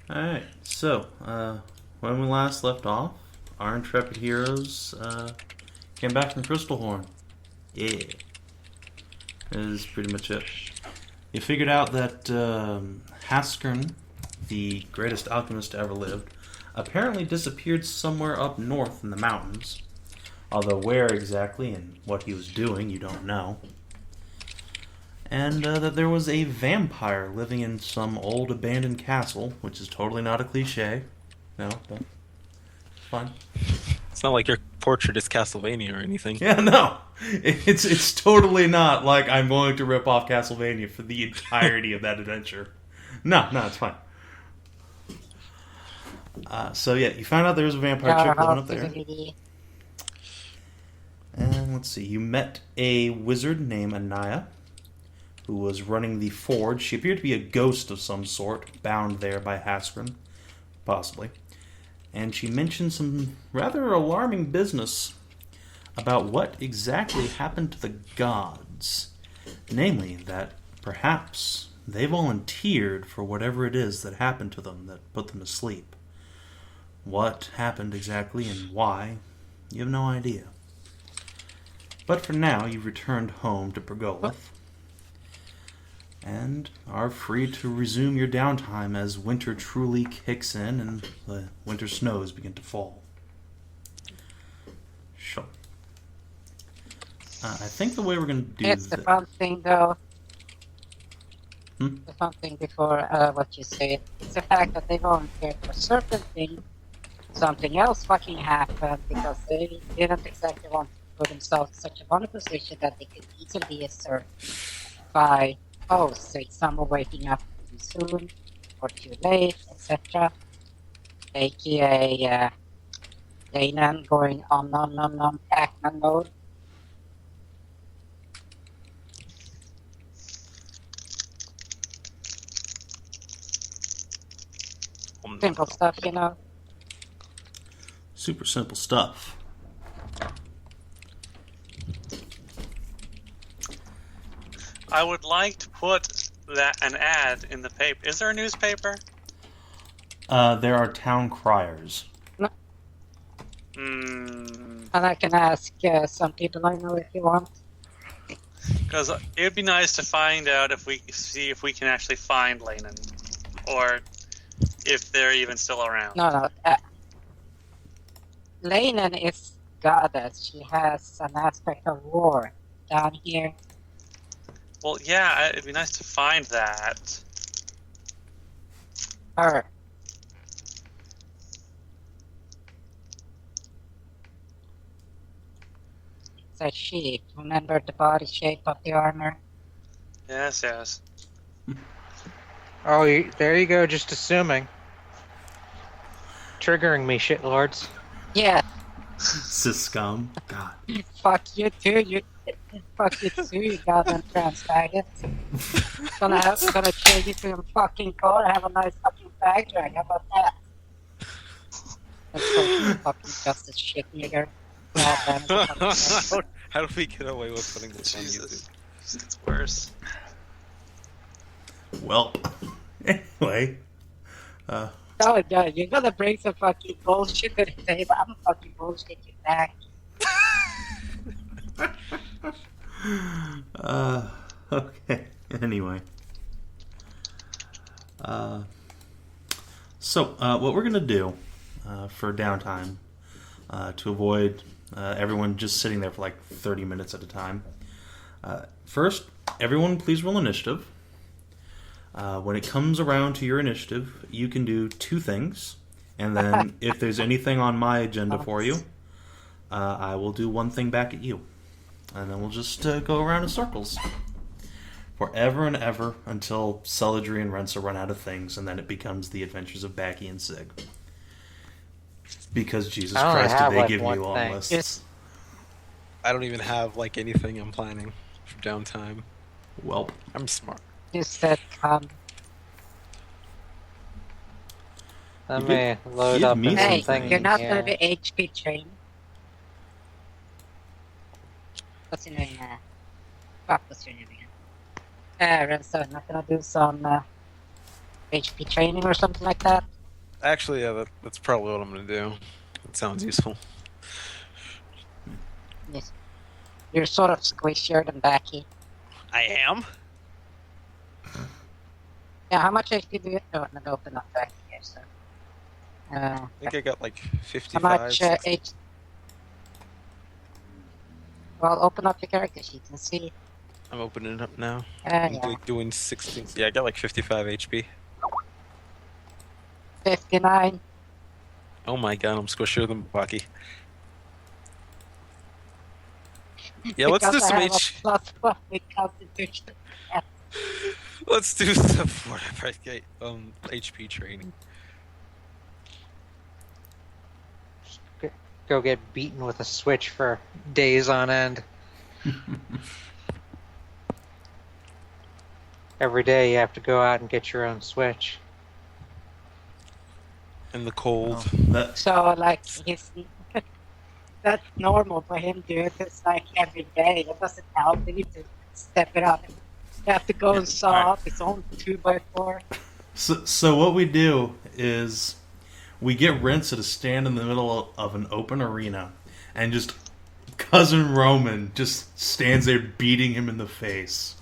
Alright, so, when we last left off, our intrepid heroes came back from Crystalhorn. Yeah. That is pretty much it. You figured out that Haskern, the greatest alchemist to ever lived, apparently disappeared somewhere up north in the mountains. Although where exactly and what he was doing, you don't know. And that there was a vampire living in some old abandoned castle, which is totally not a cliche. No, but it's fine. It's not like your portrait is Castlevania or anything. Yeah, no. It's totally not like I'm going to rip off Castlevania for the entirety of that adventure. No, it's fine. So yeah, you found out there was a vampire chick living up there. And let's see, you met a wizard named Anaya, who was running the forge. She appeared to be a ghost of some sort, bound there by Haskren, possibly. And she mentioned some rather alarming business about what exactly happened to the gods. Namely, that perhaps they volunteered for whatever it is that happened to them that put them to sleep. What happened exactly and why, you have no idea. But for now, you've returned home to Pergolith, and are free to resume your downtime as winter truly kicks in and the winter snows begin to fall. Sure. I think the way we're going to do It's the fun thing, though. The fun thing before what you said. It's the fact that they volunteered for a certain thing. Something else fucking happened because they didn't exactly want to put themselves in such a vulnerable position that they could easily be asserted by, say, someone waking up too soon or too late, etc. AKA Danan going on Pac-Man mode. Simple stuff, you know. super simple stuff. I would like to put an ad in the paper. Is there a newspaper? There are town criers. No. And I can ask some people I know if you want. Because it would be nice to find out if we can actually find Leynan, or if they're even still around. No. Leynan is goddess. She has an aspect of war down here. Well, yeah, it'd be nice to find that. Her. It's a sheep. Remember the body shape of the armor? Yes. Oh, there you go, just assuming. Triggering me, shitlords. Yeah. Siscum. God. Fuck you too, Fuck you too, you goddamn trans faggot. Gonna change you to a fucking car, have a nice fucking bag drag, how about that? That's fucking justice shit, nigger. How do we get away with putting this on YouTube? It's worse. Well, anyway. Oh god, you're gonna bring some fucking bullshit to the table. I'm gonna fucking bullshit you back. Okay. Anyway. So, what we're gonna do for downtime, to avoid everyone just sitting there for like 30 minutes at a time. First, everyone please roll initiative. When it comes around to your initiative, you can do two things. And then if there's anything on my agenda for you, I will do one thing back at you. And then we'll just go around in circles. Forever and ever until Celadrie and Rensa run out of things, and then it becomes the adventures of Backy and Sig. Because Jesus Christ, did they give you long lists? Yes. I don't even have like anything I'm planning for downtime. Well, I'm smart. You said Let me load give up me in hey, something you're not here. gonna be HP trained. What's your name? Fuck, what's your name again? Rensa, not gonna do some HP training or something like that? Actually, yeah, that's probably what I'm gonna do. That sounds useful. Yes. You're sort of squishier than Backy. I am. Yeah, how much HP do you have? No, no, open up Backy here, so. I think I got like How 55. much HP? Well, open up your character sheet and see. I'm opening it up now. Yeah. Like doing 16. Yeah, I got like 55 HP. 59. Oh my god, I'm squishier than Backy. Yeah, let's do Because some I have a H. +1 with Constitution. Let's do some HP training. Go get beaten with a switch for days on end. Every day you have to go out and get your own switch. In the cold. So, like, that's normal for him, dude. It's like every day. That doesn't help. They need to step it up. You have to go and saw up his own 2x4. So what we do is we get Rensa to stand in the middle of an open arena and just cousin Roman just stands there beating him in the face.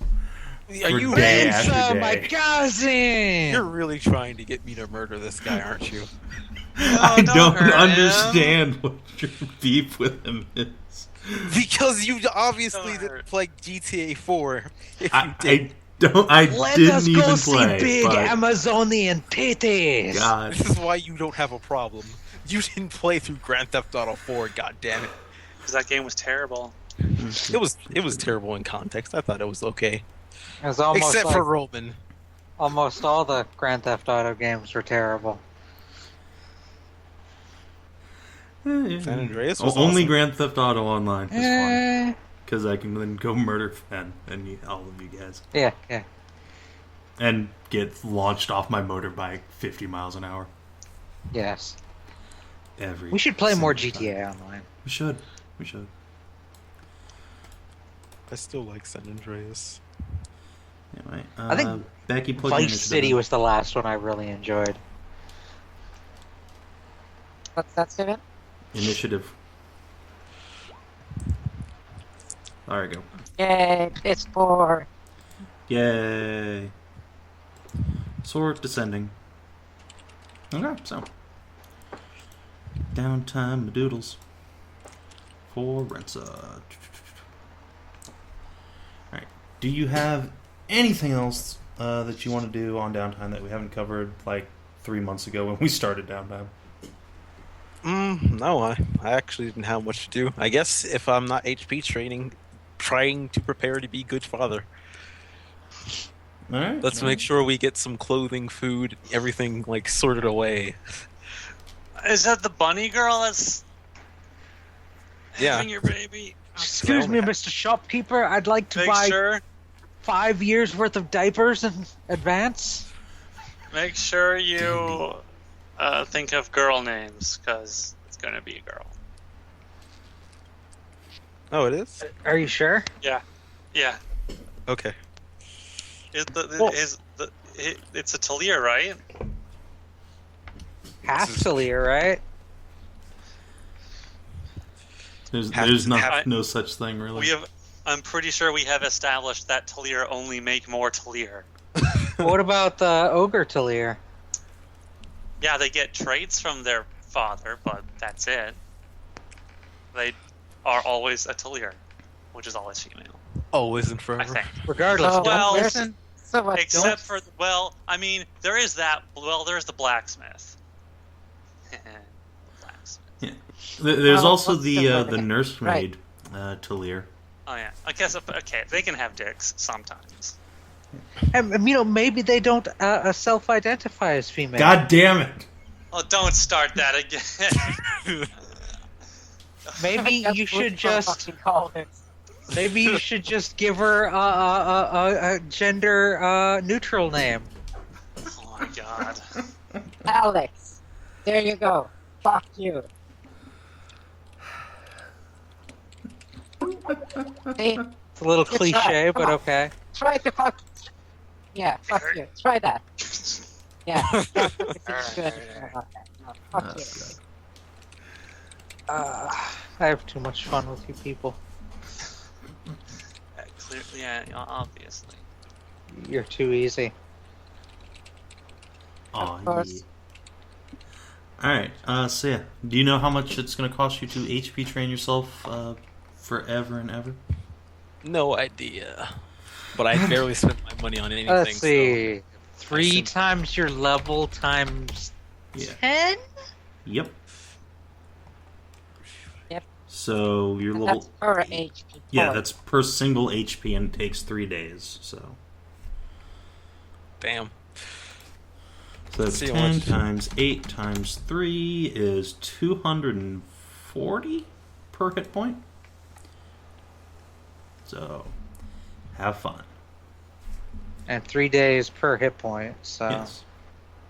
Are you day really after day. My cousin! You're really trying to get me to murder this guy, aren't you? I don't hurt him. understand what your beef with him is. Because you obviously Don't didn't hurt. play GTA 4. If you I did, don't. I Let didn't us even go play. see big but Amazonian titties! God, this is why you don't have a problem. You didn't play through Grand Theft Auto 4. God damn it! Because that game was terrible. It was terrible in context. I thought it was okay, It was almost except like for Roman. almost all the Grand Theft Auto games were terrible. San Andreas was only awesome. Grand Theft Auto Online is fun Eh, because I can then go murder Fen and all of you guys yeah. and get launched off my motorbike 50 miles an hour Yes. every. We should play more single GTA time. Online. We should. We should. I still like San Andreas. Anyway, I think Backy plugged your Vice initiative City in. was the last one I really enjoyed. What's that, Steven? Initiative. There we go. Yay, it's 4. Yay. Sword descending. Okay, so. Downtime doodles. For Rensa. Alright. Do you have anything else that you want to do on downtime that we haven't covered like 3 months ago when we started downtime? No, I actually didn't have much to do. I guess if I'm not HP training, trying to prepare to be good father. Alright. Let's make sure we get some clothing, food, everything like sorted away. Is that the bunny girl that's Yeah. having your baby? Excuse me, Mr. Shopkeeper. I'd like to Make buy sure 5 years worth of diapers in advance. Make sure you think of girl names, because it's going to be a girl. Oh, it is? Are you sure? Yeah. Okay. Well- It's a Talir, right? Half Celadrie, right? There's not have- no such thing really. I'm pretty sure we have established that Talir only make more Talir. What about the Ogre Talir? Yeah, they get traits from their father, but that's it. They are always a Talir, which is always female, Always and I forever. think. Regardless, So, don't well, listen. So what? Except for, there's the blacksmith. Blacksmith. There's Oh, also what's the the the word? nursemaid, Talir. Oh yeah, I guess, okay, they can have dicks sometimes. And, maybe they don't self-identify as female. God damn it! Oh, don't start that again. Maybe That's you what should we just fucking call this. maybe you should just give her a gender neutral name. Oh my god. Alex. There you go. Fuck you. See? It's a little It's cliche, right. but Come on. okay. Try to fuck. Yeah, fuck you. Try that. Yeah, that would be pretty good. No, fuck you. That's good. I have too much fun with you people. Obviously. You're too easy. Aw, Of course. yeah. Alright, so yeah. Do you know how much it's going to cost you to HP train yourself forever and ever? No idea. But I barely spent my money on anything. Let's see. So 3 times your level times Yeah. 10? Yep. Yep. So your And level... that's per HP. Yeah, point. that's per single HP and it takes 3 days, so... damn. So that's See how 10 much- times 8 times 3 is 240 per hit point. So, have fun. And 3 days per hit point, so... Yes.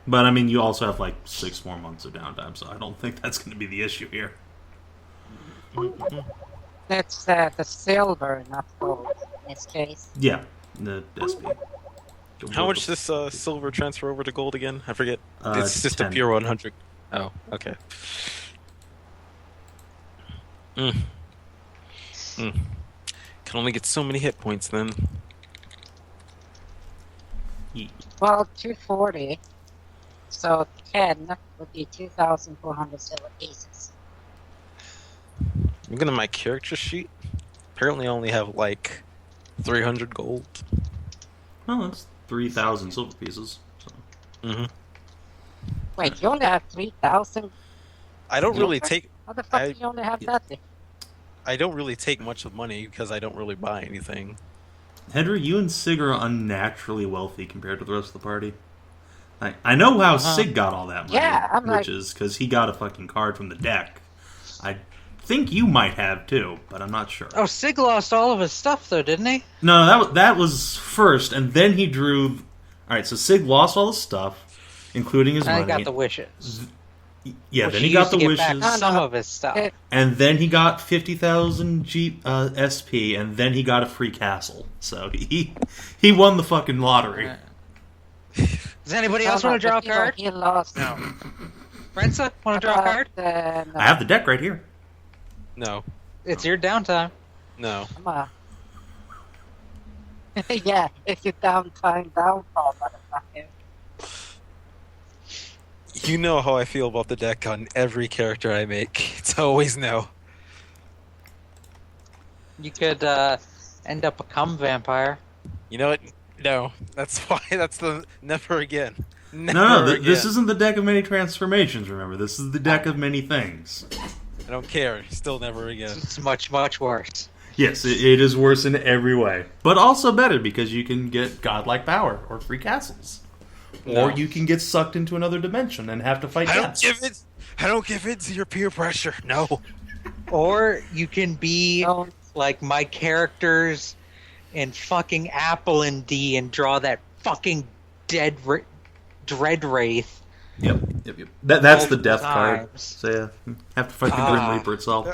But, I mean, you also have, like, 6 more months of downtime, so I don't think that's going to be the issue here. That's the silver, not gold in this case. Yeah, the SP. How much does silver transfer over to gold again? I forget. It's just 10. a pure 100. Oh, okay. Can only get so many hit points then. Well, 240. So 10 would be 2,400 silver pieces. Looking at my character sheet, apparently I only have like 300 gold. Well, that's 3,000 silver pieces. So. Wait, you only have 3,000? I don't really Silver? take. How the fuck I- do you only have that? I don't really take much of money because I don't really buy anything. Hedrah, you and Sig are unnaturally wealthy compared to the rest of the party. I know how Sig got all that money, Yeah, I'm which like- is because he got a fucking card from the deck. I think you might have too, but I'm not sure. Oh, Sig lost all of his stuff, though, didn't he? No, that was first, and then he drew... Alright, so Sig lost all his stuff, including his And he money. got the wishes. Yeah, Which then he got used the to get wishes, back some No, of his stuff. it- and then he got 50,000 SP, and then he got a free castle. So he won the fucking lottery. Does anybody else No, want to draw a but, you know, card? He lost. No. Rensa, want to draw a card? No. I have the deck right here. No, It's your downtime. no. Come on. Yeah, if you downtime downfall, motherfucker. You know how I feel about the deck on every character I make. It's always no. You could end up a cum vampire. You know what? No. That's why. That's the never again. Never No, again. this isn't the deck of many transformations, remember. This is the deck of many things. I don't care. Still never again. It's much, much worse. Yes, it is worse in every way. But also better, because you can get godlike power, or free castles. No. Or you can get sucked into another dimension and have to fight I don't deaths. give it. I don't give in to your peer pressure. No. Or you can be Don't. like my characters in fucking Apple and D and draw that fucking Dread Wraith. Yep. That's the death card. Times. So yeah, have to fight the Grim Reaper itself.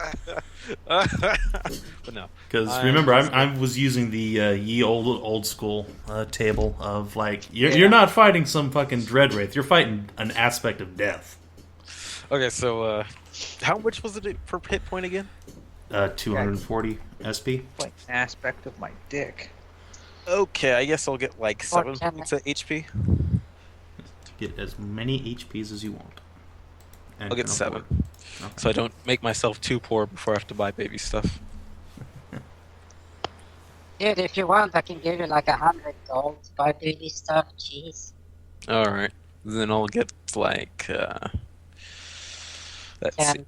But no. Because remember, I was using the ye old school table of like you're not fighting some fucking dread wraith. You're fighting an aspect of death. Okay, so how much was it per hit point again? 240 SP. Like an aspect of my dick. Okay, I guess I'll get like 7 10 points of HP. Get as many HPs as you want. And I'll get can 7, afford. Okay. so I don't make myself too poor before I have to buy baby stuff. Dude, if you want, I can give you like 100 gold to buy baby stuff. Jeez. All right, then I'll get like let's see. 10.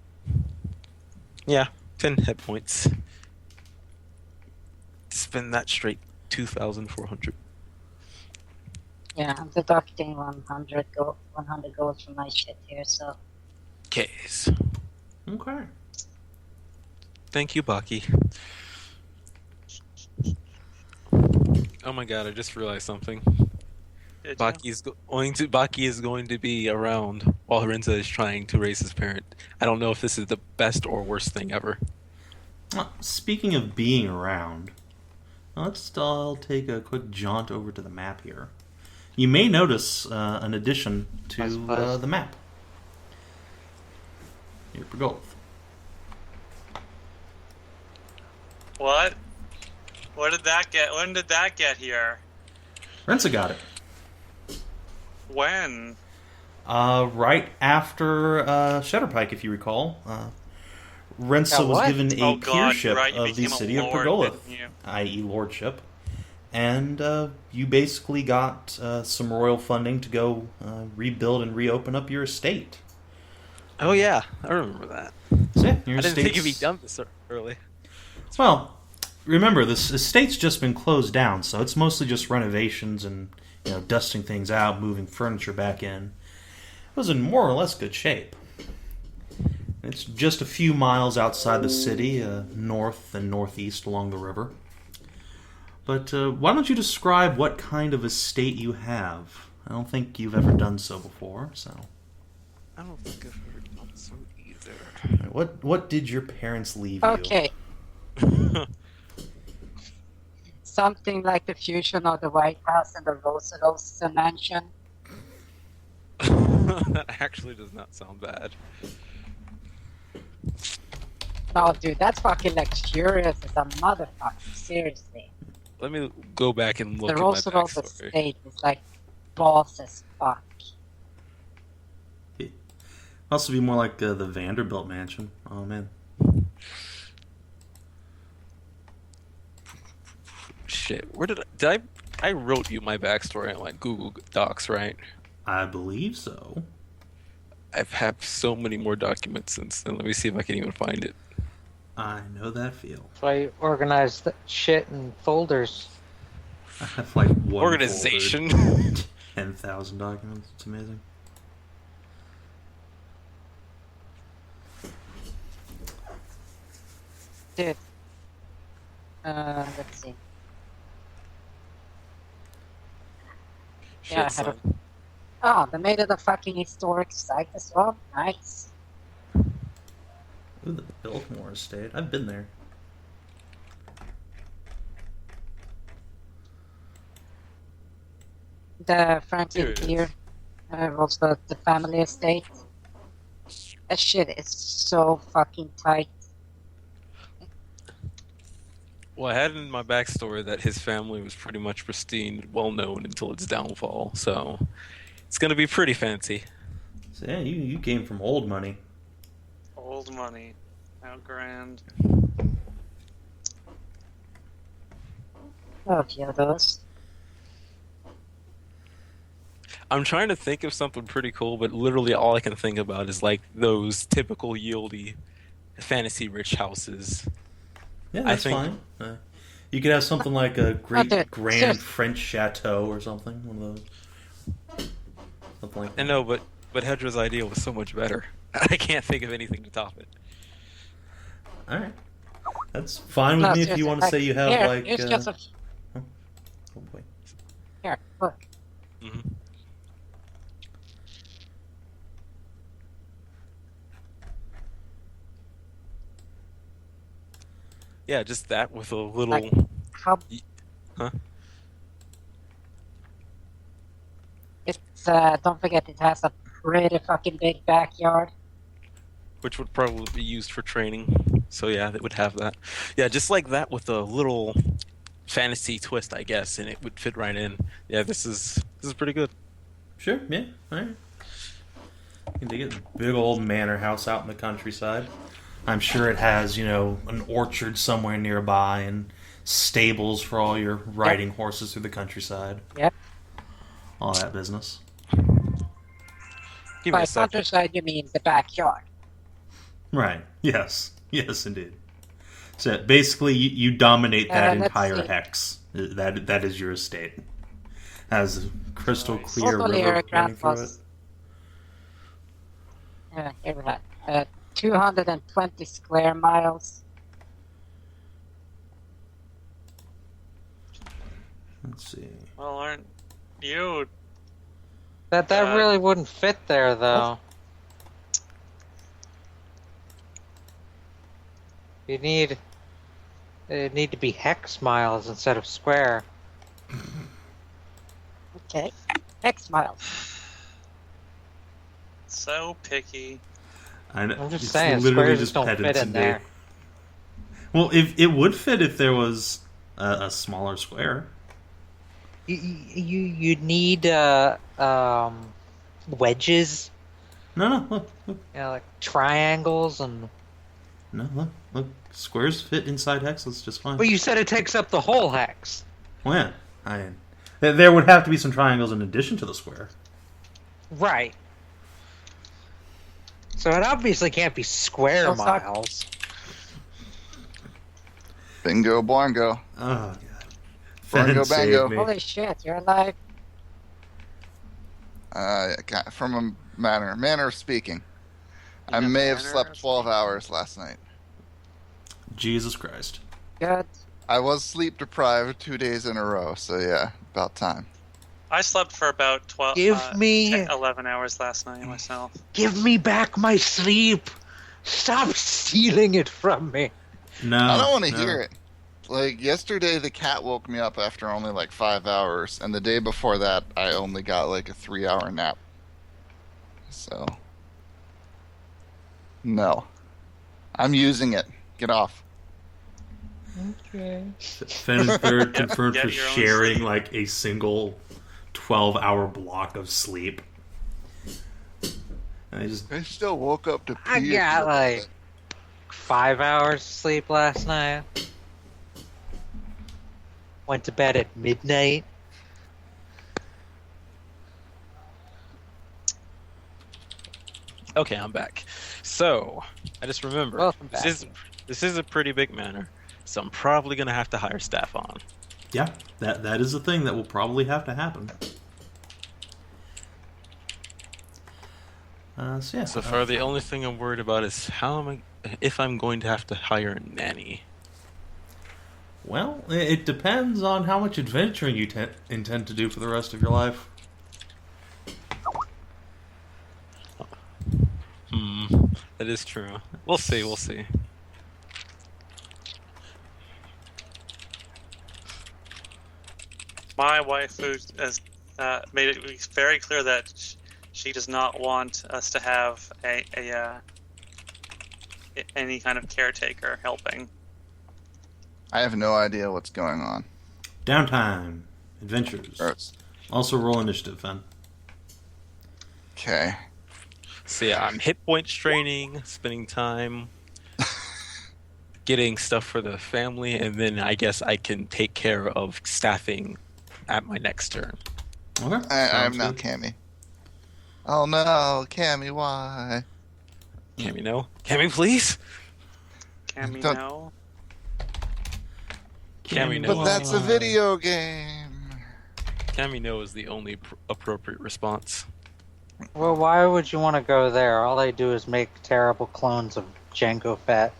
Yeah, 10 hit points. Spend that straight 2,400. Yeah, I'm deducting 100 gold from my shit here, so. Case. Okay. Thank you, Backy. Oh my god, I just realized something. Did Backy is going to be around while Rensa is trying to raise his parent. I don't know if this is the best or worst thing ever. Speaking of being around, let's all take a quick jaunt over to the map here. you may notice an addition I to suppose. the map. Here, Pergolth. What? What did that get? When did that get here? Rensa got it. When? Right after Shadowpike, if you recall. Rensa Got was what? given a Oh God, peership right, you of the became a city of lord, Pergolith, didn't you? i.e. lordship. And you basically got some royal funding to go rebuild and reopen up your estate. Oh yeah, I remember that. So yeah, your I didn't think it'd be estate's- done this early. Well, remember, this estate's just been closed down, so it's mostly just renovations and dusting things out, moving furniture back in. It was in more or less good shape. It's just a few miles outside the city, north and northeast along the river. But why don't you describe what kind of estate you have? I don't think you've ever done so before, so... I don't think I've heard of so either. What did your parents leave you? Okay, something like the fusion of the White House and the Rose Mansion. That actually does not sound bad. No, dude, that's fucking luxurious as a motherfucker. Seriously, Let me go back and look the at my Rose backstory. estate is like boss as fuck. Also be more like the Vanderbilt mansion. Oh, man. Shit, where did I wrote you my backstory on like Google Docs, right? I believe so. I've had so many more documents since then. Let me see if I can even find it. I know that feel. So I organize the shit in folders. I have like one Organization. folder, 10,000 documents. It's amazing. Dude, let's see. Shit, Yeah, I had son. Oh, they made it a fucking historic site as well. Nice. Ooh, the Biltmore estate. I've been there. The Franklin Here it is. Pier was the family estate. That shit is so fucking tight. Well, I had in my backstory that his family was pretty much pristine, well known until its downfall. So it's gonna be pretty fancy. So yeah, you came from old money. Old money. How grand. Oh, yeah, those. I'm trying to think of something pretty cool, but literally all I can think about is like those typical yieldy, fantasy-rich houses. Yeah, I that's think- fine. You could have something like a great dude, grand seriously. French chateau or something. One of those. Something like I that. know, but Hedrah's idea was so much better. I can't think of anything to top it. All right. That's fine with No, me if seriously, you want to like, say you have here, like. here's just a Oh boy. here. Look, Hmm. Yeah, just that with a little. Like- how Huh? it's don't forget it has a pretty fucking big backyard. Which would probably be used for training. So yeah, it would have that. Yeah, just like that with a little fantasy twist, I guess, and it would fit right in. Yeah, this is pretty good. Sure. Yeah. All right. You can dig it. Big old manor house out in the countryside. I'm sure it has, an orchard somewhere nearby and stables for all your riding horses through the countryside. Yep. All that business. Give me By a second. countryside, you mean the backyard. Right. Yes. Yes, indeed. So basically, you dominate that let's entire see. hex. That is your estate. Has a crystal Nice. clear Also, river Lyric running through it. was here we have 220 square miles. Let's see. Well, aren't you? That really wouldn't fit there, though. You need it need to be hex miles instead of square. Okay. X miles. So picky. I know. I'm just it's saying, literally squares just don't petted fit to in me. there. Well, if it would fit if there was a smaller square. You need wedges, No, look. like triangles, and. No, look. Squares fit inside hexes just fine. But you said it takes up the whole hex. Well, yeah. There would have to be some triangles in addition to the square. Right. So it obviously can't be square Well, fuck. miles. Bingo bongo. Oh, God. Bango, Fen saved bango. me. Holy shit, you're alive. From a manner of speaking. I In a may have manner slept of 12 speaking. hours last night. Jesus Christ. Good. I was sleep deprived 2 days in a row, so yeah, about time. I slept for about 12, Give me- 11 hours last night myself. Give me back my sleep. Stop stealing it from me. No. I don't want to no. hear it. Like, yesterday the cat woke me up after only like 5 hours, and the day before that I only got like a 3-hour nap. So. No. I'm using it. Get off. Okay. Fen and Third confirmed get for your own sharing sleep. like a single 12-hour block of sleep. And I just I still woke up to pee. I got like 5 hours sleep last night. Went to bed at midnight. Okay, I'm back. So, I just remembered. Welcome back. This is a pretty big manor, so I'm probably gonna have to hire staff on. yeah, that is a thing that will probably have to happen. So yeah. So far, the only thing I'm worried about is if I'm going to have to hire a nanny. Well, it depends on how much adventuring you intend to do for the rest of your life. That is true. We'll see. We'll see. My wife has made it very clear that she does not want us to have any kind of caretaker helping. I have no idea what's going on. Downtime, adventures. Gross. Also roll initiative, Fen. Okay. So yeah, I'm hit points training, spending time, getting stuff for the family, and then I guess I can take care of staffing at my next turn. Okay. I'm sounds now good. Cammy. Oh no, Cammy, why? Cammy, no? Cammy, please? Can we Don't- know? Cammy, no. But that's a video game. Cammy, no is the only appropriate response. Well, why would you want to go there? All they do is make terrible clones of Jango Fett.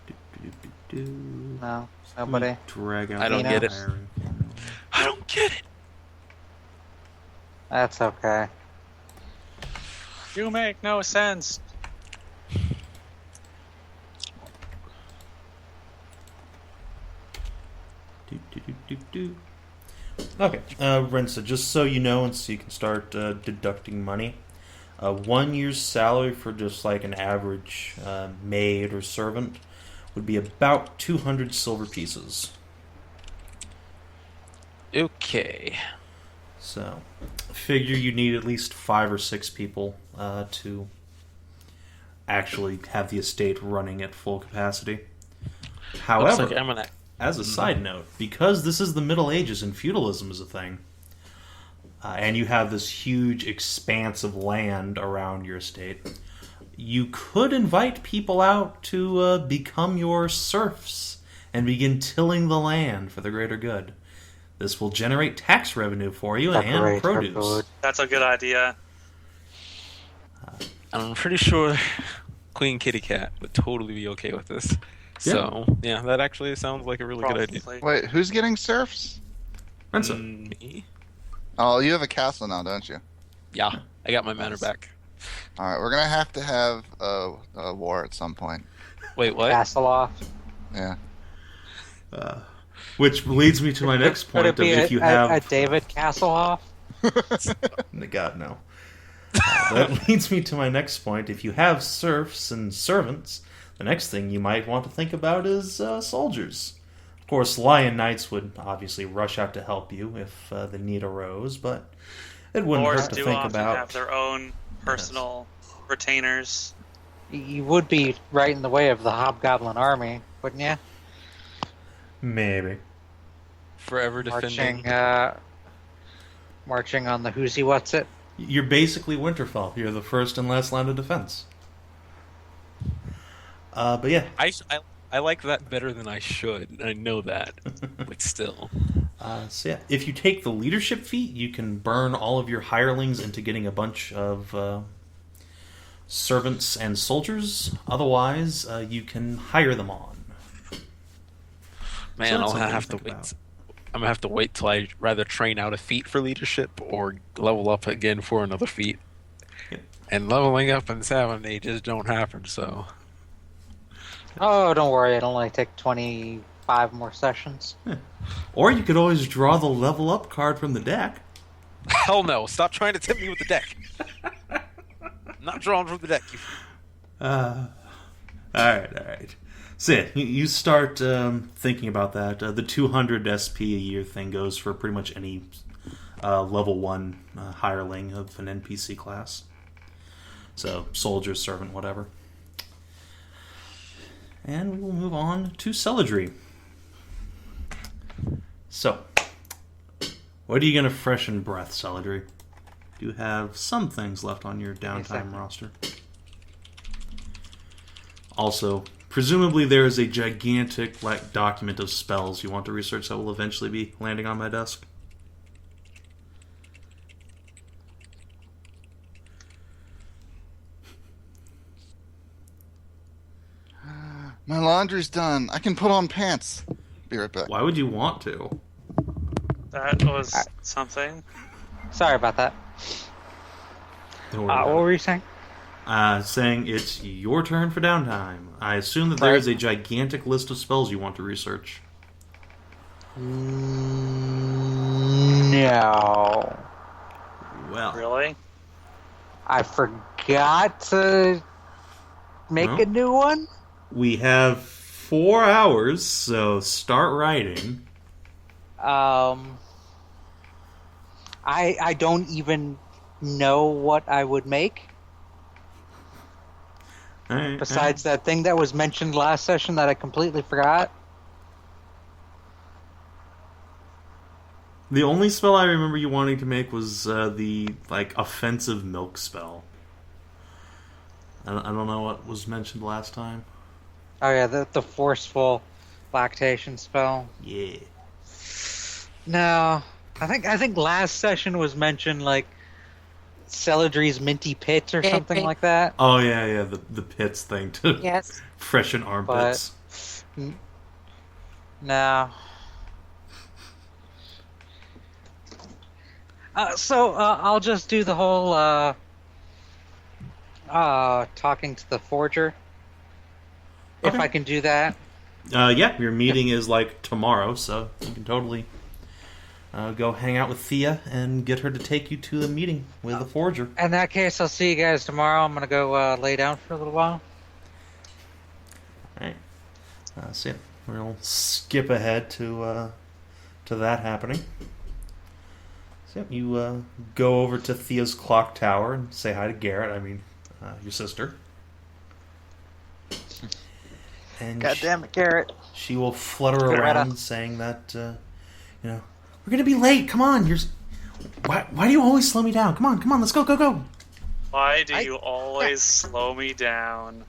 Do-do-do-do. No, nobody. Drag out I don't the get it. hiring. I don't get it. That's okay. You make no sense. Do-do-do-do-do. Okay, Rensa, just so you know and so you can start deducting money, 1 year's salary for just like an average maid or servant would be about 200 silver pieces. Okay. So, figure you need at least 5 or 6 people to actually have the estate running at full capacity. Looks However, like I'm gonna. as a side note, because this is the Middle Ages and feudalism is a thing, and you have this huge expanse of land around your estate, you could invite people out to become your serfs and begin tilling the land for the greater good. This will generate tax revenue for you and Decorate her produce. food. That's a good idea. I'm pretty sure Queen Kitty Cat would totally be okay with this. So, yeah, that actually sounds like a really good idea. Probably. Wait, who's getting serfs? Rensa. Me? Oh, you have a castle now, don't you? Yeah, I got my manor back. All right, we're gonna have to have a war at some point. Wait, what? Castle off. Yeah. Which leads me to my next Could point it of be if you have... a David Hasselhoff? God, no. That leads me to my next point. If you have serfs and servants, the next thing you might want to think about is soldiers. Of course, Lion Knights would obviously rush out to help you if the need arose, but it wouldn't Lords hurt to do think often about... have their own personal retainers. You would be right in the way of the Hobgoblin army, wouldn't you? Maybe. Forever defending. Marching on the whoosy what's it? You're basically Winterfell. You're the first and last line of defense. But yeah. I like that better than I should. I know that, but still. So yeah, if you take the leadership feat, you can burn all of your hirelings into getting a bunch of servants and soldiers. Otherwise, you can hire them on. Man, So that's I'll something have to think wait. about. I'm gonna have to wait till I rather train out a feat for leadership or level up again for another feat. Yep. And leveling up in Sav&D just don't happen. So Oh, don't worry, it'll only take 25 more sessions. Or you could always draw the level up card from the deck. hell no! Stop trying to tempt me with the deck. I'm not drawing from the deck. All right. So yeah, you start thinking about that. The 200 SP a year thing goes for pretty much any level 1 hireling of an NPC class. So soldier, servant, whatever. And we will move on to Celadrie. So, what are you going to freshen breath, Celadrie? You have some things left on your downtime roster. Also, presumably there is a gigantic document of spells you want to research that will eventually be landing on my desk. My laundry's done. I can put on pants. Be right back. Why would you want to? That was something. Sorry about that. Don't worry What about were you saying? it. Saying it's your turn for downtime. I assume that there is a gigantic list of spells you want to research. No. Well, Really? I forgot to make No. a new one. we have 4 hours, so start writing. I don't even know what I would make. All right, Besides that thing that was mentioned last session that I completely forgot. The only spell I remember you wanting to make was the offensive milk spell. I don't know what was mentioned last time. Oh yeah, the forceful lactation spell. Yeah. No, I think last session was mentioned like Celadrie's minty pits or something like that. Oh yeah, the pits thing to Yes. freshen armpits. No. So I'll just do the whole talking to the forger. If Okay. I can do that. Yeah, your meeting is tomorrow, so you can totally go hang out with Thea and get her to take you to a meeting with the forger. In that case, I'll see you guys tomorrow. I'm gonna go lay down for a little while. All right. So yeah, we'll skip ahead to that happening. So yeah, you go over to Thea's clock tower and say hi to Garrett. I mean, your sister. And God damn it, Garrett. she will flutter Get right around up. saying that, we're gonna be late. Come on, why do you always slow me down? Come on, let's go. Why do you always slow me down?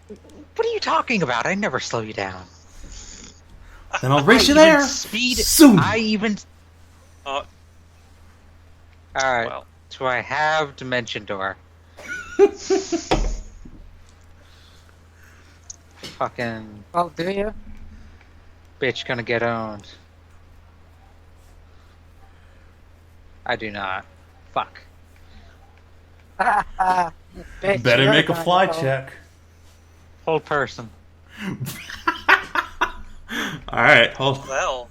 What are you talking about? I never slow you down. Then I'll race you I even there Speed. soon. I even. Uh, All right. well, Do I have Dimension Door? Fucking Oh, do you? bitch gonna get owned. I do not. Fuck. Bitch, Better you're make a gonna fly go. check. Whole person. All right, hold on. Well,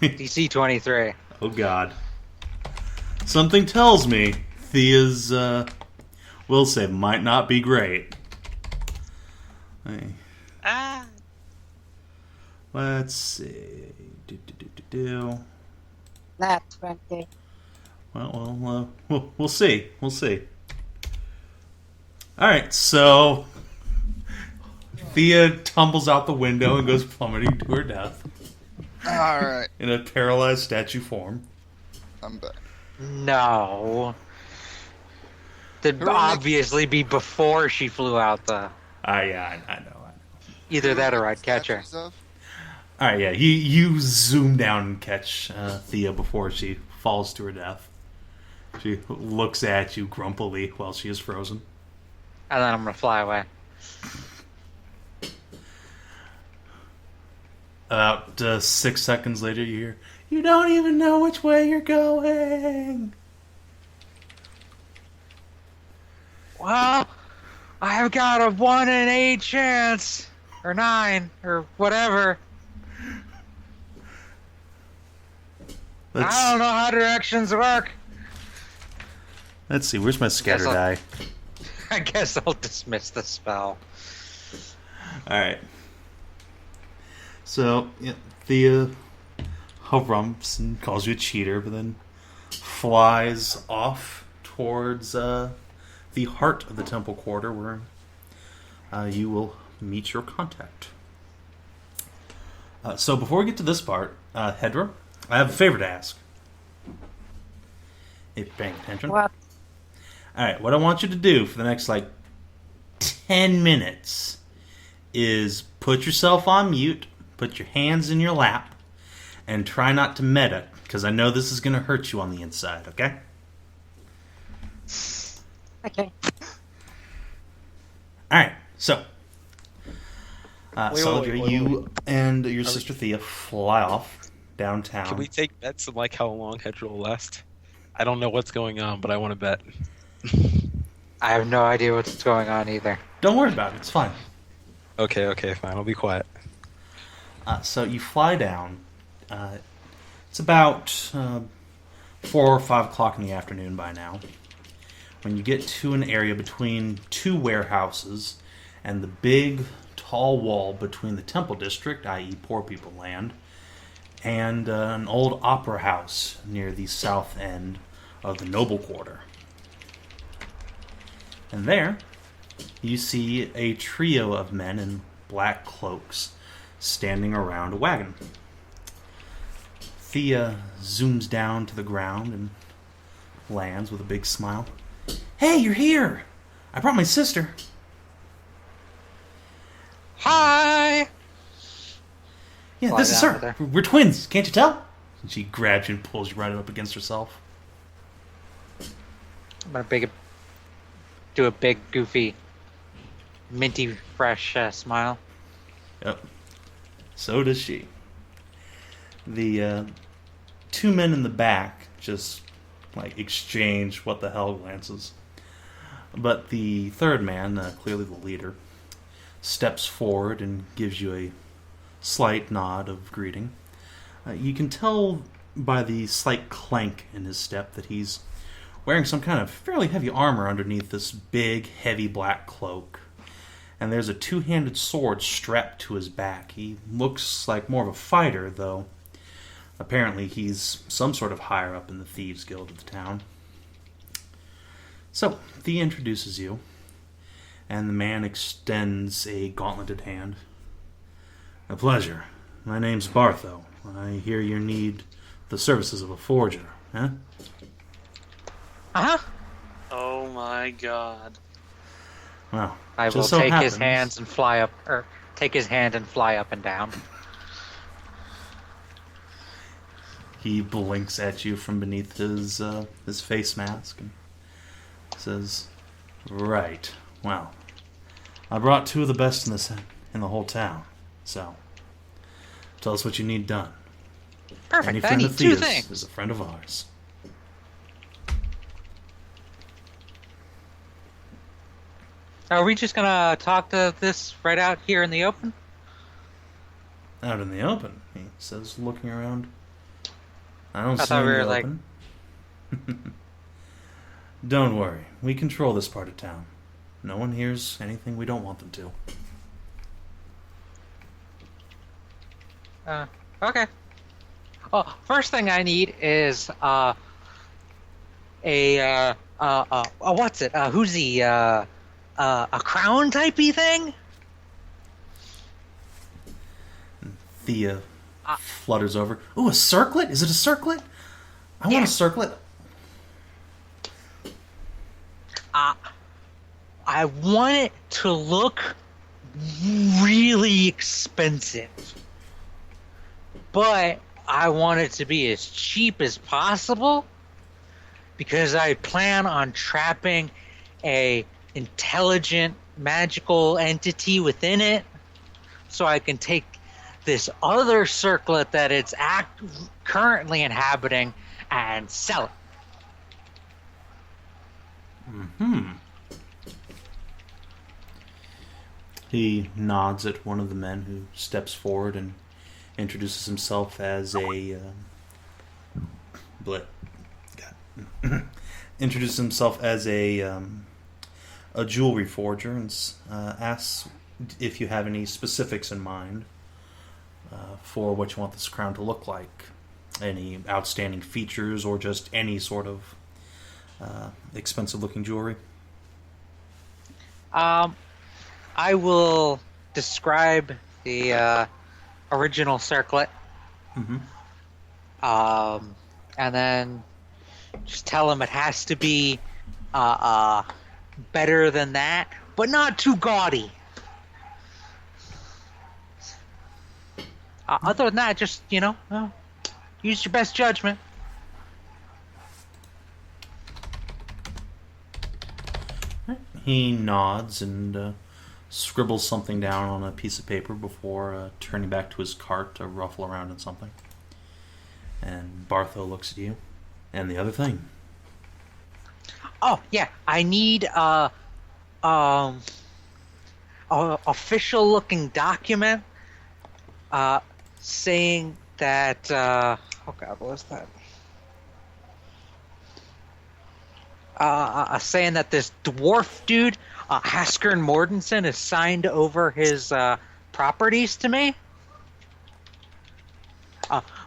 DC 23. Oh God. Something tells me Thea's, we'll say, might not be great. Hey, ah, let's see. Do. Nat 20. We'll see. We'll see. All right, so Thea tumbles out the window and goes plummeting to her death All right, in a paralyzed statue form. I'm back. No. That'd obviously be before she flew out the... Yeah, I know. Either that or I'd catch her. Statues of? All right, yeah, you zoom down and catch Thea before she falls to her death. She looks at you grumpily while she is frozen. And then I'm going to fly away. About 6 seconds later, you hear, "You don't even know which way you're going." Well, I've got a 1 in 8 chance. Or 9, or whatever. I don't know how directions work. Let's see, where's my scatter I'll- die? I guess I'll dismiss the spell. Alright. So, yeah, Thea harumphs and calls you a cheater, but then flies off towards the heart of the temple quarter where you will meet your contact. So before we get to this part, Hedrah, I have a favor to ask. If you're paying attention. What? Alright, what I want you to do for the next, 10 minutes is put yourself on mute, put your hands in your lap, and try not to meta, because I know this is going to hurt you on the inside, okay? Okay. Alright, so... Wait, Celadrie, wait. you and your sister Thea fly off downtown. Can we take bets on how long Hedrah will last? I don't know what's going on, but I want to bet. I have no idea what's going on either. Don't worry about it, it's fine. Okay, fine. I'll be quiet. So you fly down. It's about 4 or 5 o'clock in the afternoon by now. When you get to an area between 2 warehouses and the big, tall wall between the temple district, i.e. poor people land, and an old opera house near the south end of the noble quarter. And there, you see a trio of men in black cloaks standing around a wagon. Thea zooms down to the ground and lands with a big smile. "Hey, you're here! I brought my sister." Hi! "Yeah, Fly this is down her. with her. We're twins, can't you tell?" And she grabs you and pulls you right up against herself. I'm gonna do a big, goofy, minty, fresh smile. Yep. So does she. The 2 men in the back just exchange what the hell glances. But the third man, clearly the leader, steps forward and gives you a slight nod of greeting. You can tell by the slight clank in his step that he's wearing some kind of fairly heavy armor underneath this big, heavy black cloak. And there's a 2-handed sword strapped to his back. He looks like more of a fighter, though apparently he's some sort of higher up in the thieves guild of the town. So, Thea introduces you, and the man extends a gauntleted hand. "A pleasure. My name's Bartho. I hear you need the services of a forger, huh?" Uh-huh. oh my god. Well, I will just so take his happens- hands and fly up, or take his hand and fly up and down. He blinks at you from beneath his face mask and says, "Right. Well, I brought 2 of the best in the whole town. So, tell us what you need done. Perfect. Any I friend need of 2 Thea's things. is a friend of ours." Are we just gonna talk to this right out here in the open? Out in the open, he says, looking around. I don't I see thought we any were, open. Don't worry. We control this part of town. No one hears anything we don't want them to. Okay. Well, first thing I need is what's it? Who's he? A crown typey thing? Thea flutters over. Ooh, a circlet? Is it a circlet? I want a circlet. I want it to look really expensive, but I want it to be as cheap as possible because I plan on trapping a intelligent magical entity within it, so I can take this other circlet that it's currently inhabiting and sell it. Mm-hmm. He nods at one of the men who steps forward and introduces himself as introduces himself as a jewelry forger and asks if you have any specifics in mind for what you want this crown to look like. Any outstanding features or just any sort of expensive-looking jewelry? I will describe the original circlet. Mm-hmm. And then just tell him it has to be better than that, but not too gaudy. Other than that, just, use your best judgment. He nods and scribbles something down on a piece of paper before turning back to his cart to ruffle around in something. And Bartho looks at you. And the other thing. Oh, yeah. I need a official-looking document saying that... oh, God, what was that? Saying that this dwarf dude, Hasker Mortensen, has signed over his properties to me.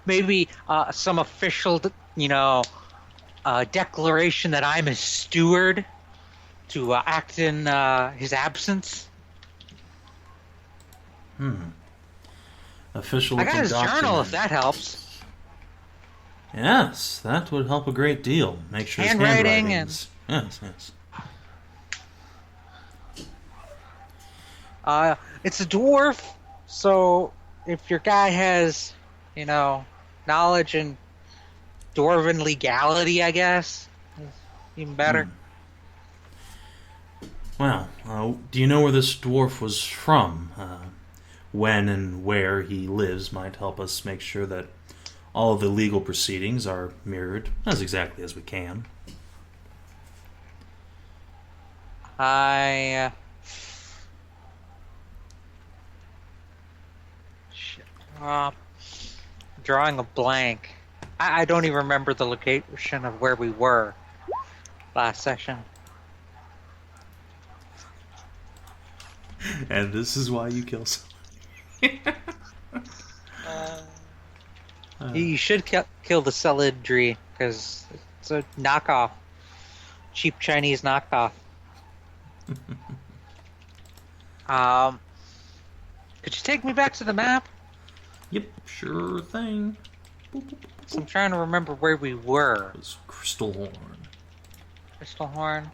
Maybe some official, declaration that I'm his steward to act in his absence. Official. I got his document. journal, if that helps. Yes, that would help a great deal. Make sure Handwriting his handwriting's... Yes. It's a dwarf, so if your guy has, knowledge and dwarven legality, I guess, even better. Well, do you know where this dwarf was from? When and where he lives might help us make sure that all of the legal proceedings are mirrored as exactly as we can. Drawing a blank. I don't even remember the location of where we were last session. And this is why you kill someone. You should kill the Celadrie, because it's a knockoff. Cheap Chinese knockoff. Could you take me back to the map? Yep, sure thing. So I'm trying to remember where we were. It was Crystal Horn. Crystal Horn.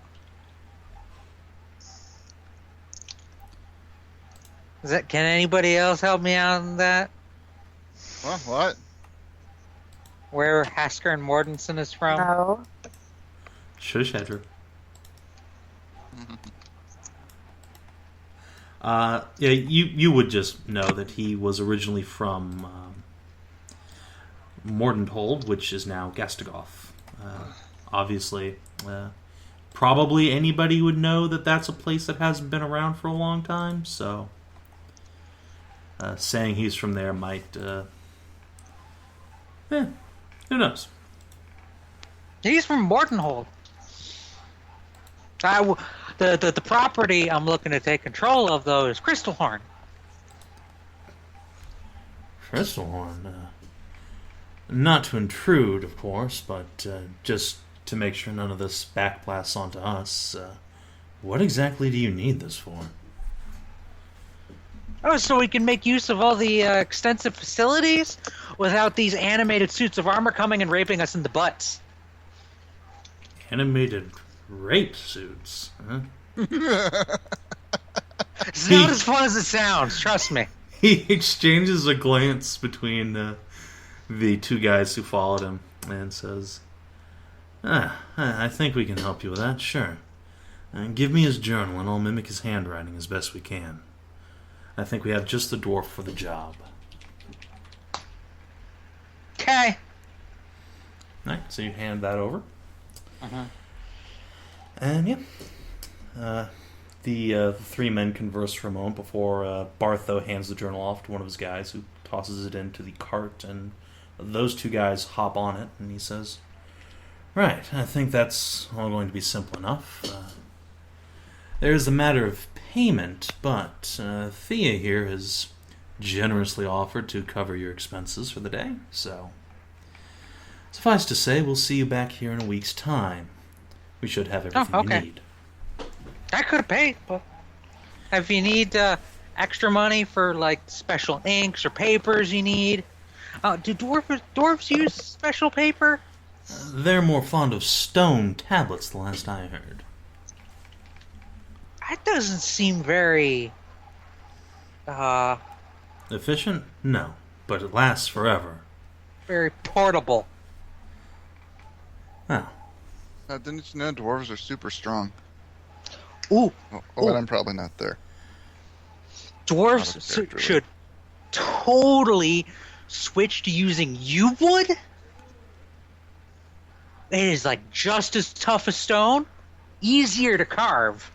Can anybody else help me out on that? Well, what? Where Hasker and Mortensen is from? No. Shush, Hedrah. Yeah, you would just know that he was originally from Mordenhold, which is now Gastagoth. Obviously, probably anybody would know that that's a place that hasn't been around for a long time, so... saying he's from there might... who knows? He's from Mortonhold. The property I'm looking to take control of, though, is Crystalhorn. Crystalhorn? Not to intrude, of course, but just to make sure none of this backblasts onto us. What exactly do you need this for? Oh, so we can make use of all the extensive facilities without these animated suits of armor coming and raping us in the butts. Animated rape suits, huh? It's not as fun as it sounds, trust me. He exchanges a glance between the two guys who followed him and says, I think we can help you with that, sure. Give me his journal and I'll mimic his handwriting as best we can. I think we have just the dwarf for the job. Okay. Alright, so you hand that over. Uh-huh. And yeah. The three men converse for a moment before Bartho hands the journal off to one of his guys, who tosses it into the cart, and those two guys hop on it, and he says, right, I think that's all going to be simple enough. There's a matter of payment, but Thea here has generously offered to cover your expenses for the day, so suffice to say, we'll see you back here in a week's time. We should have everything you need. I could have paid, but if you need extra money for like special inks or papers you need, do dwarves use special paper? They're more fond of stone tablets, the last I heard. That doesn't seem very efficient? No, but it lasts forever. Very portable. Oh. Didn't you know dwarves are super strong? Ooh. But I'm probably not there. Dwarves should totally switch to using yew wood. It is like just as tough as stone, easier to carve,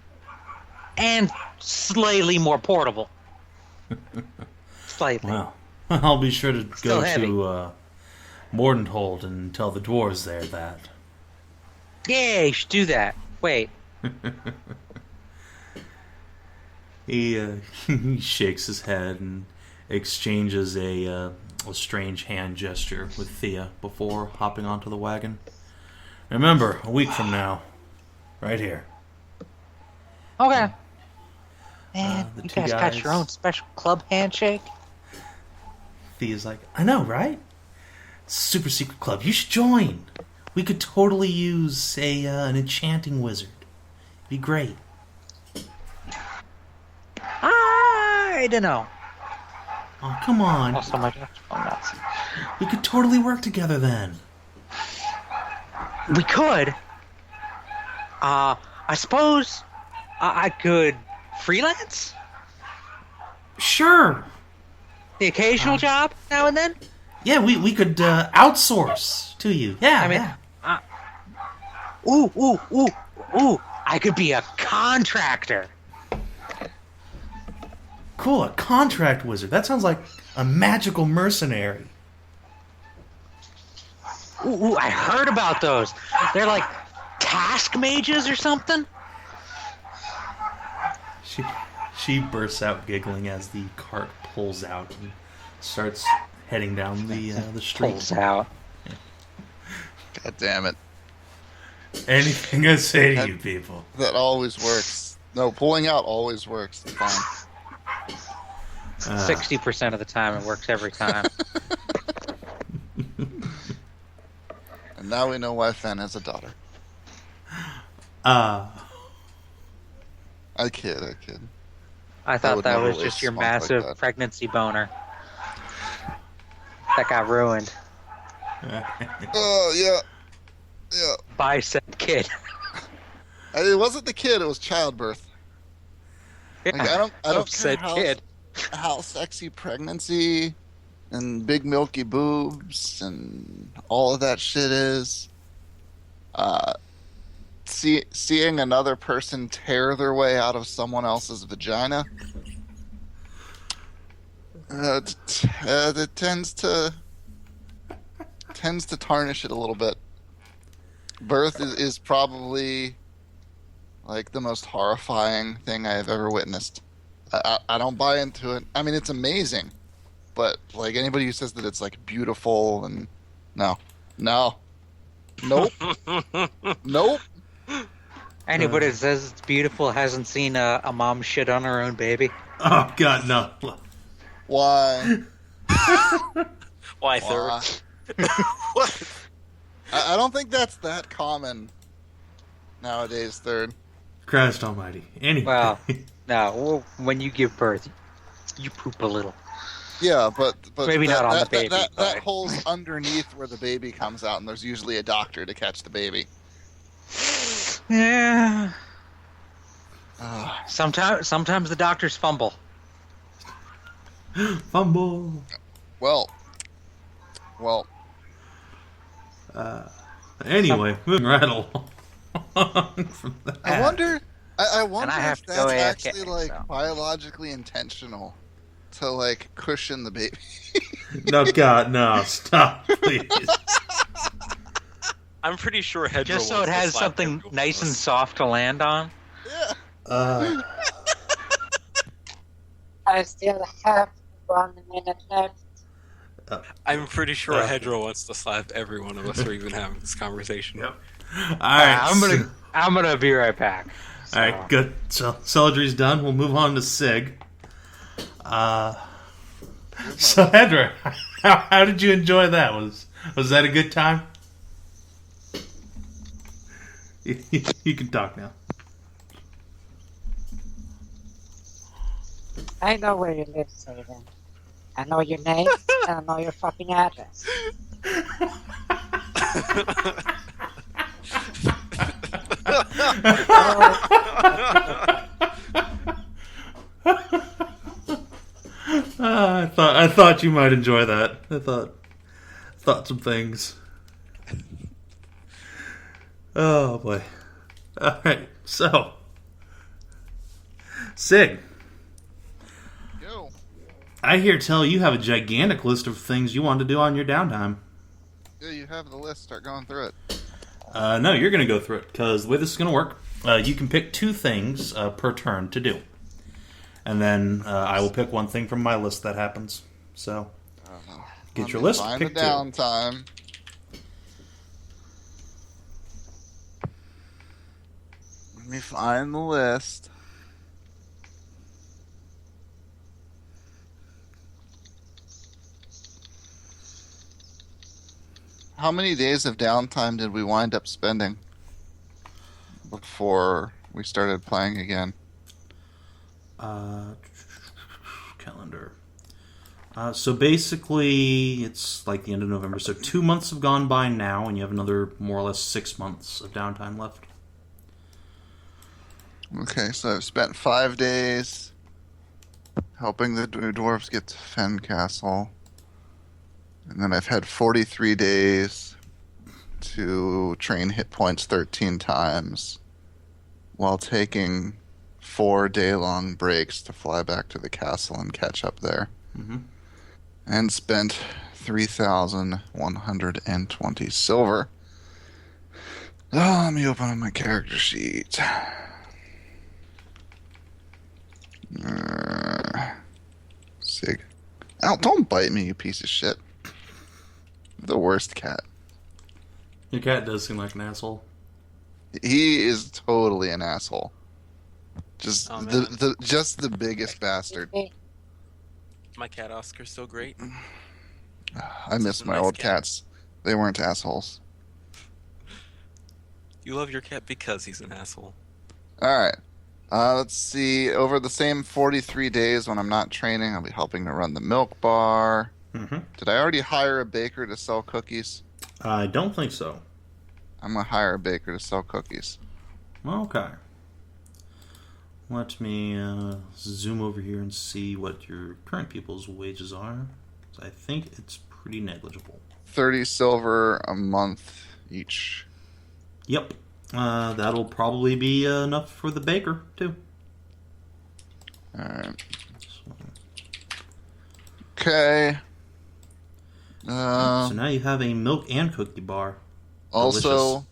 and slightly more portable. Slightly. Well, I'll be sure to Still go heavy. to Mordenhold and tell the dwarves there that. Yeah, you should do that. Wait. He shakes his head and exchanges a strange hand gesture with Thea before hopping onto the wagon. Remember, a week from now, right here. Okay. Man, the you two guys got guys- your own special club handshake? Thea's like, I know, right? It's a super secret club. You should join. We could totally use an enchanting wizard. It'd be great. I don't know. Oh, come on. Also, my phone nuts. We could totally work together then. We could. I suppose I could freelance? Sure. The occasional job now and then? Yeah, we could outsource to you. Yeah, I mean, yeah. Ooh. I could be a contractor. Cool, a contract wizard. That sounds like a magical mercenary. Ooh, I heard about those. They're like task mages or something. She bursts out giggling as the cart pulls out and starts heading down the street. Pulls out. God damn it. Anything I say to you people. That always works. No, pulling out always works. It's fine. 60% of the time, it works every time. And now we know why Fen has a daughter. I kid. I thought would that never was waste just your spunk like massive that. pregnancy boner. That got ruined Oh, yeah. by said kid. It wasn't the kid, it was childbirth. Like, I don't care said how, kid. how sexy pregnancy and big milky boobs and all of that shit is. Seeing another person tear their way out of someone else's vagina. It tends to tarnish it a little bit. Birth is probably like the most horrifying thing I have ever witnessed. I don't buy into it. I mean, it's amazing, but like anybody who says that it's like beautiful and nope, nope. Anybody that says it's beautiful hasn't seen a mom shit on her own baby. Oh God, no. Why? Why third? What? I don't think that's that common nowadays. Third. Christ Almighty. Anyway. Well, no. When you give birth, you poop a little. Yeah, but Maybe not on the baby, That but- hole's underneath where the baby comes out, and there's usually a doctor to catch the baby. Yeah. Ugh. Sometimes the doctors fumble. Fumble. Well. Anyway, moving right along from that. I wonder And I have if to go that's AFK, actually like so. biologically intentional to like cushion the baby. No, God, no. Stop, please. I'm pretty sure Hedrah Just so wants it to has slap something everyone nice and else. soft to land on. Yeah. I still have 1 minute left. I'm pretty sure Hedrah wants to slap every one of us for even having this conversation. Yep. All right. I'm gonna be right back. All right, good. So Celadrie's done. We'll move on to Sig. So Hedrah, how did you enjoy that? Was that a good time? You can talk now. I know where you live, Savin. I know your name, and I know your fucking address. I thought you might enjoy that. I thought some things. Oh boy. All right. So, Sig, Go. I hear tell you have a gigantic list of things you want to do on your downtime. Yeah, you have the list. Start going through it. No, you're going to go through it because the way this is going to work, you can pick 2 things per turn to do, and then I will pick 1 thing from my list that happens. So, get your list. Find Pick the 2. downtime. Let me find the list. How many days of downtime did we wind up spending before we started playing again? Calendar. So basically, it's like the end of November. So 2 months have gone by now, and you have another more or less 6 months of downtime left. Okay, so I've spent 5 days helping the dwarves get to Fen Castle. And then I've had 43 days to train hit points 13 times while taking 4 day-long breaks to fly back to the castle and catch up there. Mm-hmm. And spent 3,120 silver. Oh, let me open up my character sheet. Sig. Ow, don't bite me, you piece of shit. The worst cat. Your cat does seem like an asshole. He is totally an asshole. Just Oh, man. the biggest bastard. My cat Oscar's so great. I miss Such a my nice old cat. cats. They weren't assholes. You love your cat because he's an asshole. Alright. Let's see. Over the same 43 days when I'm not training, I'll be helping to run the milk bar. Mm-hmm. Did I already hire a baker to sell cookies? I don't think so. I'm going to hire a baker to sell cookies. Okay. Let me zoom over here and see what your current people's wages are. I think it's pretty negligible. 30 silver a month each. Yep. That'll probably be enough for the baker, too. Alright. Okay. So now you have a milk and cookie bar. Also,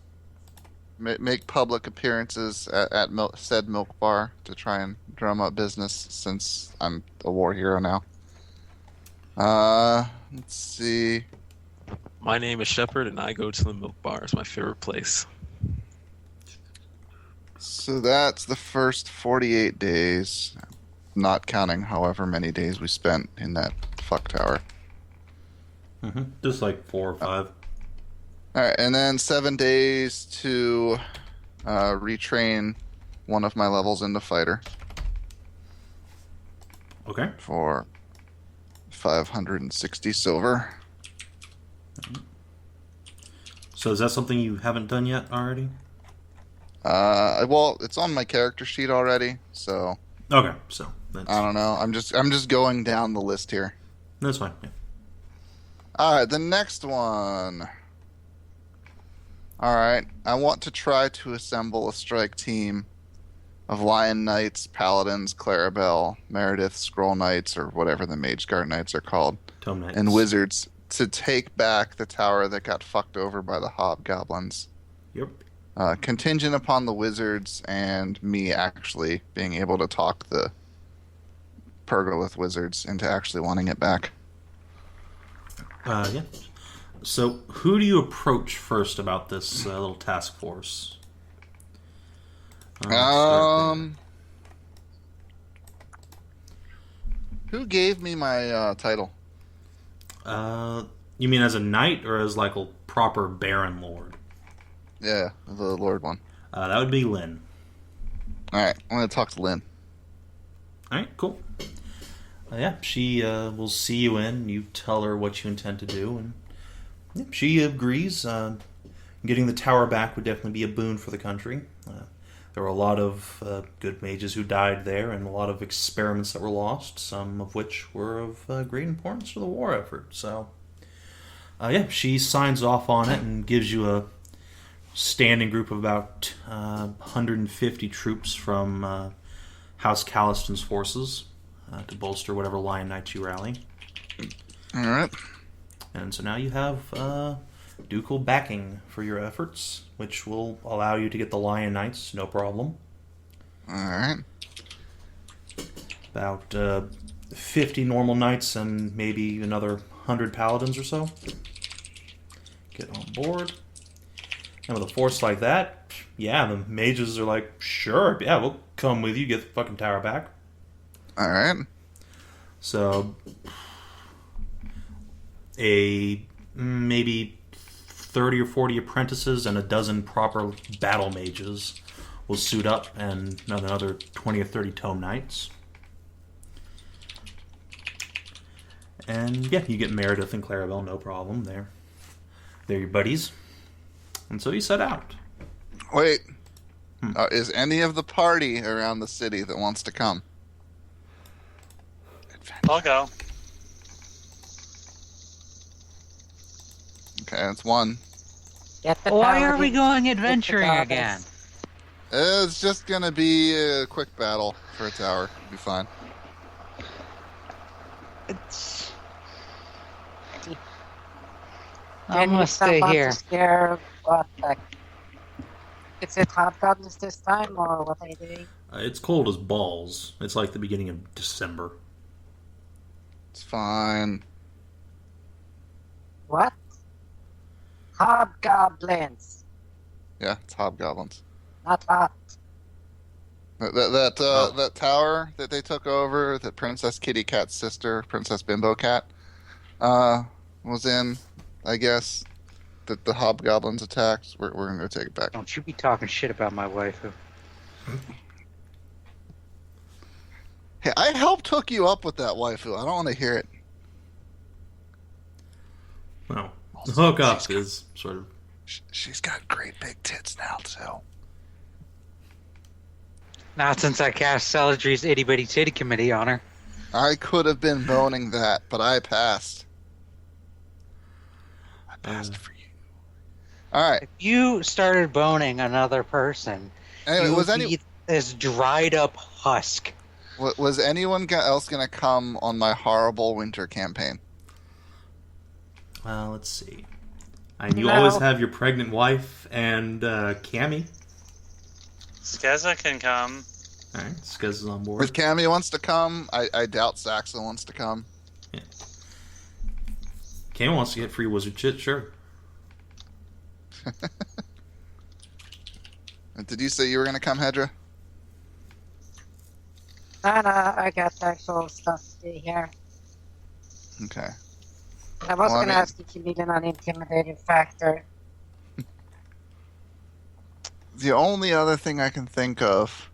make public appearances at said milk bar to try and drum up business since I'm a war hero now. Let's see. My name is Shepard, and I go to the milk bar. It's my favorite place. So that's the first 48 days, not counting however many days we spent in that fuck tower. Just like 4 or 5. Alright, and then 7 days to retrain one of my levels into fighter Okay. for 560 silver. So is that something you haven't done yet already? Well, it's on my character sheet already, so Okay, so that's, I don't know. I'm just going down the list here. that's fine. Yeah. Alright, the next one. Alright, I want to try to assemble a strike team of Lion Knights, Paladins, Clarabelle, Meredith, Scroll Knights, or whatever the Mage Guard Knights are called, Tome Knights. and Wizards to take back the tower that got fucked over by the Hobgoblins. Yep. Contingent upon the Wizards and me actually being able to talk the Pergolith Wizards into actually wanting it back. Yeah. So who do you approach first about this little task force? Who gave me my title? You mean as a knight or as like a proper Baron Lord? Yeah, the Lord one. That would be Lynn. Alright, I'm going to talk to Lynn. Alright, cool. Yeah, she will see you in. You tell her what you intend to do, and yeah, she agrees. Getting the tower back would definitely be a boon for the country. There were a lot of good mages who died there, and a lot of experiments that were lost, some of which were of great importance to the war effort. So, yeah, she signs off on it and gives you a standing group of about 150 troops from House Calliston's forces to bolster whatever Lion Knights you rally. Alright. And so now you have ducal backing for your efforts, which will allow you to get the Lion Knights, no problem. Alright. About 50 normal knights and maybe another 100 paladins or so. Get on board. And with a force like that, yeah, the mages are like, sure, yeah, we'll come with you, get the fucking tower back. Alright. So, maybe 30 or 40 apprentices and a dozen proper battle mages will suit up, and another 20 or 30 tome knights. And yeah, you get Meredith and Clarabelle, no problem. They're your buddies. And so you set out. Wait. Is any of the party around the city that wants to come? I'll go. Okay, that's one. Get the Why are paladin, we going get the adventuring goddess. again? It's just gonna be a quick battle for a tower. It'll be fine. It's... Can I'm you gonna stop stay out here. to scare what? Like, is it hobgoblins this time, or what are you doing? It's cold as balls. It's like the beginning of December. It's fine. What? Hobgoblins, Yeah, it's hobgoblins. not hot. That tower that they took over, that Princess Kitty Cat's sister, Princess Bimbo Cat, was in, I guess, that the hobgoblins attacked. We're gonna go take it back. Don't you be talking shit about my waifu. Hey, I helped hook you up with that waifu. I don't want to hear it. Well, the hookup is sort of... She's got great big tits now, too. Not since I cast Celadrie's itty bitty titty committee on her. I could have been boning that, but I passed. I passed for you. All right. If you started boning another person, Anyway, you was would any be this dried up husk. Was anyone else gonna come on my horrible winter campaign? Well, let's see. And you No. always have your pregnant wife and Cammy. Skezza can come. All right, Skezza's on board. If Cammy wants to come, I doubt Saxa wants to come. Cammy wants to get free wizard shit, sure. Did you say you were gonna come, Hedrah? No, I got actual stuff to do here. Okay. I was Well, I gonna mean- ask if you need an unintimidating factor. The only other thing I can think of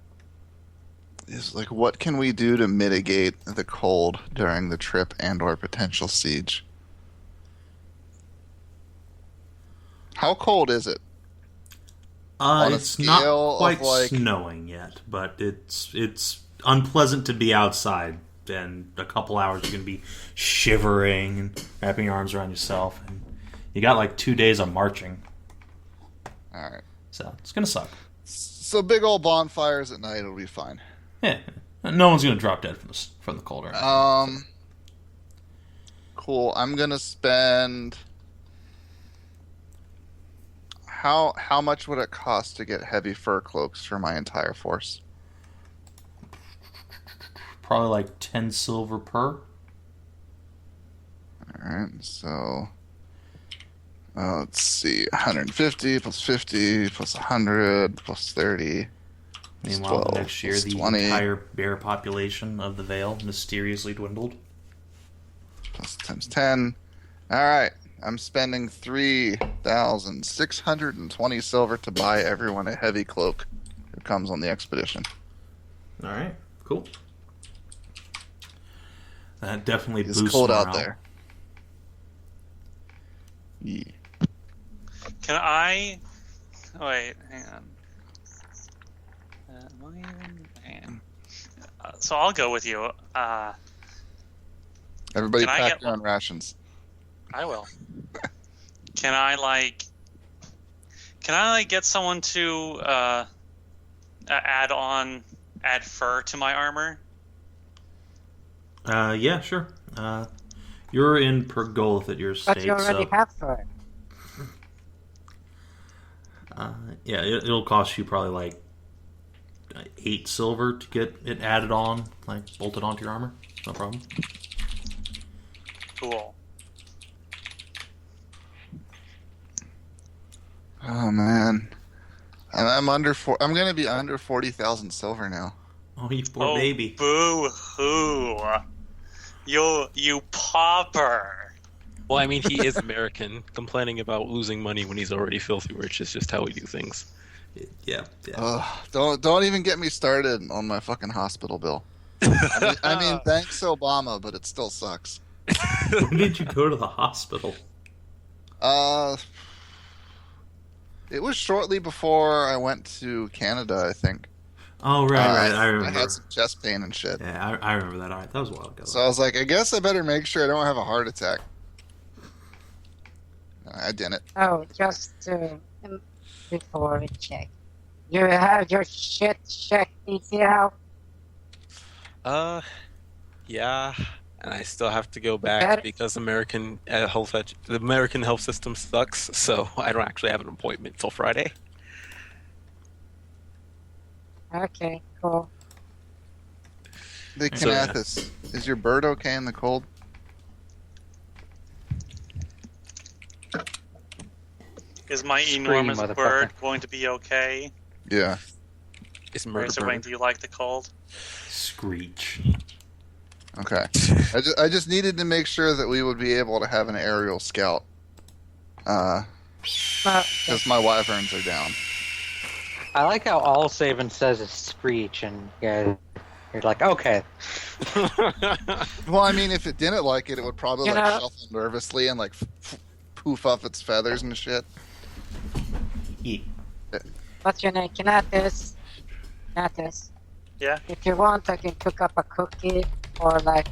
is like, what can we do to mitigate the cold during the trip and/or potential siege? How cold is it? On a It's not scale of, quite like- snowing yet, but it's unpleasant to be outside. And a couple hours, you're gonna be shivering and wrapping your arms around yourself, and you got like 2 days of marching, All right. so it's gonna suck. So big old bonfires at night, it'll be fine. Yeah, no one's gonna drop dead from the cold or anything. Cool. I'm gonna spend. How much would it cost to get heavy fur cloaks for my entire force? Probably like 10 silver per. Alright, so let's see, 150 plus 50 plus 100 plus 30 plus Meanwhile, 12 next year, plus the 20 entire bear population of the Vale mysteriously dwindled. plus times 10. Alright, I'm spending 3,620 silver to buy everyone a heavy cloak who comes on the expedition. All right, cool. That definitely It's boosts cold morale. out there. Yeah. Can I? Wait, hang on. Am I even- hang on. So I'll go with you. Everybody Can I pack get your own rations. I will. Can I get someone to add fur to my armor? Yeah, sure. You're in Pergolith at your But state, you already so have fur. yeah, it'll cost you probably like 8 silver to get it added on, like bolted onto your armor. No problem. Cool. Oh man, and I'm gonna be under 40,000 silver now. Oh, you poor baby. Boo hoo! You pauper. Well, I mean, he is American. Complaining about losing money when he's already filthy rich is just how we do things. Yeah. Don't even get me started on my fucking hospital bill. I mean, thanks Obama, but it still sucks. When did you go to the hospital? It was shortly before I went to Canada, I think. Oh, right. I I remember. had some chest pain and shit. Yeah, I remember that. All right, that was a while ago. So I was like, I guess I better make sure I don't have a heart attack. I didn't. Oh, just before we check. You have your shit checked, DCL? Yeah, and I still have to go back That- because the American health system sucks. So I don't actually have an appointment till Friday. Okay, cool. The So, yeah. Kinathis, is your bird okay in the cold? Is my Scream, enormous motherfucker. bird going to be okay? Yeah. It's murder. Razor Wing, do you like the cold? Screech. Okay. I just needed to make sure that we would be able to have an aerial scout. Because my wyverns are down. I like how all Savin says is screech, and yeah, you're like, okay. Well, I mean, if it didn't like it, it would probably You like know- shuffle nervously and like poof off its feathers and shit. Yeah. What's your name? Kinathis? Kinathis. Yeah. If you want, I can cook up a cookie or like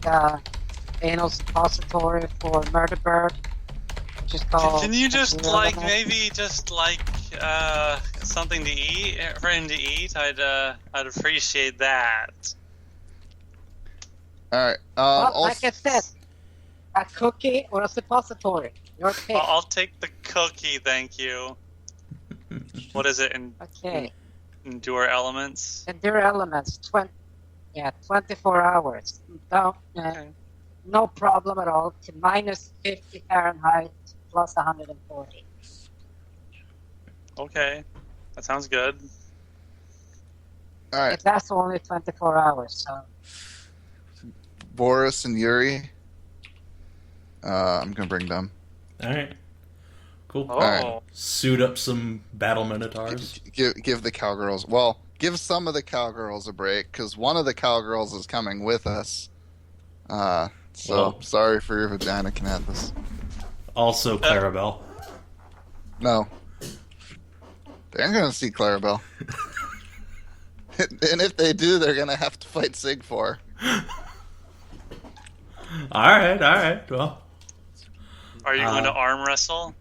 anal suppository for murder bird. Which is called. Can you just Kaelirra. maybe just something to eat for him to eat? I'd appreciate that. All right. But like I said, a cookie or a suppository. Your pick. I'll take the cookie, thank you. What is it? Okay. Endure elements? Endure elements, 24 hours. No problem at all. To minus 50 Fahrenheit, plus 140. Okay, that sounds good. All right. It lasts only 24 hours, so... Boris and Yuri. I'm gonna bring them. Alright. Cool. Oh, Alright. Suit up some battle minotaurs. Give the cowgirls. Well, give some of the cowgirls a break because one of the cowgirls is coming with us. Sorry for your vagina, Kinathis. Also Clarabelle. No, they aren't gonna see Clarabelle. And if they do, they're gonna have to fight Sig for. Alright. Well, are you going to arm wrestle?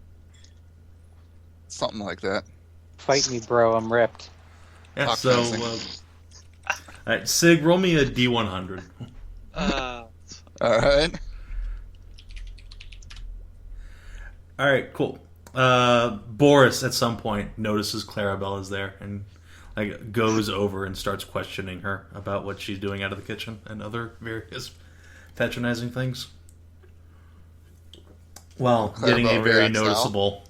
Something like that. Fight me, bro. I'm ripped. yeah, Fuck so... fencing. Alright, Sig, roll me a D100. All right. Alright, cool. Boris, at some point, notices Clarabelle is there and goes over and starts questioning her about what she's doing out of the kitchen and other various patronizing things. While getting a Clarabelle very reacts noticeable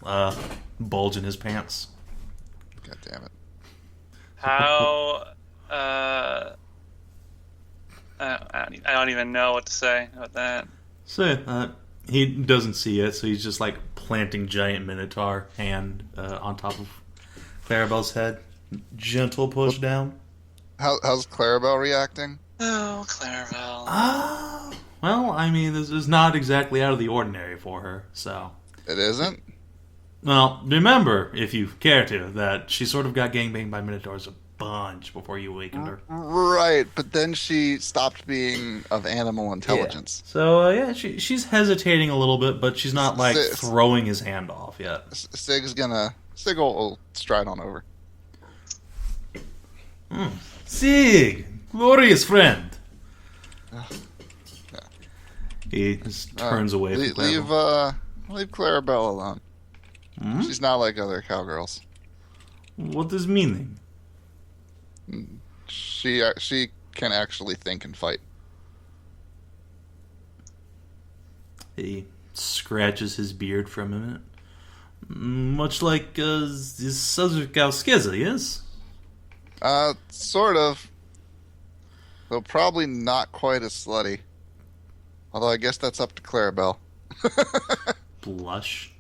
bulge in his pants. God damn it. How? I don't even know what to say about that. So, he doesn't see it, so he's just planting giant minotaur hand on top of Clarabelle's head. Gentle push down. How's Clarabelle reacting? Oh, Clarabelle. Well, I mean, this is not exactly out of the ordinary for her, so... It isn't? Well, remember, if you care to, that she sort of got gangbanged by minotaurs a bunch before you awakened her. Right, but then she stopped being of animal intelligence. Yeah. So, she's hesitating a little bit, but she's not, throwing his hand off yet. Sig will stride on over. Sig! Glorious friend! He just turns away from Clarabelle. Leave Clarabelle alone. Hmm? She's not like other cowgirls. What does meaning? She can actually think and fight. He scratches his beard for a minute. Much like this other cow Skezza, yes? Sort of. Though probably not quite as slutty. Although I guess that's up to Clarabelle. Blush.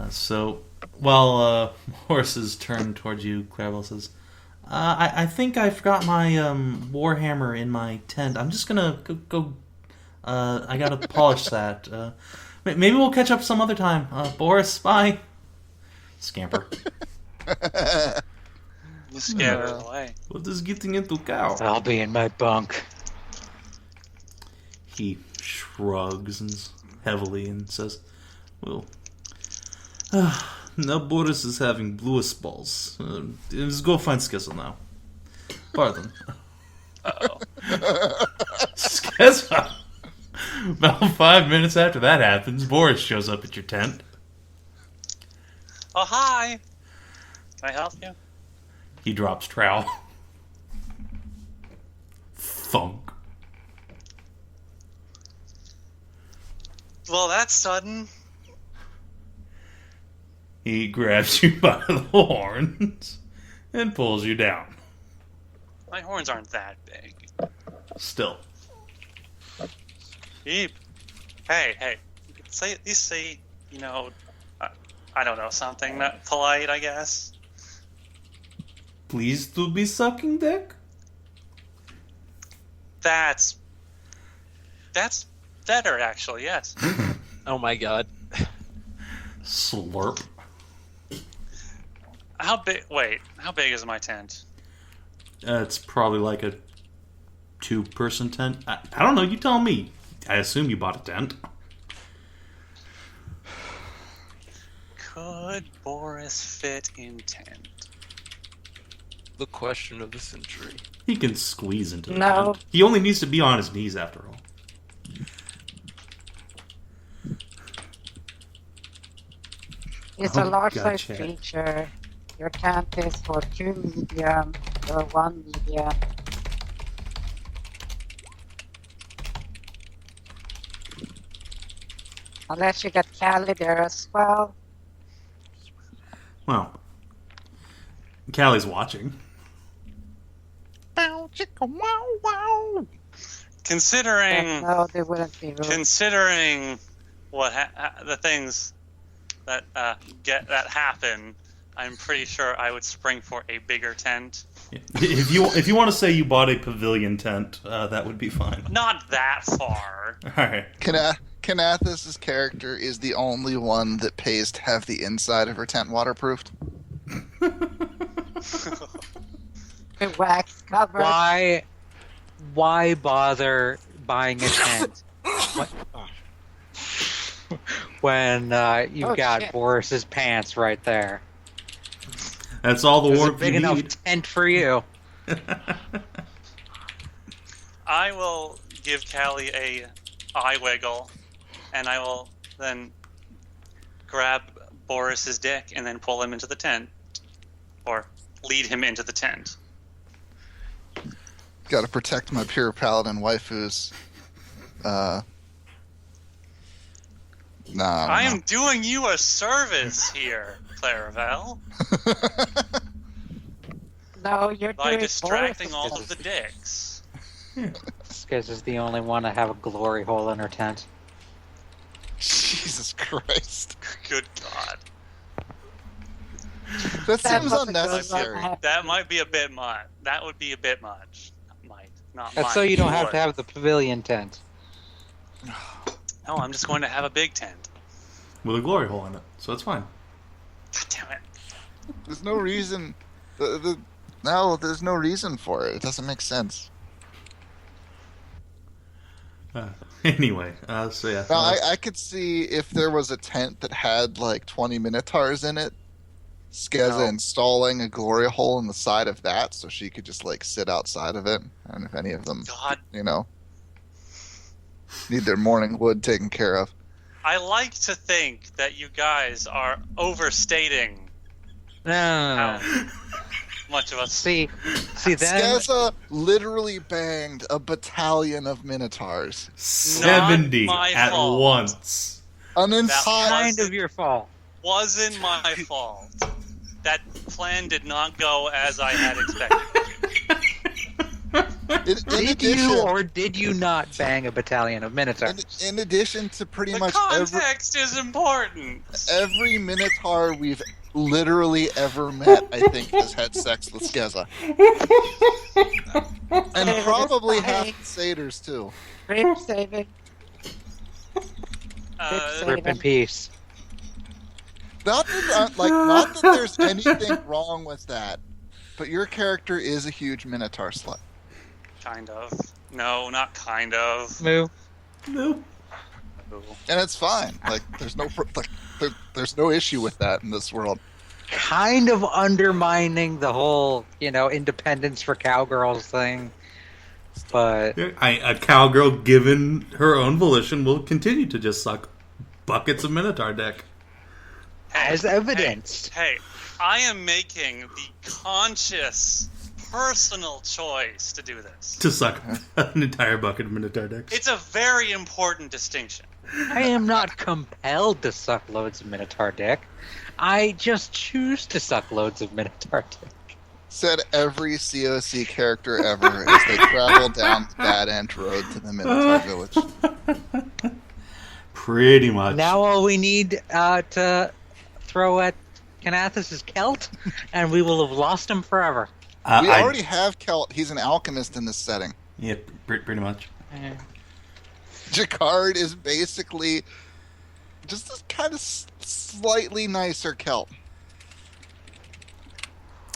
So, while horses turn towards you, Clarabelle says, I think I forgot my warhammer in my tent. I'm just gonna go I gotta polish that. Maybe we'll catch up some other time. Boris, bye. Scamper. You scared her away. What is getting into cow? I'll be in my bunk. He shrugs heavily and says, well, now Boris is having bluest balls. Let's go find Skezza now. Pardon. Uh-oh. Skezza! About 5 minutes after that happens, Boris shows up at your tent. Oh, hi! Can I help you? He drops trowel. Thunk. Well, that's sudden. He grabs you by the horns and pulls you down. My horns aren't that big. Still. Beep. Hey. At least say, I don't know, something not polite, I guess. Pleased to be sucking dick? That's better, actually, yes. Oh my god. Slurp. How big is my tent? It's probably like a 2-person tent. I don't know, you tell me. I assume you bought a tent. Could Boris fit in tent? The question of the century. He can squeeze into the No. tent. He only needs to be on his knees after all. It's Oh, a large-sized gotcha. creature. Your tent is for 2 medium, or 1 medium. Unless you get Cali there as well. Well, Callie's watching. Considering No, they wouldn't be rude. considering what the things that that happen, I'm pretty sure I would spring for a bigger tent. Yeah. If you want to say you bought a pavilion tent, that would be fine. Not that far. All right. Kinathis' character is the only one that pays to have the inside of her tent waterproofed. Wax cover. Why bother buying a tent when you've Oh, got shit. Boris's pants right there? That's all the There's a warmth big you enough need. tent for you. I will give Callie a eye wiggle, and I will then grab Boris's dick and then pull him into the tent, or lead him into the tent. Got to protect my pure paladin waifus. Nah, I am doing you a service here, Claravel, No, you're by doing distracting Boris' all of the dicks. Skezza's the only one to have a glory hole in her tent. Jesus Christ. Good God. That That seems must have gone unnecessary. on. That might be a bit much. That would be a bit much. Not That's might. so you don't have Would. to have the pavilion tent. No, I'm just going to have a big tent. With a glory hole in it, so it's fine. God damn it. There's no reason. No, there's no reason for it. It doesn't make sense. Anyway, so yeah. Now, I could see if there was a tent that had like 20 Minotaurs in it, Skezza No. installing a glory hole in the side of that so she could just like sit outside of it. And if any of them, God, need their morning wood taken care of. I like to think that you guys are overstating No. how much of a See, then Skezza literally banged a battalion of Minotaurs. 70 my at fault. once. An That entire. kind of your fault. wasn't my fault. That plan did not go as I had expected. In Did addition, you or did you not bang a battalion of minotaurs? in addition to pretty The much context is important. every Minotaur we've literally ever met, I think, has had sex with Skezza. And probably half the satyrs, too. Rip saving. Rip in peace. Not that there's anything wrong with that, but your character is a huge Minotaur slut. Kind of. No, not kind of. Moo. No. And it's fine. Like, there's no issue with that in this world. Kind of undermining the whole, independence for cowgirls thing. But A cowgirl, given her own volition, will continue to just suck buckets of Minotaur dick. as evidenced. Hey, I am making the conscious, personal choice to do this. To suck an entire bucket of Minotaur dicks. It's a very important distinction. I am not compelled to suck loads of minotaur dick. I just choose to suck loads of minotaur dick. Said every COC character ever as they travel down the Bad End Road to the Minotaur Village. Pretty much. Now all we need to throw at Kinathis' Celt, and we will have lost him forever. We already have Kelt. He's an alchemist in this setting. Yeah, pretty much. Jacquard is basically just a kind of slightly nicer Celt.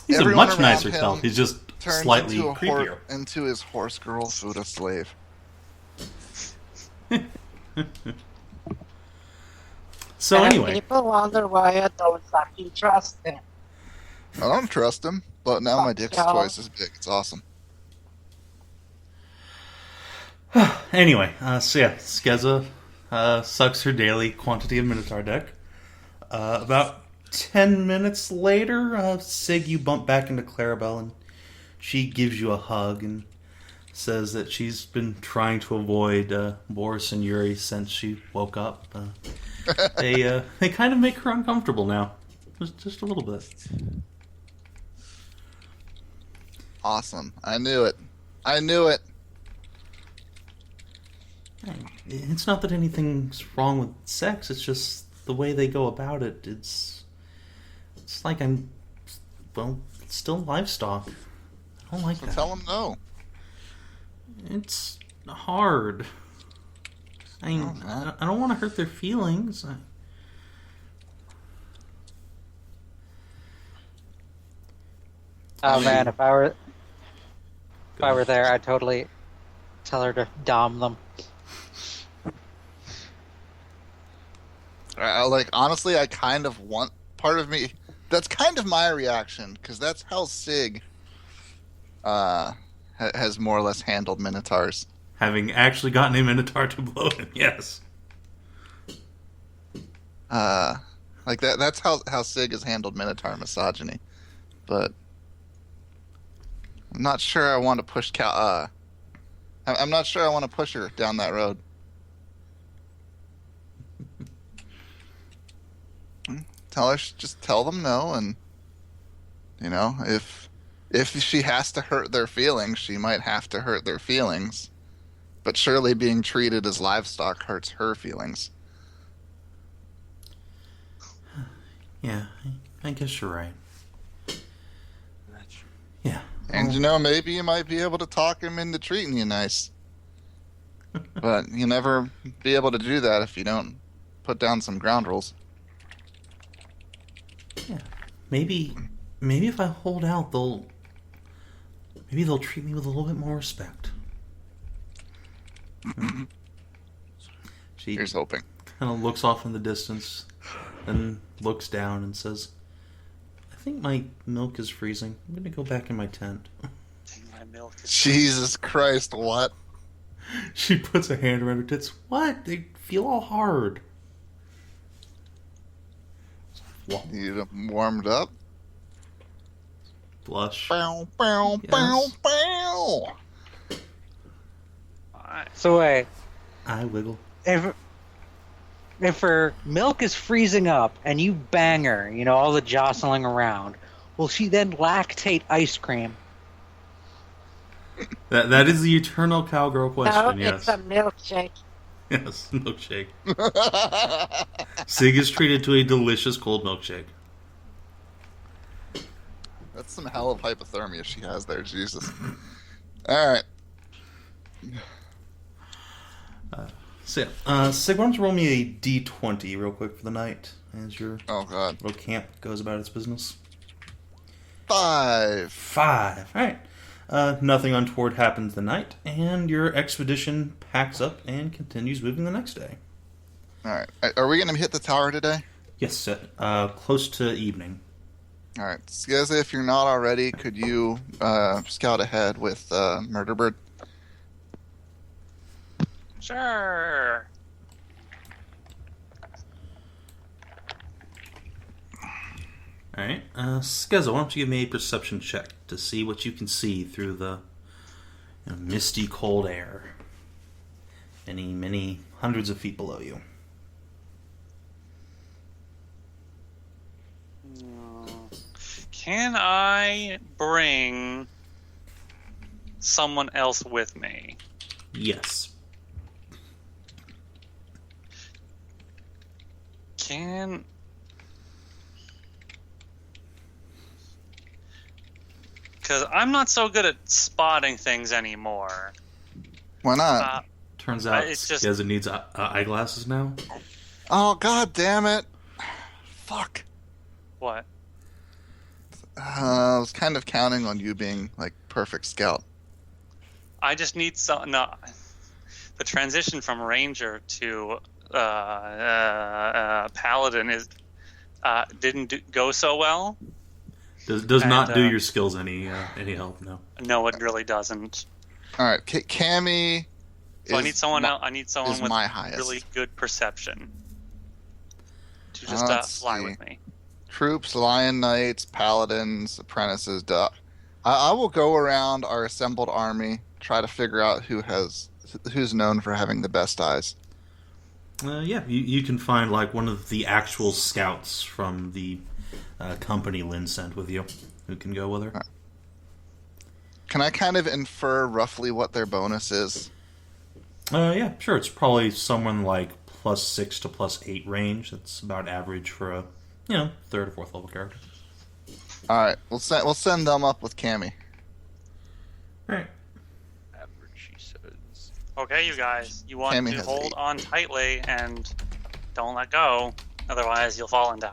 He's Everyone a much around nicer him Celt. He's just Turns slightly into, creepier. into his horse girl Fuda slave. So And anyway, people wonder why I don't fucking trust him. I don't trust him. But now my dick's So- twice as big. It's awesome. Anyway, so yeah, Skezza sucks her daily quantity of Minotaur deck. About 10 minutes later, Sig, you bump back into Clarabelle, and she gives you a hug and says that she's been trying to avoid Boris and Yuri since she woke up. They kind of make her uncomfortable now. Just a little bit. Awesome. I knew it. I knew it. It's not that anything's wrong with sex, it's just the way they go about it. It's like it's still livestock. I don't like So that. tell them no. It's hard. I don't want to hurt their feelings. Oh man, if I were there, I'd totally tell her to dom them. Honestly, I kind of want, part of me, that's kind of my reaction, because that's how Sig has more or less handled Minotaurs. Having actually gotten a Minotaur to blow him, yes. That's how Sig has handled Minotaur misogyny. But I'm not sure I want to push I'm not sure I want to push her down that road. Just tell them no, and if she has to hurt their feelings, she might have to hurt their feelings. But surely being treated as livestock hurts her feelings. Yeah, I guess you're right. Yeah. And maybe you might be able to talk him into treating you nice. But you'll never be able to do that if you don't put down some ground rules. Yeah. Maybe if I hold out, they'll treat me with a little bit more respect. She Here's hoping. kind of looks off in the distance, then looks down and says, I think my milk is freezing. I'm going to go back in my tent. My milk is Jesus Christ, what? She puts a hand around her tits. What? They feel all hard. You warmed up? Blush. Bow, bow, bow, Yes. bow. So wait, I wiggle. if her milk is freezing up and you bang her, all the jostling around, will she then lactate ice cream? That is the eternal cowgirl No, question, yes. it's a milkshake. Yes, milkshake. Sig is treated to a delicious cold milkshake. That's some hell of hypothermia she has there, Jesus. Alright. So, Sig, why don't you roll me a d20 real quick for the night as your Oh god. little camp goes about its business? 5. 5. Alright. Nothing untoward happens the night, and your expedition packs up and continues moving the next day. Alright. Are we going to hit the tower today? Yes, close to evening. Alright. Skezza, if you're not already, could you scout ahead with Murderbird? Sure. Alright, Skezza, why don't you give me a perception check to see what you can see through the misty, cold air. Many hundreds of feet below you. Can I bring someone else with me? Yes. Because I'm not so good at spotting things anymore. Why not? Turns out it's just- Skezza needs eyeglasses now. Oh, god damn it. Fuck. What? I was kind of counting on you being, perfect scout. I just need some. No, the transition from ranger to paladin didn't go so well. Does not And, do your skills any help, no. No, it really doesn't. All right, Cammy. So I need someone else. I need is someone with my highest. really good perception to just Let's fly see. with me. Troops, Lion Knights, Paladins, Apprentices. I will go around our assembled army, try to figure out who's known for having the best eyes. Yeah, you can find like one of the actual scouts from the company Lynn sent with you, who can go with her. Can I kind of infer roughly what their bonus is? Yeah, sure. It's probably someone like +6 to +8 range. That's about average for a third or fourth level character. All right, we'll send them up with Cammy. All right. Average, she says. Okay, you guys, you want Cammy to has hold 8. on tightly and don't let go. Otherwise, you'll fall and die.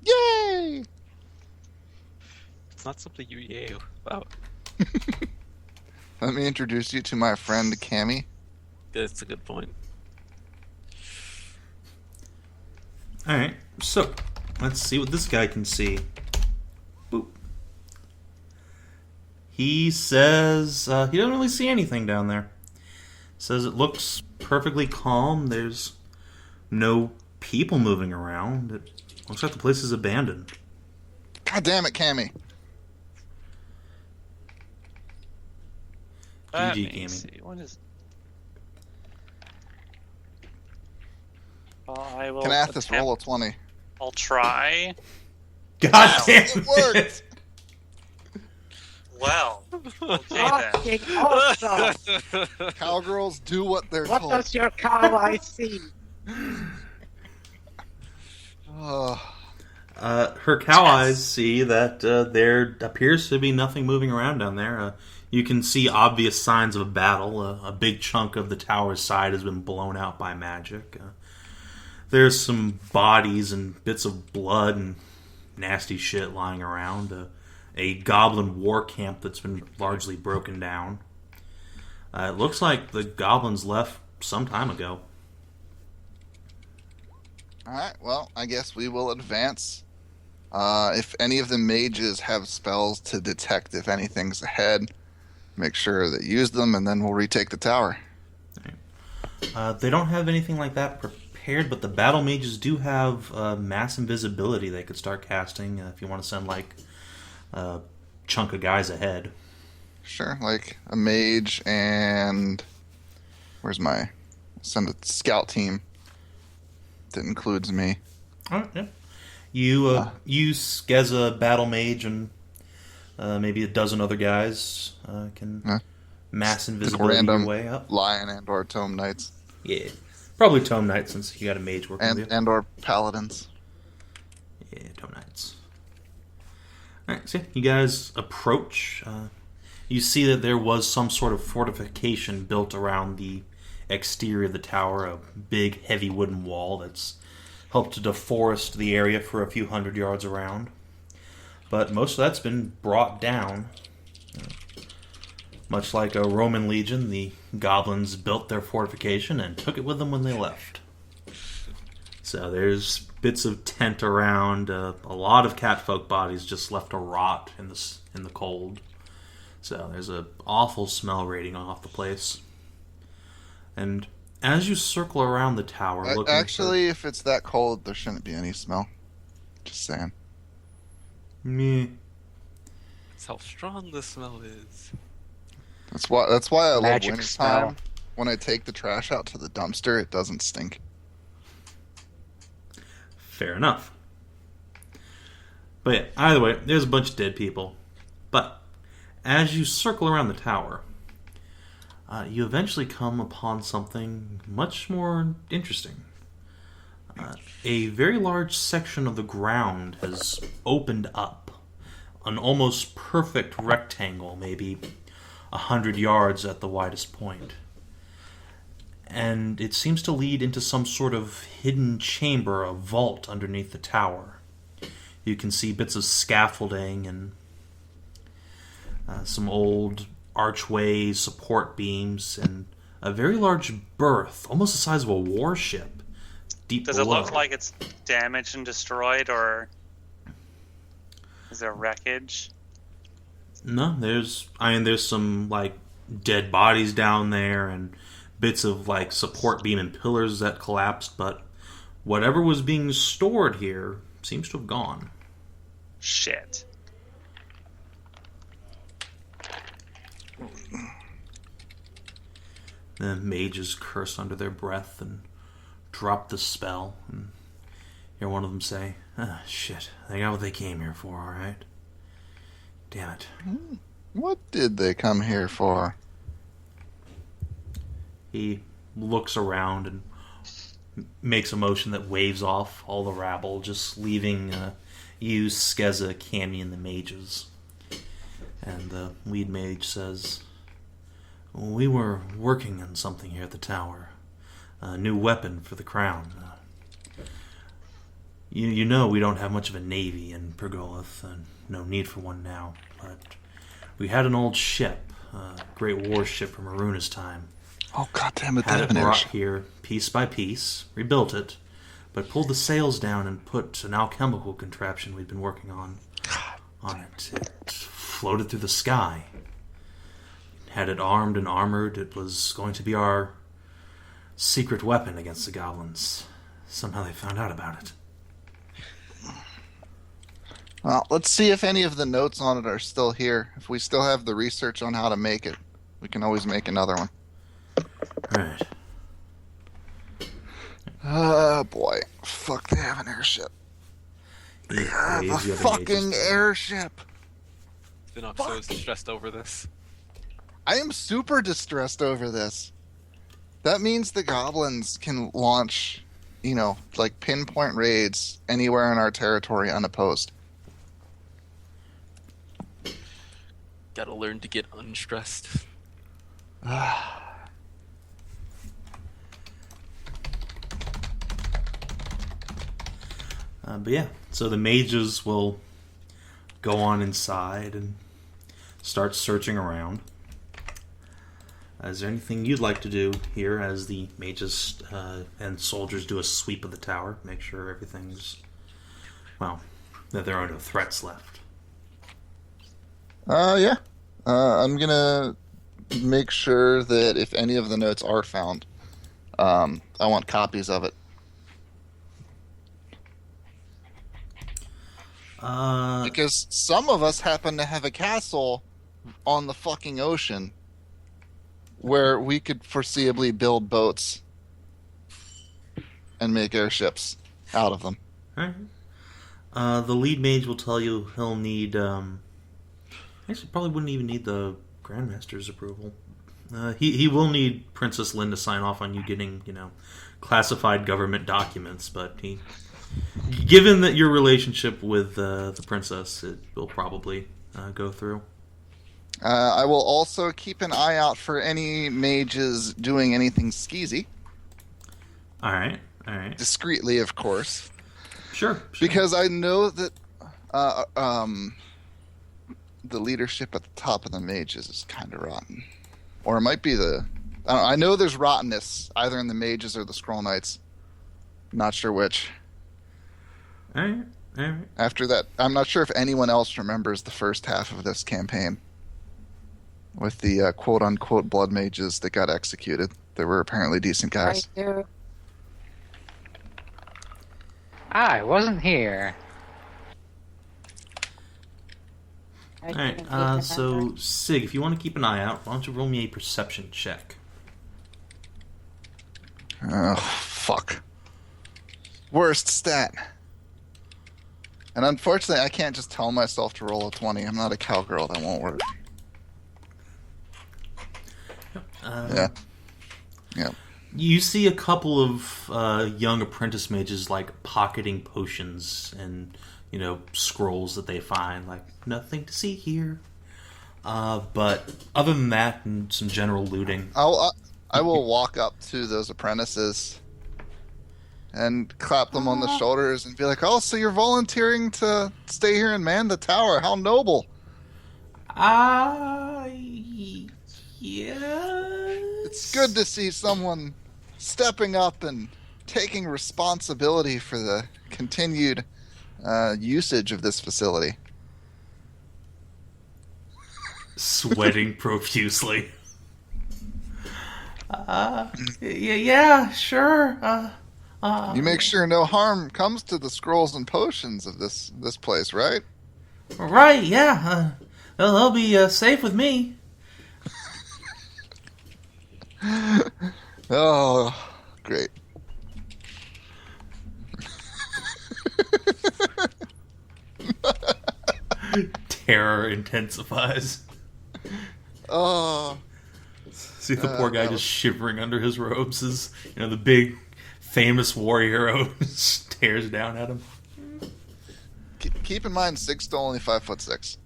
Yay! It's not something you yay about. Let me introduce you to my friend Cammy. That's a good point. All right. So let's see what this guy can see. Boop. He says he doesn't really see anything down there. Says it looks perfectly calm. There's no people moving around. It looks like the place is abandoned. God damn it, Cammy. Let GG, me Cammy. see. What is? I will Kinathis, attempt- roll a 20. I'll try. God damn It it! worked! Well, okay then. Fucking awesome! Cowgirls do what they're What told. does your cow eye see? Oh, Her cow eyes see that there appears to be nothing moving around down there. You can see obvious signs of a battle. A big chunk of the tower's side has been blown out by magic. There's some bodies and bits of blood and nasty shit lying around. A goblin war camp that's been largely broken down. It looks like the goblins left some time ago. Alright, well, I guess we will advance. If any of the mages have spells to detect if anything's ahead, make sure that use them, and then we'll retake the tower. They don't have anything like that prepared, but the battle mages do have mass invisibility they could start casting if you want to send like a chunk of guys ahead. Sure, like a mage and... Send a scout team that includes me. All right, yeah. You use Skezza, battle mage, and maybe a dozen other guys can mass invisibility random your way up. Lion and or Tome Knights. Yeah, probably Tome Knights since you got a mage working with you. And or Paladins. Yeah, Tome Knights. Alright, so you guys approach. You see that there was some sort of fortification built around the exterior of the tower, a big, heavy wooden wall that's helped to deforest the area for a few hundred yards around. But most of that's been brought down. Much like a Roman legion, the goblins built their fortification and took it with them when they left. So there's bits of tent around, a lot of catfolk bodies just left to rot in the cold. So there's an awful smell radiating off the place. And as you circle around the tower, looking Actually, if it's that cold, there shouldn't be any smell. Just saying. meh. That's how strong the smell is. That's why I love Magic winter smell. time. When I take the trash out to the dumpster, it doesn't stink. Fair enough. But yeah, either way, there's a bunch of dead people. But as you circle around the tower, you eventually come upon something much more interesting. A very large section of the ground has opened up. An almost perfect rectangle, maybe 100 yards at the widest point. And it seems to lead into some sort of hidden chamber, a vault underneath the tower. You can see bits of scaffolding and some old archway support beams and a very large berth, almost the size of a warship, deep Does below. it look like it's damaged and destroyed, or Is there wreckage? No, there's some like dead bodies down there and bits of like support beam and pillars that collapsed, but whatever was being stored here seems to have gone. Shit. The mages curse under their breath and drop the spell, and hear one of them say, "Ah, shit, they got what they came here for, alright? Damn it." What did they come here for? He looks around and makes a motion that waves off all the rabble, just leaving you, Skezza, Cammy, and the mages. And the lead mage says, "We were working on something here at the tower. A new weapon for the crown. You know we don't have much of a navy in Pergolith, and no need for one now. But we had an old ship, a great warship from Aruna's time. Oh, goddammit, Had that it brought airship. here piece by piece, rebuilt it, but pulled the sails down and put an alchemical contraption we'd been working on it. It floated through the sky. Had it armed and armored, it was going to be our secret weapon against the goblins. Somehow they found out about it." Well, let's see if any of the notes on it are still here. If we still have the research on how to make it, we can always make another one. Right. Oh, boy. Fuck, they have an airship. He They have waves a the other fucking mages. airship. Fenoxo is stressed over this. I am super distressed over this. That means the goblins can launch, like pinpoint raids anywhere in our territory unopposed. Gotta learn to get unstressed. But yeah, so the mages will go on inside and start searching around. Is there anything you'd like to do here as the mages and soldiers do a sweep of the tower? Make sure everything's, well, that there are no threats left. Yeah. I'm gonna make sure that if any of the notes are found, I want copies of it. Because some of us happen to have a castle on the fucking ocean where we could foreseeably build boats and make airships out of them. Alright. The lead mage will tell you he'll need, actually probably wouldn't even need the Grandmaster's approval. He will need Princess Lynn to sign off on you getting, classified government documents, but given that your relationship with the princess, it will probably go through. I will also keep an eye out for any mages doing anything skeezy. Alright. Discreetly, of course. Sure. Because I know that the leadership at the top of the mages is kind of rotten. Or it might be I know there's rottenness either in the mages or the Scroll Knights. Not sure which. Alright. After that, I'm not sure if anyone else remembers the first half of this campaign with the quote-unquote blood mages that got executed. They were apparently decent guys. I do. I wasn't here. I didn't get Alright, the so number. Sig, if you want to keep an eye out, why don't you roll me a perception check? Oh, fuck. Worst stat. And unfortunately, I can't just tell myself to roll a 20. I'm not a cowgirl. That won't work. Yeah. You see a couple of young apprentice mages like pocketing potions and scrolls that they find, like nothing to see here. But other than that, and some general looting. I will walk up to those apprentices and clap them on the shoulders and be like, "Oh, so you're volunteering to stay here and man the tower? How noble!" Yeah. It's good to see someone stepping up and taking responsibility for the continued usage of this facility. sweating profusely. Yeah, sure. You make sure no harm comes to the scrolls and potions of this place, right? Right, yeah. They'll be safe with me. Oh, great. Terror intensifies. Oh. See the poor guy just shivering under his robes as, the big, famous war hero stares down at him. Keep in mind, Sig's still only 5'6".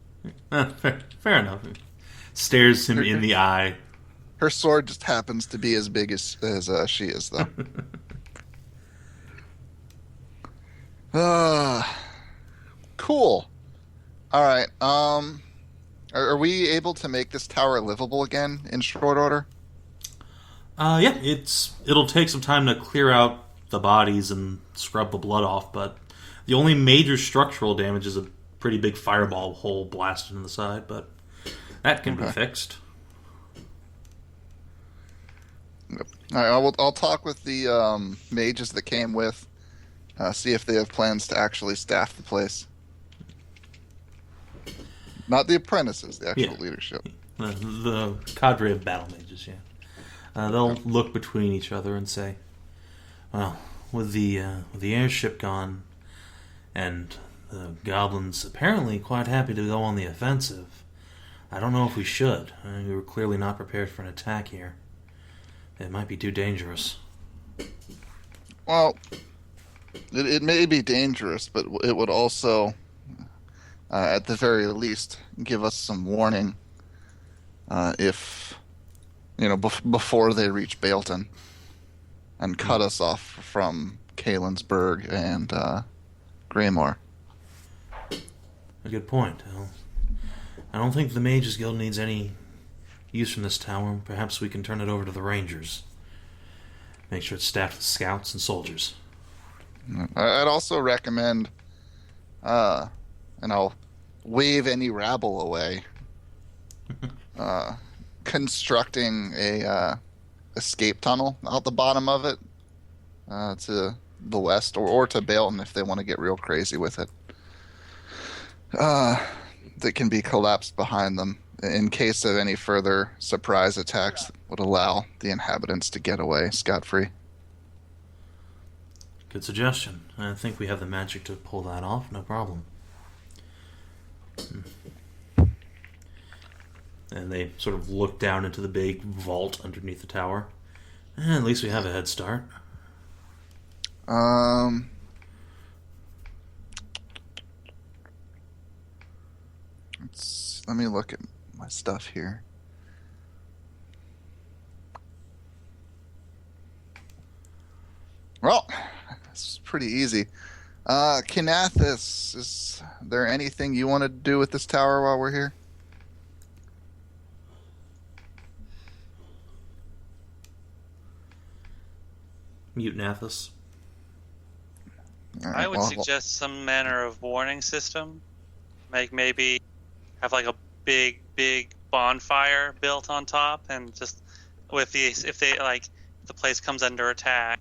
Fair enough. Stares him in the eye. Her sword just happens to be as big as she is, though. Cool. All right. Are we able to make this tower livable again in short order? Yeah. It'll take some time to clear out the bodies and scrub the blood off, but the only major structural damage is a pretty big fireball hole blasted in the side, but that can be fixed. All right, I'll talk with the mages that came with, see if they have plans to actually staff the place. Not the apprentices, the actual leadership. The cadre of battle mages, yeah. They'll look between each other and say, well, with the airship gone, and the goblins apparently quite happy to go on the offensive, I don't know if we should. We were clearly not prepared for an attack here. It might be too dangerous. Well, it may be dangerous, but it would also, at the very least, give us some warning if, before they reach Baelton and cut us off from Kalensburg and Greymore. A good point. I don't think the Mages Guild needs any use from this tower. Perhaps we can turn it over to the Rangers. Make sure it's staffed with scouts and soldiers. I'd also recommend, and I'll wave any rabble away, constructing a escape tunnel out the bottom of it to the west, or to Baelton if they want to get real crazy with it. That can be collapsed behind them in case of any further surprise attacks that would allow the inhabitants to get away scot-free. Good suggestion. I think we have the magic to pull that off, no problem. And they sort of look down into the big vault underneath the tower. At least we have a head start. Let me look at my stuff here. Well, this is pretty easy. Kinathis, is there anything you want to do with this tower while we're here? Kinathis. Right, I would suggest some manner of warning system. Maybe have like a big bonfire built on top, and just if the place comes under attack,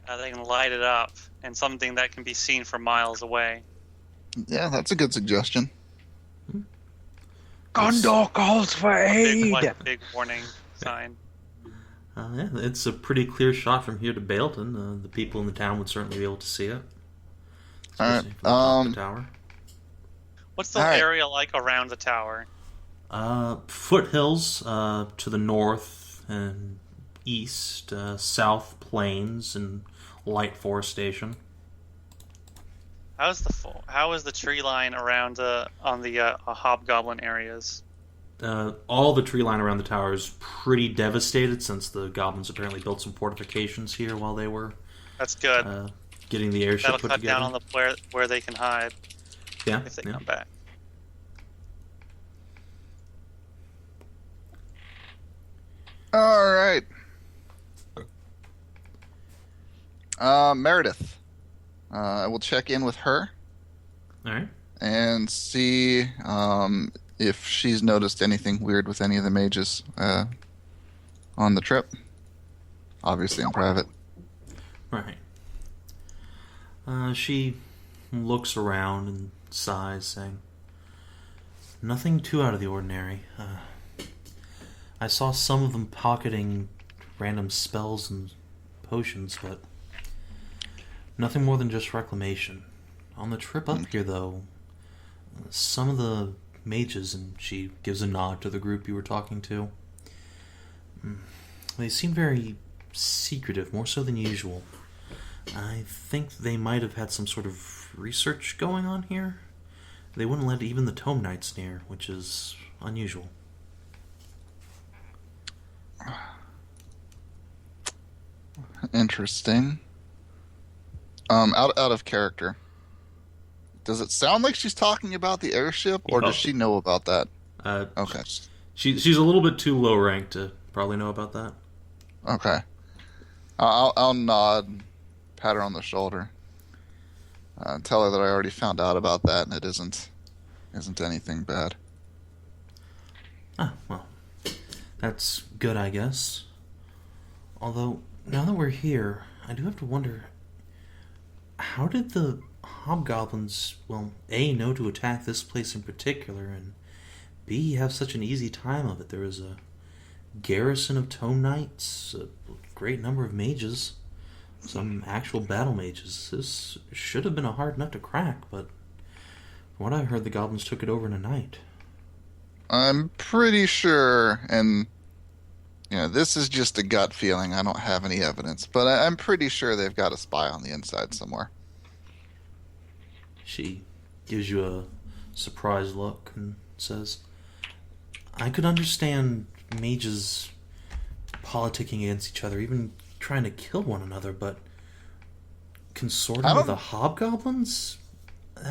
they can light it up, and something that can be seen from miles away. Yeah, that's a good suggestion. Gondor calls for aid! Big warning sign. Yeah, it's a pretty clear shot from here to Baelton. The people in the town would certainly be able to see it. Alright, from the top of the tower. What's the area like around the tower? Foothills to the north and east, south plains and light forestation. How is the tree line around on the Hobgoblin areas? All the tree line around the tower is pretty devastated, since the goblins apparently built some fortifications here while they were. That's good. Getting the airship That'll put cut together. down on where they can hide. Yeah, if they come back. All right. Meredith. I will check in with her. All right. And see if she's noticed anything weird with any of the mages on the trip. Obviously in private. Right. She looks around and sighs, saying, "Nothing too out of the ordinary. I saw some of them pocketing random spells and potions, but nothing more than just reclamation. On the trip up here, though, some of the mages," and she gives a nod to the group you were talking to, "they seem very secretive, more so than usual. I think they might have had some sort of research going on here. They wouldn't let even the Tome Knights near, which is unusual." Interesting. Out of character. Does it sound like she's talking about the airship, or does she know about that? Okay. She's a little bit too low ranked to probably know about that. Okay. I'll nod, pat her on the shoulder, tell her that I already found out about that, and it isn't anything bad. Ah, well, that's good, I guess. Although, now that we're here, I do have to wonder, how did the Hobgoblins, well, A, know to attack this place in particular, and B, have such an easy time of it? There was a garrison of Tome Knights, a great number of mages, some actual battle mages. This should have been a hard nut to crack, but from what I heard, the goblins took it over in a night. I'm pretty sure, and this is just a gut feeling. I don't have any evidence, but I'm pretty sure they've got a spy on the inside somewhere. She gives you a surprised look and says, "I could understand mages politicking against each other, even trying to kill one another, but consorting with the Hobgoblins?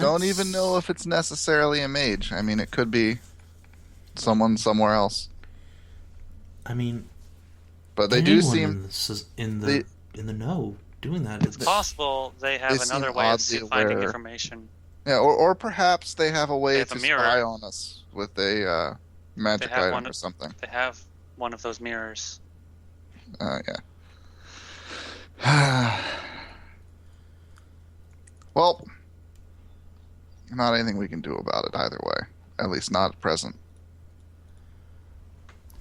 Don't even know if it's necessarily a mage. I mean, it could be someone somewhere else. I mean, but they do seem in the know doing that. It's possible they have another way of finding information. Yeah, or perhaps they have a way to spy on us with a magic item or something. They have one of those mirrors. Yeah. Well, not anything we can do about it either way. At least not at present.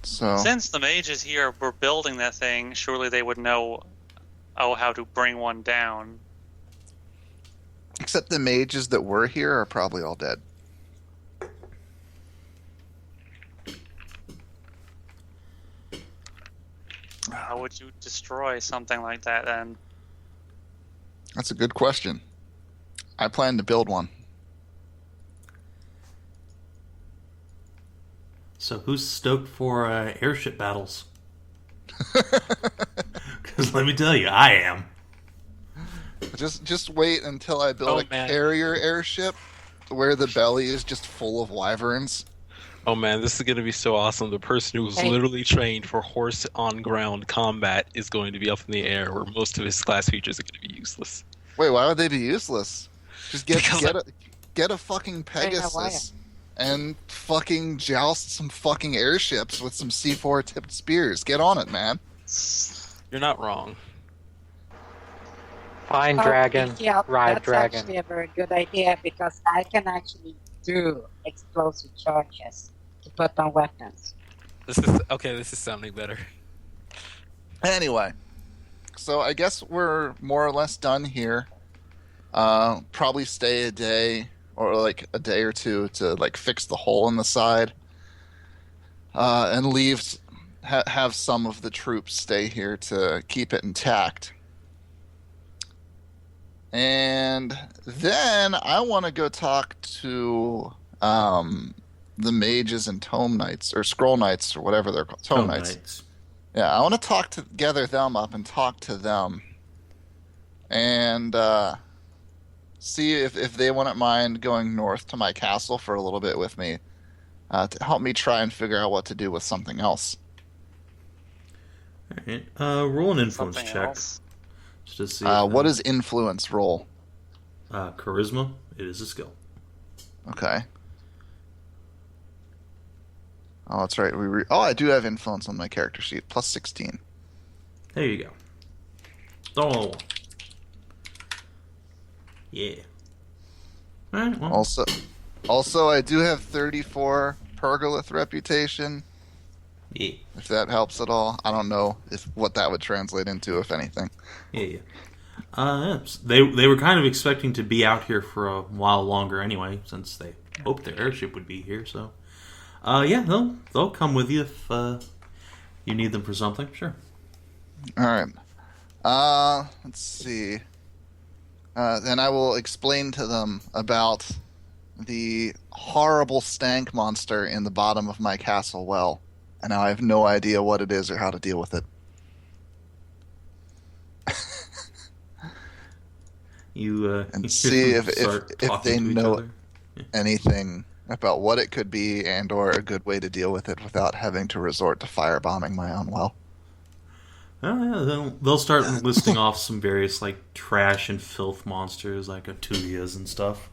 So, since the mages here were building that thing, surely they would know how to bring one down. Except the mages that were here are probably all dead. How would you destroy something like that then? That's a good question. I plan to build one. So who's stoked for airship battles? Because let me tell you, I am. Just wait until I build carrier airship where the belly is just full of wyverns. Oh man, this is going to be so awesome. The person who's literally trained for horse on ground combat is going to be up in the air, where most of his class features are going to be useless. Wait, why would they be useless? Just get a fucking Pegasus and fucking joust some fucking airships with some C4 tipped spears. Get on it, man. You're not wrong. Find dragon, ride dragon. That's actually a very good idea, because I can actually do explosive charges to put on weapons. This is sounding better. Anyway, so I guess we're more or less done here. Probably stay a day or like a day or two to like fix the hole in the side, and leave. Have some of the troops stay here to keep it intact. And then I want to go talk to the mages and Tome Knights, or Scroll Knights, or whatever they're called. Tome Knights. Yeah, I want to gather them up and talk to them. And see if they wouldn't mind going north to my castle for a little bit with me, to help me try and figure out what to do with something else. All right. Roll an influence check. Just to see what is influence roll? Charisma. It is a skill. Okay. Oh, that's right. I do have influence on my character sheet. Plus 16. There you go. Oh. Yeah. Alright, well. Also, I do have 34 Pergolith reputation. Yeah. If that helps at all. I don't know what that would translate into, if anything. Yeah. They were kind of expecting to be out here for a while longer anyway, since they hoped their airship would be here. So, they'll come with you if you need them for something. Sure. All right. Let's see. Then I will explain to them about the horrible stank monster in the bottom of my castle well, and now I have no idea what it is or how to deal with it. And see if they know anything about what it could be and/or a good way to deal with it without having to resort to firebombing my own well. They'll start listing off some various like trash and filth monsters like Atuyas and stuff,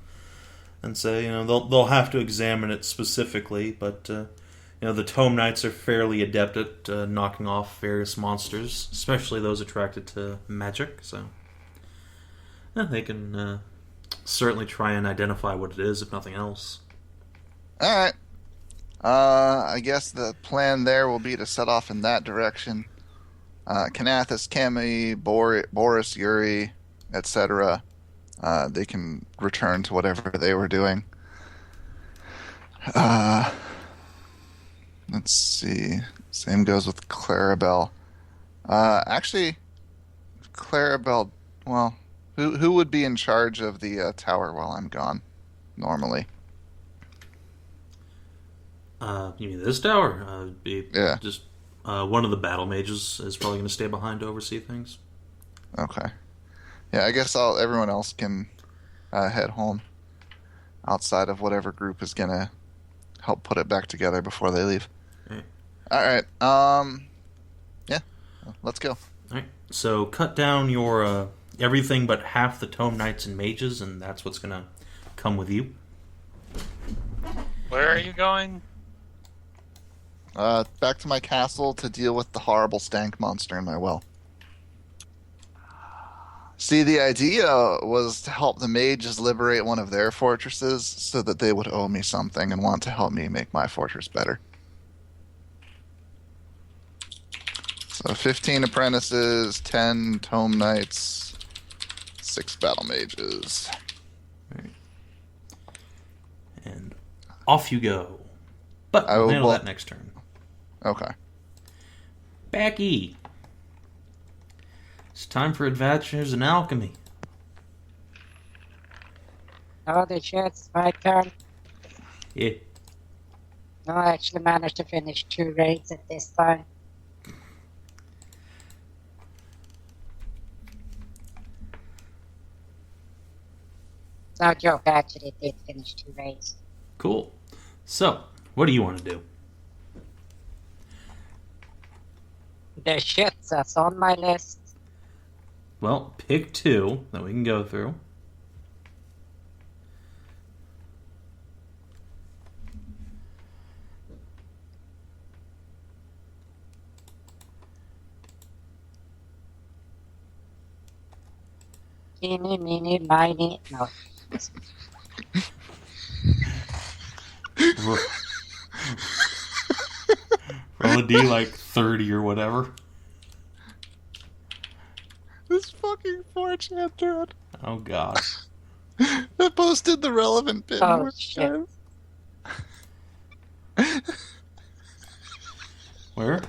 and say they'll have to examine it specifically, but the Tome Knights are fairly adept at knocking off various monsters, especially those attracted to magic. So they can certainly try and identify what it is, if nothing else. All right. I guess the plan there will be to set off in that direction. Kinathis, Kami, Boris, Yuri, etc. They can return to whatever they were doing. Let's see. Same goes with Clarabelle. Actually, Clarabelle. Well, who would be in charge of the tower while I'm gone? Normally. You mean this tower? Yeah. Just one of the battle mages is probably going to stay behind to oversee things. Okay. Yeah, I guess everyone else can head home outside of whatever group is going to help put it back together before they leave. Right. All right. Yeah. Let's go. All right. So cut down your everything but half the Tome Knights and Mages, and that's what's going to come with you. Where are you going? Back to my castle to deal with the horrible stank monster in my well. See, the idea was to help the mages liberate one of their fortresses so that they would owe me something and want to help me make my fortress better. So 15 apprentices, 10 Tome Knights, 6 battle mages. Right. And off you go. But I will we'll handle that next turn. Okay. Backy. It's time for adventures in alchemy. Oh, the shit, it's my turn. Yeah. No, I actually managed to finish 2 raids at this time. No joke, I actually did finish 2 raids. Cool. So, what do you want to do? The shit that's on my list. Well, pick 2 that we can go through. Eeny, meeny, miny. No. Roll a D like 30 or whatever. This fucking 4chan dude. Oh god. I posted the relevant bit. Oh, shit. Where?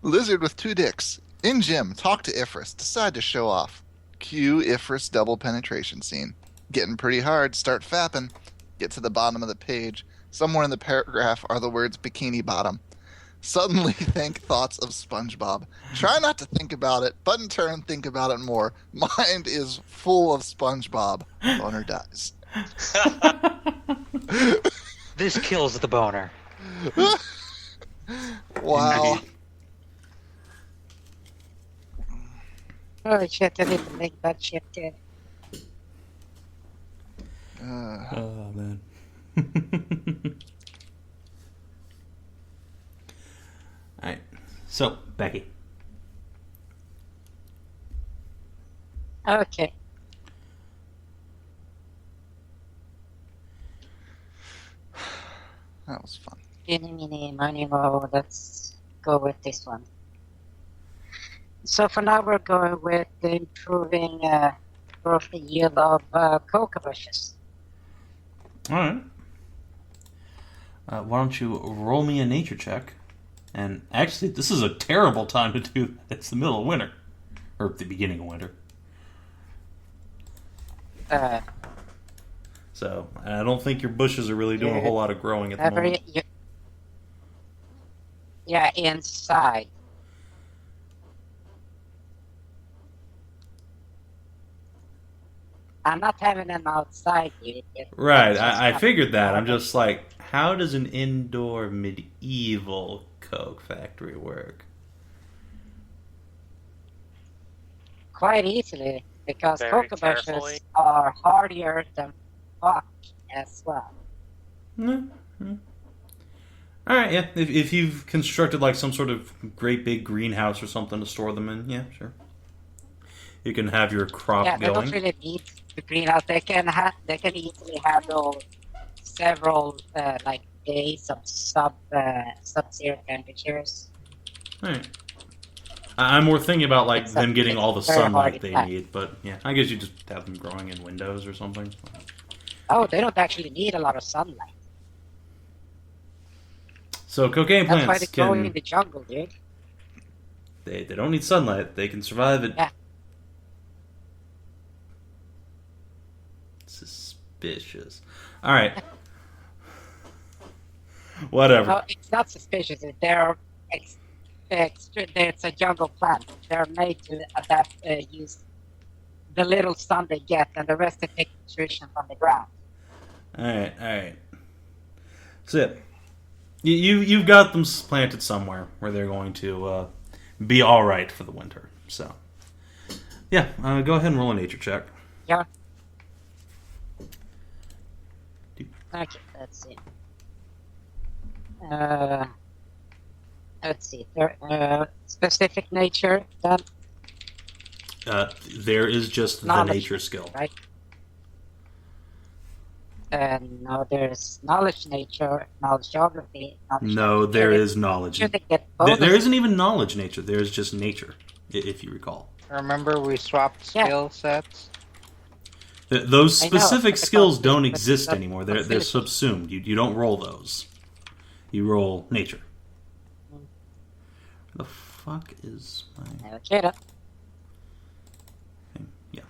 Lizard with 2 dicks. In gym, talk to Ifris. Decide to show off. Cue Ifris double penetration scene. Getting pretty hard. Start fapping. Get to the bottom of the page. Somewhere in the paragraph are the words bikini bottom. Suddenly think thoughts of SpongeBob. Try not to think about it, but in turn think about it more. Mind is full of SpongeBob. Boner dies. This kills the boner. Wow. Oh shit, I need to make that shit too. Oh man. Backy. Okay. That was fun. Eeny, meeny, miny, moe. Let's go with this one. So for now, we're going with improving growth the yield of cocoa bushes. All right. Why don't you roll me a nature check? And actually, this is a terrible time to do that. It's the middle of winter. Or the beginning of winter. So, I don't think your bushes are really doing a whole lot of growing at the moment. Yeah, inside. I'm not having them outside, dude. Right, I figured that. I'm just like, how does an indoor medieval Coke factory work? Quite easily, because Very cocoa carefully. bushes are hardier than fuck as well. Mm-hmm. Alright, yeah. If you've constructed like some sort of great big greenhouse or something to store them in, yeah, sure. You can have your crop Yeah, they going. don't really need the greenhouse. They can easily handle several like days of sub-zero temperatures. Alright. I'm more thinking about like It's them getting all the very hard sunlight to they plant. need, but yeah, I guess you just have them growing in windows or something. Oh, they don't actually need a lot of sunlight. So cocaine That's why plants they grow in can the jungle, dude. they don't need sunlight. They can survive it. Yeah. Suspicious. All right. Whatever. No, it's not suspicious. It's a jungle plant. They're made to adapt, use the little sun they get, and the rest they take nutrition from the ground. All right. That's it. You've got them planted somewhere where they're going to be all right for the winter. So, yeah, go ahead and roll a nature check. Yeah. Okay, let's see. Let's see. Specific nature, then There is just the knowledge, nature skill. right? No, there's knowledge nature, knowledge geography, knowledge No, there engineering. is knowledge. Sure, they get There bonuses. isn't even knowledge nature. There's just nature, if you recall. Remember we swapped Yeah. skill sets? Those I know, specific but the skills cost- don't but exist the anymore. They're facility- subsumed. You don't roll those. You roll nature. Mm. The fuck is my Okay, then. thing? Yeah.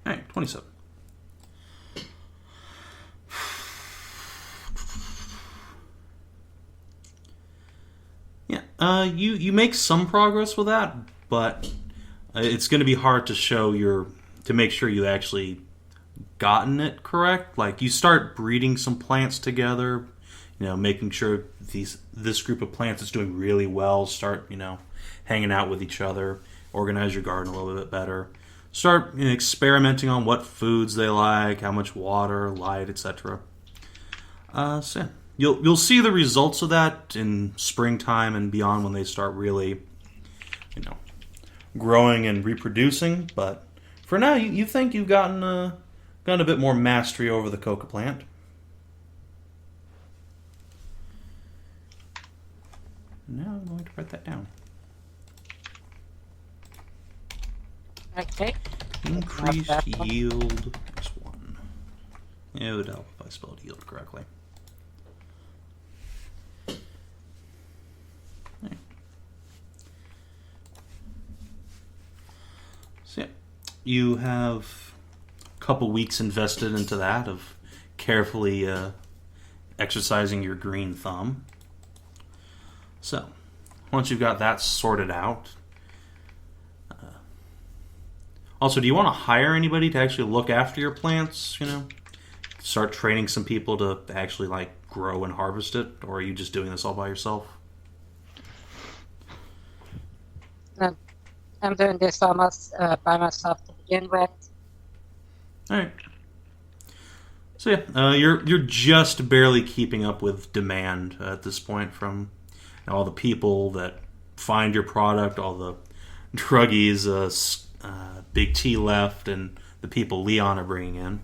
All right, 27. Yeah, you make some progress with that, but it's going to be hard to show to make sure you actually gotten it correct. Like you start breeding some plants together, making sure this group of plants is doing really well. Start hanging out with each other, organize your garden a little bit better. Start experimenting on what foods they like, how much water, light, etc. So yeah. You'll see the results of that in springtime and beyond when they start really, growing and reproducing. But for now, you think you've gotten a bit more mastery over the coca plant. Now I'm going to write that down. Okay. Increased Not that one. yield +1. It would help if I spelled yield correctly. Right. So yeah, you have a couple weeks invested into that of carefully exercising your green thumb. So once you've got that sorted out. Also, do you want to hire anybody to actually look after your plants? Start training some people to actually grow and harvest it, or are you just doing this all by yourself? I'm doing this almost by myself to begin with. All right. So yeah, you're just barely keeping up with demand at this point from all the people that find your product, all the druggies, Big T left, and the people Leon are bringing in.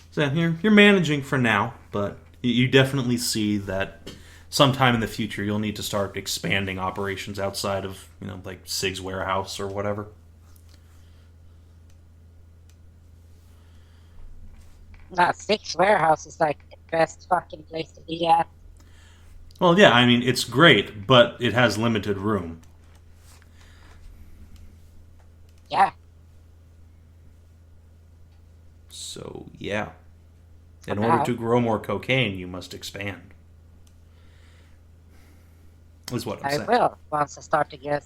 So you're managing for now, but you definitely see that sometime in the future you'll need to start expanding operations outside of, like Sig's warehouse or whatever. Nah, Six Warehouse is like the best fucking place to be at. Well, yeah, I mean, it's great, but it has limited room. Yeah. So, yeah. In order to grow more cocaine, you must expand. Is what I'm saying. I will once I start to get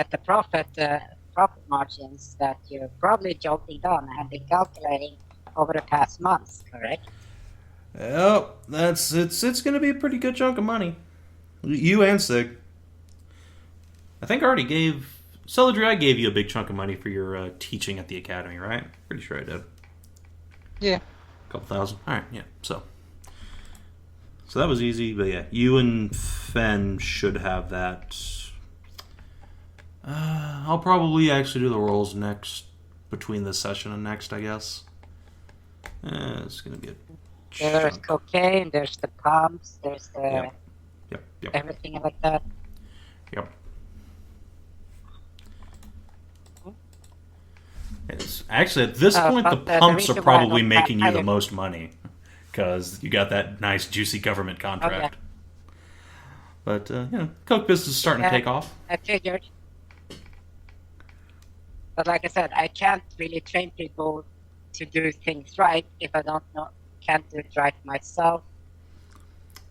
the profit margins that you're probably jotting down and have been calculating over the past months, correct? Oh, it's going to be a pretty good chunk of money. You and Sig. I think I already gave Celadrie. I gave you a big chunk of money for your teaching at the academy, right? Pretty sure I did. Yeah. A couple thousand. All right, yeah. So that was easy, but yeah, you and Fen should have that. I'll probably actually do the rolls next, between this session and next, I guess. It's gonna be a There's cocaine, there's the pumps, there's the Yep. everything like that. Yep. It's actually at this point the pumps are reason why I probably don't making you have the higher- most money because you got that nice juicy government contract. But coke business is starting to take off. I figured. But like I said, I can't really train people to do things right if I can't do it right myself.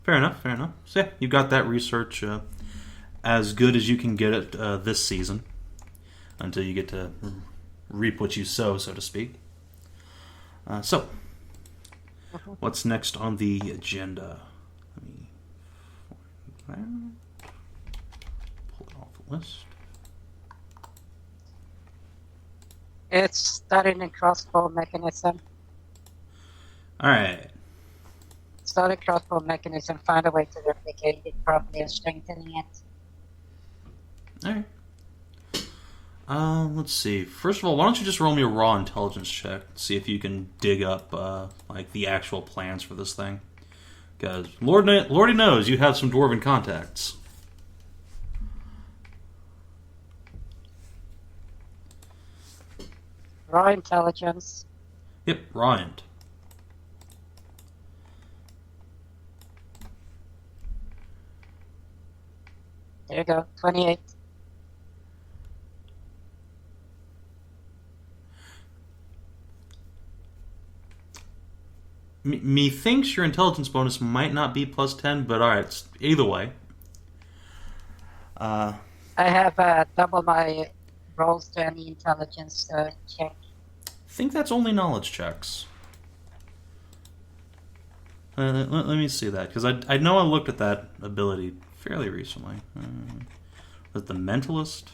Fair enough. So yeah, you got that research as good as you can get it this season until you get to reap what you sow, so to speak. So, what's next on the agenda? Let me pull it off the list. It's starting a crossbow mechanism. Alright. Start a crossbow mechanism, find a way to replicate it properly and strengthening it. Alright. Let's see. First of all, why don't you just roll me a raw intelligence check, see if you can dig up like the actual plans for this thing. Because Lordy knows you have some dwarven contacts. Raw intelligence. Yep, raw int. There you go, 28. Methinks your intelligence bonus might not be plus 10, but alright, either way. I have double my rolls to any intelligence check. I think that's only knowledge checks. Let me see that, because I know I looked at that ability fairly recently. Was it the Mentalist?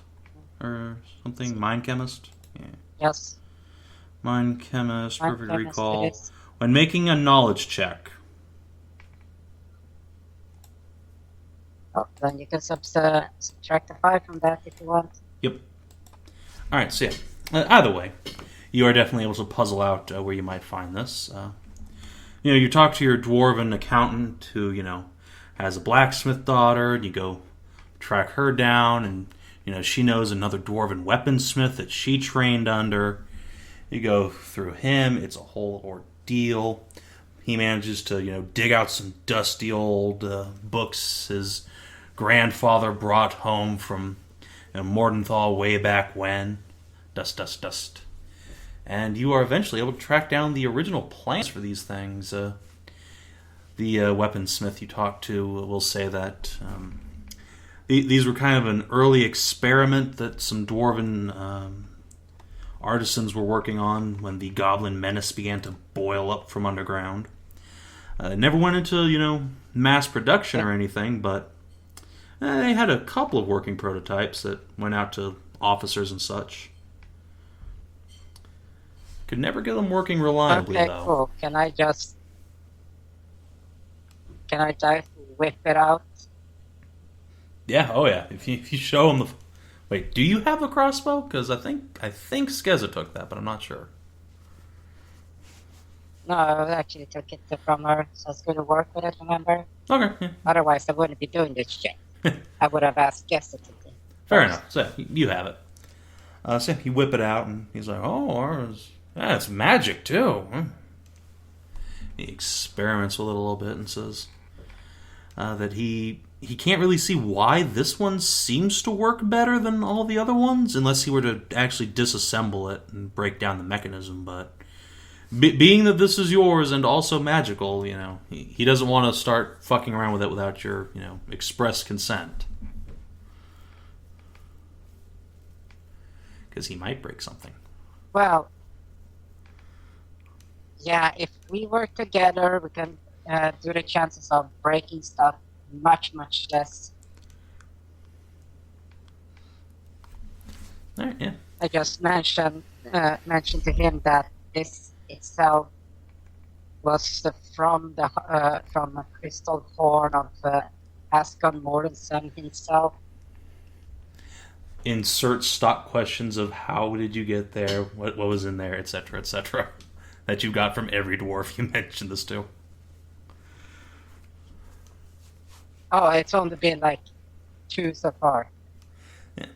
Or something? Mind Chemist? Yeah. Yes. Mind Chemist, Mind Perfect Chemist Recall. it is. When making a knowledge check. Oh, then you can subtract the 5 from that if you want. Yep. Alright, so yeah. Either way, you are definitely able to puzzle out where you might find this. You talk to your dwarven accountant who, has a blacksmith daughter, and you go track her down, and, she knows another dwarven weaponsmith that she trained under. You go through him, it's a whole ordeal. He manages to, dig out some dusty old books his grandfather brought home from Mordenthal way back when. Dust. And you are eventually able to track down the original plans for these things. The weaponsmith you talk to will say that these were kind of an early experiment that some dwarven artisans were working on when the goblin menace began to boil up from underground. It never went into, mass production or anything, but they had a couple of working prototypes that went out to officers and such. Could never get them working reliably, Okay, though. cool. Can I just whip it out? Yeah, oh yeah. If you show them the... Wait, do you have a crossbow? Because I think Skezza took that, but I'm not sure. No, I actually took it from her, so it's going to work with it, remember? Okay, yeah. Otherwise, I wouldn't be doing this shit. I would have asked Jessica to do. Fair enough. So, you have it. So you whip it out, and he's like, oh, ours... Yeah, it's magic, too. He experiments with it a little bit and says that he can't really see why this one seems to work better than all the other ones, unless he were to actually disassemble it and break down the mechanism. But being that this is yours and also magical, you know, he doesn't want to start fucking around with it without your, you know, express consent. Because he might break something. Well, yeah, if we work together, we can do the chances of breaking stuff much, much less. Alright, yeah. I just mentioned to him that this itself was from a crystal horn of Ascon Mortensen himself. Insert stock questions of how did you get there, what was in there, etc., etc., that you got from every dwarf you mentioned this to. Oh, it's only been like 2 so far. Yeah.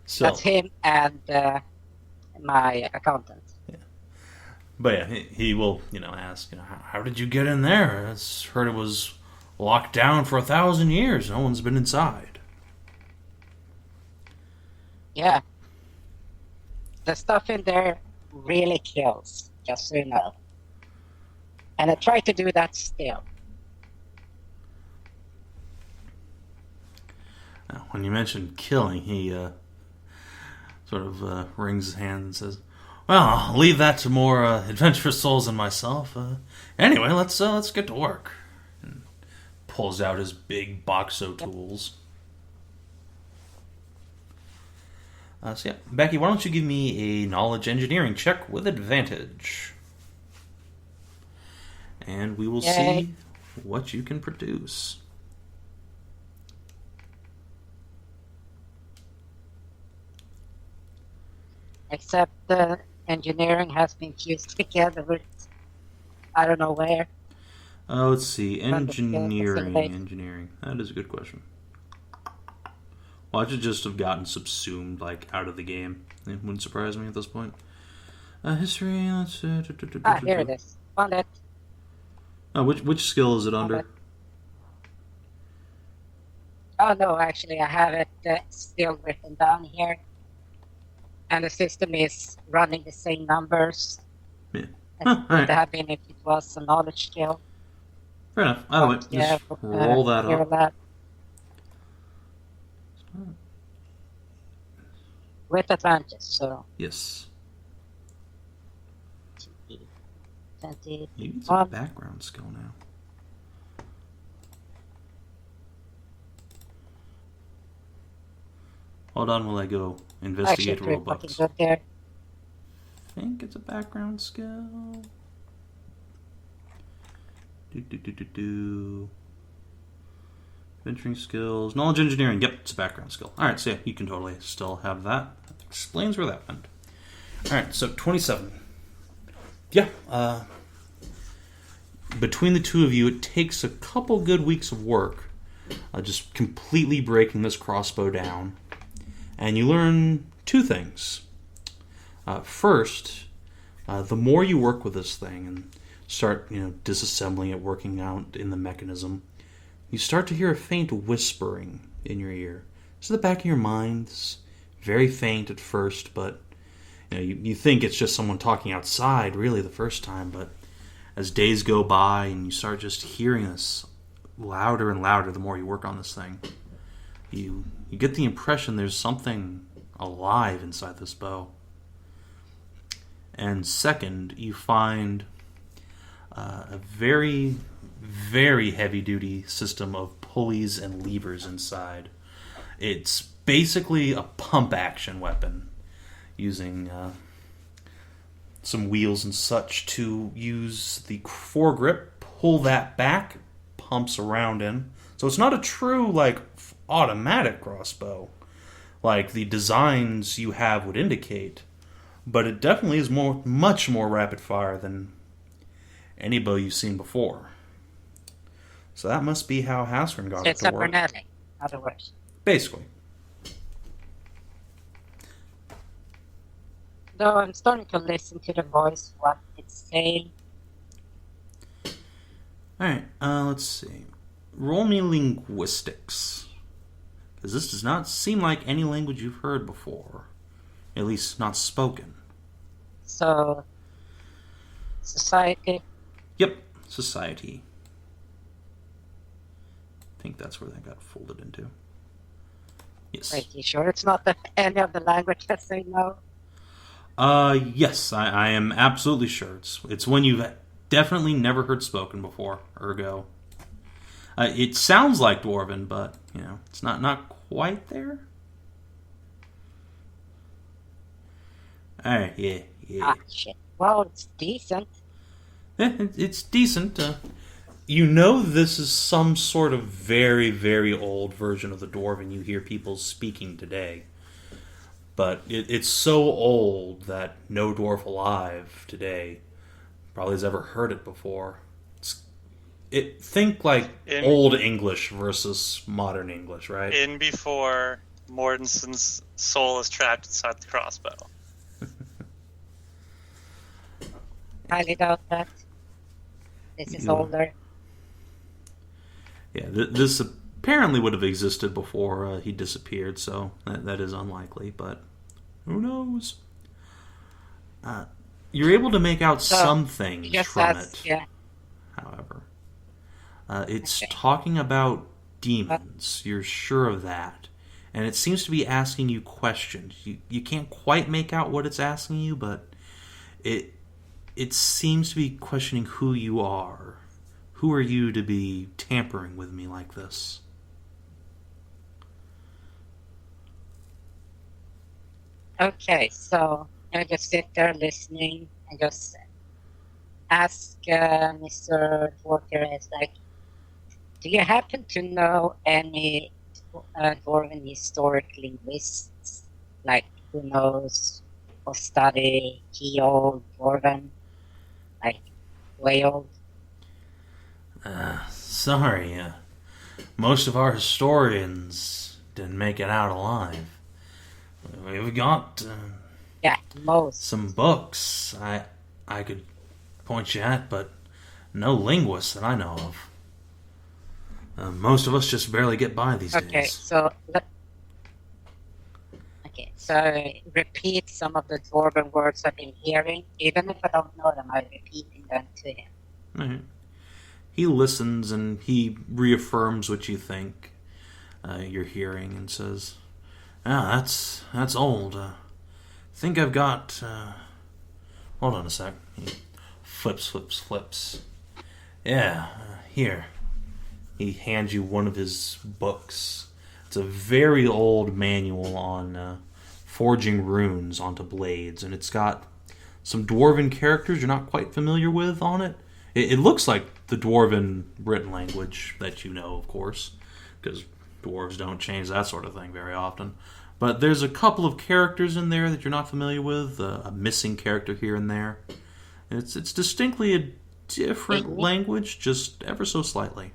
So, That's him and my accountant. Yeah. But yeah, he will, you know, ask, you know, how did you get in there? I heard it was locked down for 1,000 years. No one's been inside. Yeah. The stuff in there really kills, just so you know. And I try to do that still. Now, when you mentioned killing, he sort of wrings his hand and says, well, I'll leave that to more adventurous souls than myself. Anyway, let's get to work. And pulls out his big Boxo tools. So yeah, Backy, why don't you give me a knowledge engineering check with advantage? And we will see what you can produce. Except the engineering has been fused together with I don't know where. Let's see. Engineering. Late. Engineering. That is a good question. Well, I should just have gotten subsumed, like, out of the game. It wouldn't surprise me at this point. History, let's... Here it is. Found it. Oh, which skill is it under? Okay. Oh, no, actually, I have it still written down here. And the system is running the same numbers Yeah. as it would have been if it was a knowledge skill. Fair enough. Either way, just roll that here up. that. With advantage, so... Yes. 20. You need some background skill now. Hold on while I go investigate Actually, Robux. fucking good there. I think it's a background skill. Venturing skills. Knowledge engineering. Yep, it's a background skill. Alright, so yeah, you can totally still have that. That explains where that went. Alright, so 27. Yeah, between the two of you, it takes a couple good weeks of work just completely breaking this crossbow down. And you learn 2 things. First, the more you work with this thing and start, you know, disassembling it, working out in the mechanism, you start to hear a faint whispering in your ear. It's at the back of your mind. It's very faint at first, but you know, you think it's just someone talking outside, really, the first time. But as days go by and you start just hearing this louder and louder, the more you work on this thing, you get the impression there's something alive inside this bow. And second, you find a very, very heavy-duty system of pulleys and levers inside. It's basically a pump-action weapon using some wheels and such to use the foregrip, pull that back, pumps around in. So it's not a true, like, automatic crossbow, like the designs you have would indicate, but it definitely is much more rapid fire than any bow you've seen before. So that must be how Hasran got So it it's to a work. Bernelli, in other words. Basically. Though I'm starting to listen to the voice, what it's saying. Alright, let's see. Roll me linguistics. Because this does not seem like any language you've heard before. At least not spoken. So, society. Yep, society. I think that's where that got folded into. Yes. Wait, you sure it's not any of the languages I know? Yes, I am absolutely sure. It's one you've definitely never heard spoken before, ergo. It sounds like Dwarven, but, you know, it's not quite there. Alright, yeah. Ah, shit. Well, it's decent. It's decent. You know this is some sort of very, very old version of the Dwarven you hear people speaking today. But it's so old that no dwarf alive today probably has ever heard it before. Think like Old English versus modern English, right? In before Mortensen's soul is trapped inside the crossbow. Highly doubt that. This is older. Yeah, this apparently would have existed before he disappeared, so that is unlikely, but who knows? You're able to make out some things from it, yeah. however. It's talking about demons, you're sure of that. And it seems to be asking you questions. You can't quite make out what it's asking you, but it seems to be questioning who you are. Who are you to be tampering with me like this? Okay, so I just sit there listening and just ask Mr. Walker, it's like, do you happen to know any Dwarven historic linguists? Like, who knows or study key old Dwarven? Like, way old? Sorry, most of our historians didn't make it out alive. We've got most. some books I could point you at, but no linguists that I know of. Most of us just barely get by these days. So repeat some of the Dwarven words I've been hearing. Even if I don't know them, I'm repeating them to him. Right. He listens and he reaffirms what you think you're hearing and says, that's old. Think I've got... hold on a sec. He flips. Yeah, here. He hands you one of his books. It's a very old manual on forging runes onto blades, and it's got some Dwarven characters you're not quite familiar with on it. It looks like the Dwarven written language that you know, of course, because dwarves don't change that sort of thing very often. But there's a couple of characters in there that you're not familiar with, a missing character here and there. It's distinctly a different language, just ever so slightly.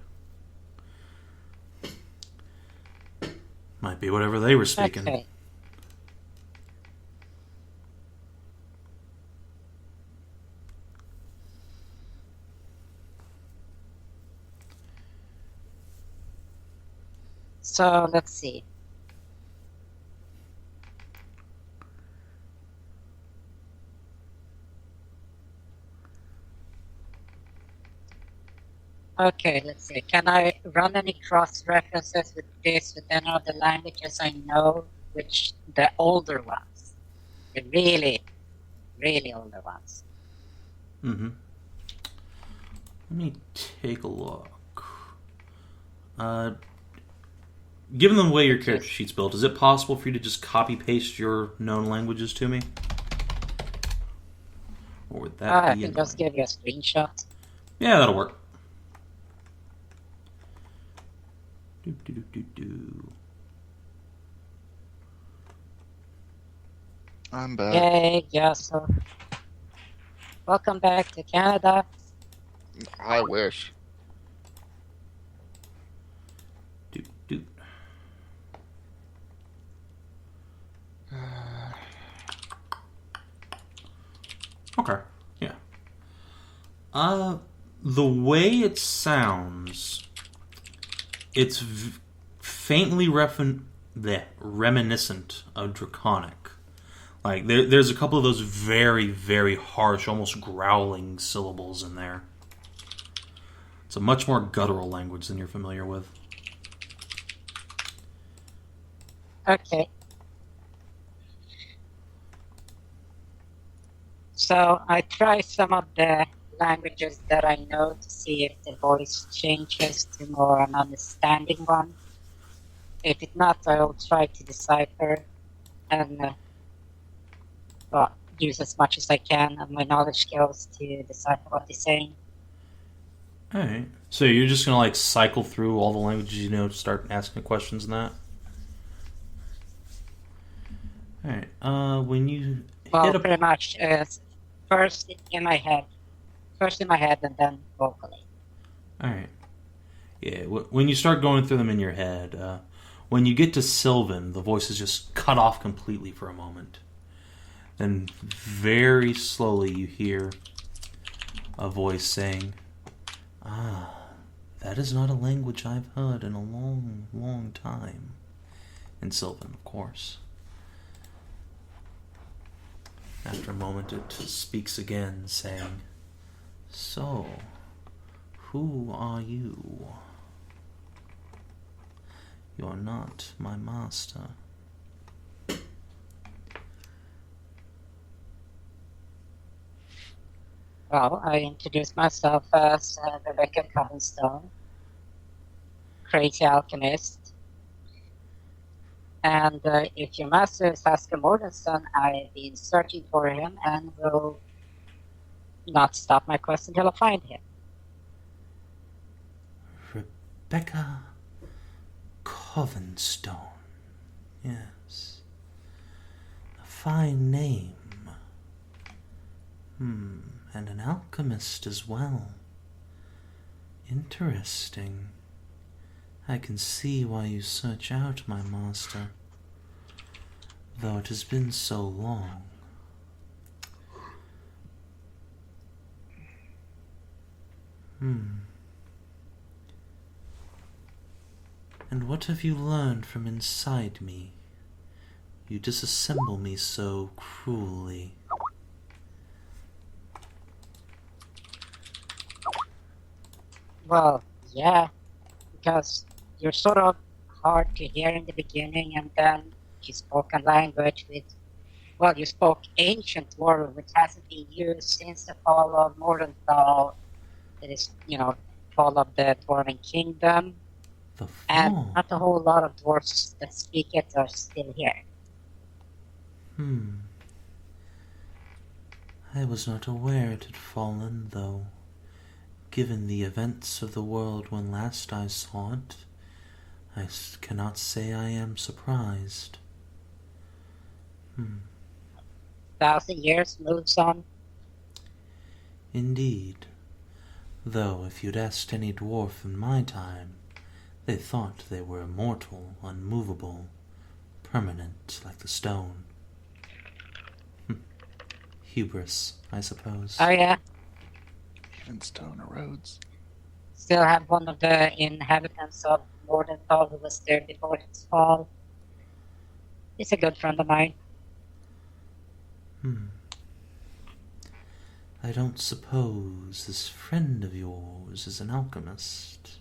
Might be whatever they were speaking. Okay. So, let's see. Okay, let's see. Can I run any cross-references with this with any of the languages I know, which the older ones? The really, really older ones. Mm-hmm. Let me take a look. Given the way your character sheet's built, is it possible for you to just copy-paste your known languages to me? Or would that I be can just annoying? give you a screenshot. Yeah, that'll work. Do, do, do, do, do. I'm back. Yay, yes. So, welcome back to Canada. I wish. Do, do. Okay, yeah. The way it sounds, it's faintly reminiscent of Draconic. Like, there's a couple of those very, very harsh, almost growling syllables in there. It's a much more guttural language than you're familiar with. Okay. So I try some of the languages that I know to see if the voice changes to more an understanding one. If it not, I will try to decipher and use as much as I can of my knowledge skills to decipher what they're saying. Alright. So you're just gonna, like, cycle through all the languages you know to start asking questions and that? Alright. When you Well, hit a... pretty much first in my head and then vocally. Alright. Yeah, when you start going through them in your head, when you get to Sylvan, the voice is just cut off completely for a moment. Then very slowly you hear a voice saying, "Ah, that is not a language I've heard in a long, long time." In Sylvan, of course. After a moment it speaks again, saying, "So, who are you? You're not my master." Well, I introduced myself as Rebecca Covenstone, crazy alchemist. And if your master is Asker Mortensen, I've been searching for him and will not stop my quest until I find him. Rebecca Covenstone. Yes. A fine name. And an alchemist as well. Interesting. I can see why you search out my master, though it has been so long. And what have you learned from inside me? You disassemble me so cruelly. Well, yeah, because you're sort of hard to hear in the beginning, and then you spoke a language you spoke ancient Dwarven, which hasn't been used since the fall of Mordenthal. It is, fall of the Dwarven Kingdom, The and fall. not a whole lot of dwarves that speak it are still here. I was not aware it had fallen, though. Given the events of the world when last I saw it, I cannot say I am surprised. 1,000 years moves on. Indeed. Though if you'd asked any dwarf in my time, they thought they were immortal, unmovable, permanent like the stone. Hubris, I suppose. Oh yeah, And stone erodes. still have one of the inhabitants of Mordenthal who was there before its fall. He's a good friend of mine. I don't suppose this friend of yours is an alchemist.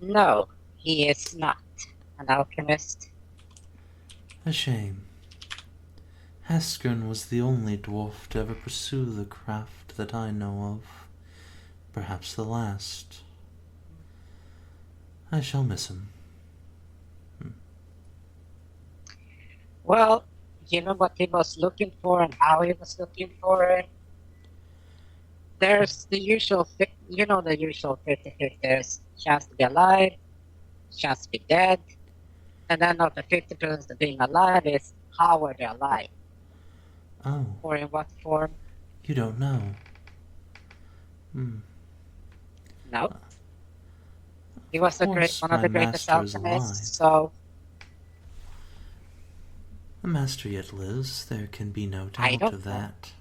No, he is not an alchemist. A shame. Haskern was the only dwarf to ever pursue the craft that I know of. Perhaps the last. I shall miss him. Well, given what he was looking for and how he was looking for it, there's the usual, the usual 50-50. There's chance to be alive, chance to be dead, and then of the 50% of being alive is how are they alive, Oh, or in what form. you don't know. No. He was one course of the my greatest master is alchemists, so The master yet lives, there can be no I doubt don't of know. that.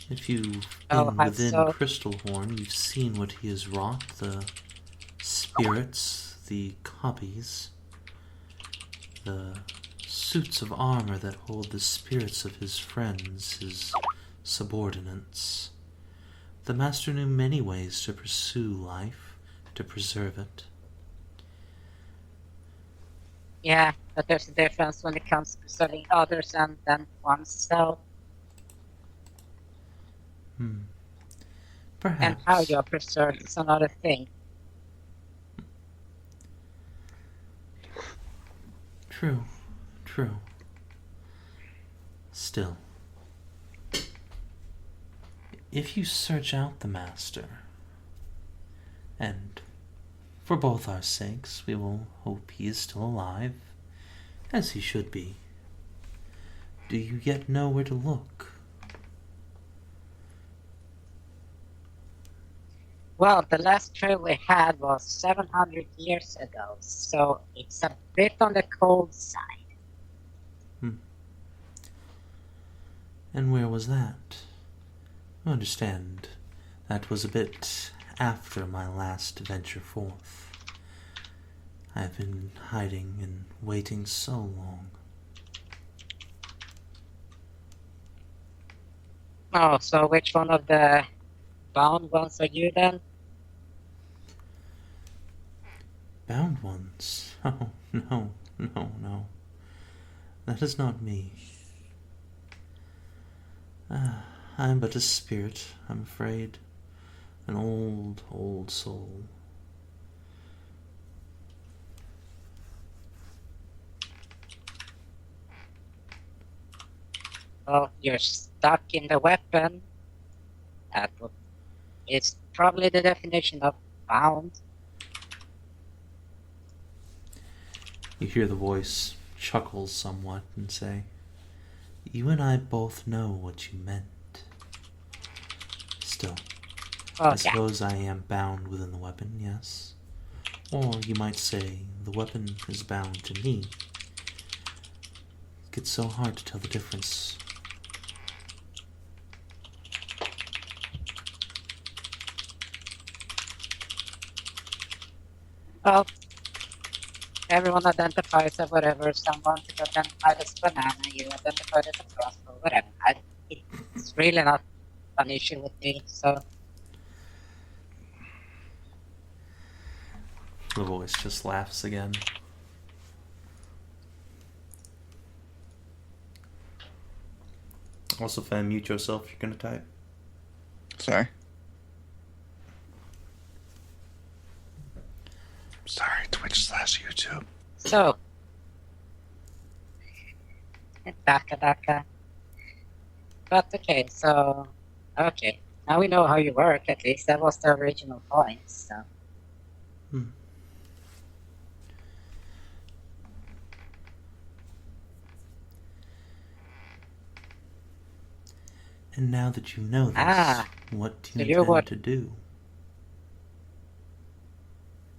If you've Oh, been I'm within so- Crystalhorn, you've seen what he has wrought, the spirits, the copies, the suits of armor that hold the spirits of his friends, his subordinates. The master knew many ways to pursue life, to preserve it. yeah, but there's a difference when it comes to serving others and then oneself, and Perhaps. how you're preserved is another thing. True, true. Still, if you search out the master, and for both our sakes, we will hope he is still alive, as he should be. Do you yet know where to look? Well, the last trail we had was 700 years ago, so it's a bit on the cold side. And where was that? I understand that was a bit after my last venture forth. I've been hiding and waiting so long. Oh, so which one of the bound ones are you then? Bound ones? Oh, no, no, no. That is not me. I'm but a spirit, I'm afraid. An old, old soul. Well, you're stuck in the weapon. It's probably the definition of bound. You hear the voice chuckle somewhat and say, "You and I both know what you meant. Still, Oh, I suppose I am bound within the weapon, yes. Or you might say the weapon is bound to me. It gets so hard to tell the difference." Well, everyone identifies as whatever. Someone identified as banana, you identified as a crossbow, whatever. It's really not an issue with me, so... The voice just laughs again. Also, Fan, mute yourself if you're going to type. Sorry. Sorry, Twitch/YouTube. So... Daka. But okay, so... Okay, now we know how you work, at least. That was the original point, so... And now that you know this, what do so you you're intend what- to do?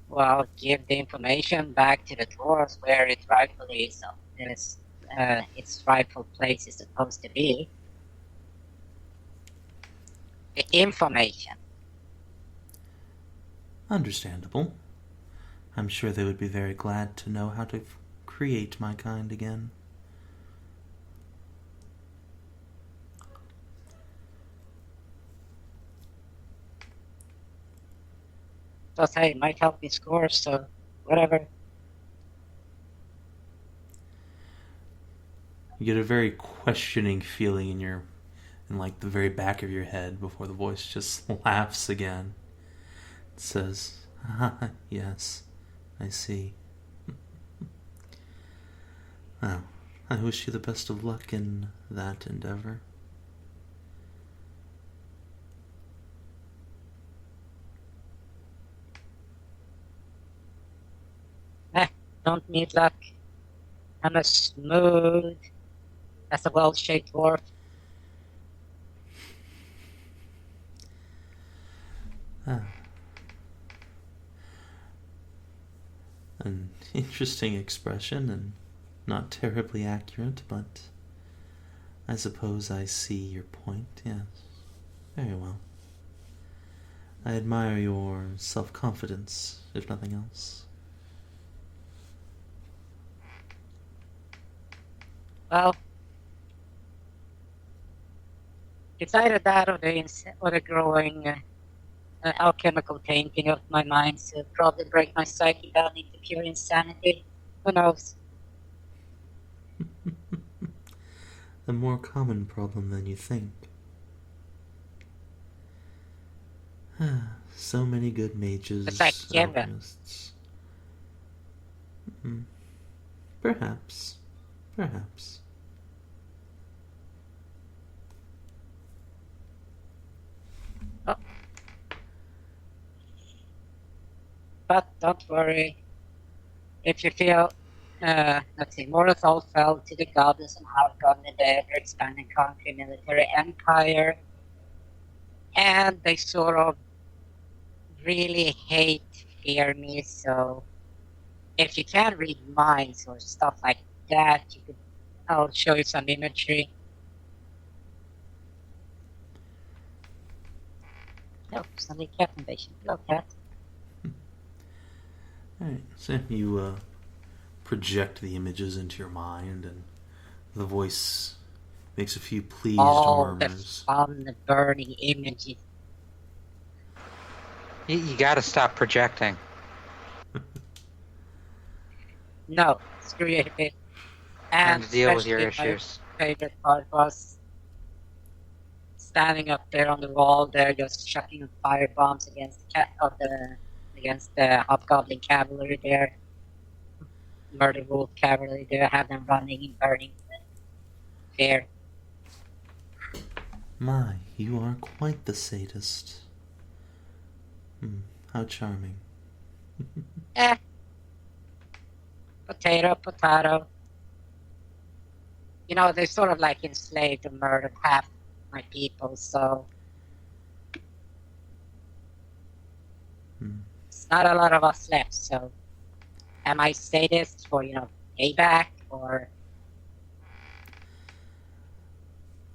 Well, give the information back to the dwarves where it rightfully is. Its rightful place is supposed to be. The information. Understandable. I'm sure they would be very glad to know how to create my kind again. Just hey, it might help me score, so whatever. You get a very questioning feeling in like the very back of your head before the voice just laughs again. It says, "Ah, yes, I see." Well, I wish you the best of luck in that endeavor. Don't need luck. I'm as smooth as a well-shaped dwarf. An interesting expression and not terribly accurate, but I suppose I see your point, yes. Very well. I admire your self-confidence, if nothing else. Well, it's either that or the growing alchemical tainting of my mind to probably break my psyche down into pure insanity. Who knows? A more common problem than you think. So many good mages, It's like Kevin. alchemists. Perhaps. Perhaps. But don't worry. If you feel, let's see, Morals all fell to the goddess and Hobgoblin in the ever-expanding country military empire. And they sort of really fear me, so if you can read minds or stuff like that, I'll show you some imagery. Oh, suddenly cat invasion. Hello, cat. Alright, so you project the images into your mind, and the voice makes a few pleased All the murmurs. fun, burning images. You gotta stop projecting. No, screw you, bit. Trying And to deal with your especially issues. my favorite part was standing up there on the wall there, just chucking fire bombs against the Hobgoblin Cavalier there. Murder Wolf Cavalier there, have them running and burning there. My, you are quite the sadist. How charming. Potato, potato. You know, they sort of like enslaved and murdered half my people, so it's not a lot of us left, so am I sadist for, payback, or...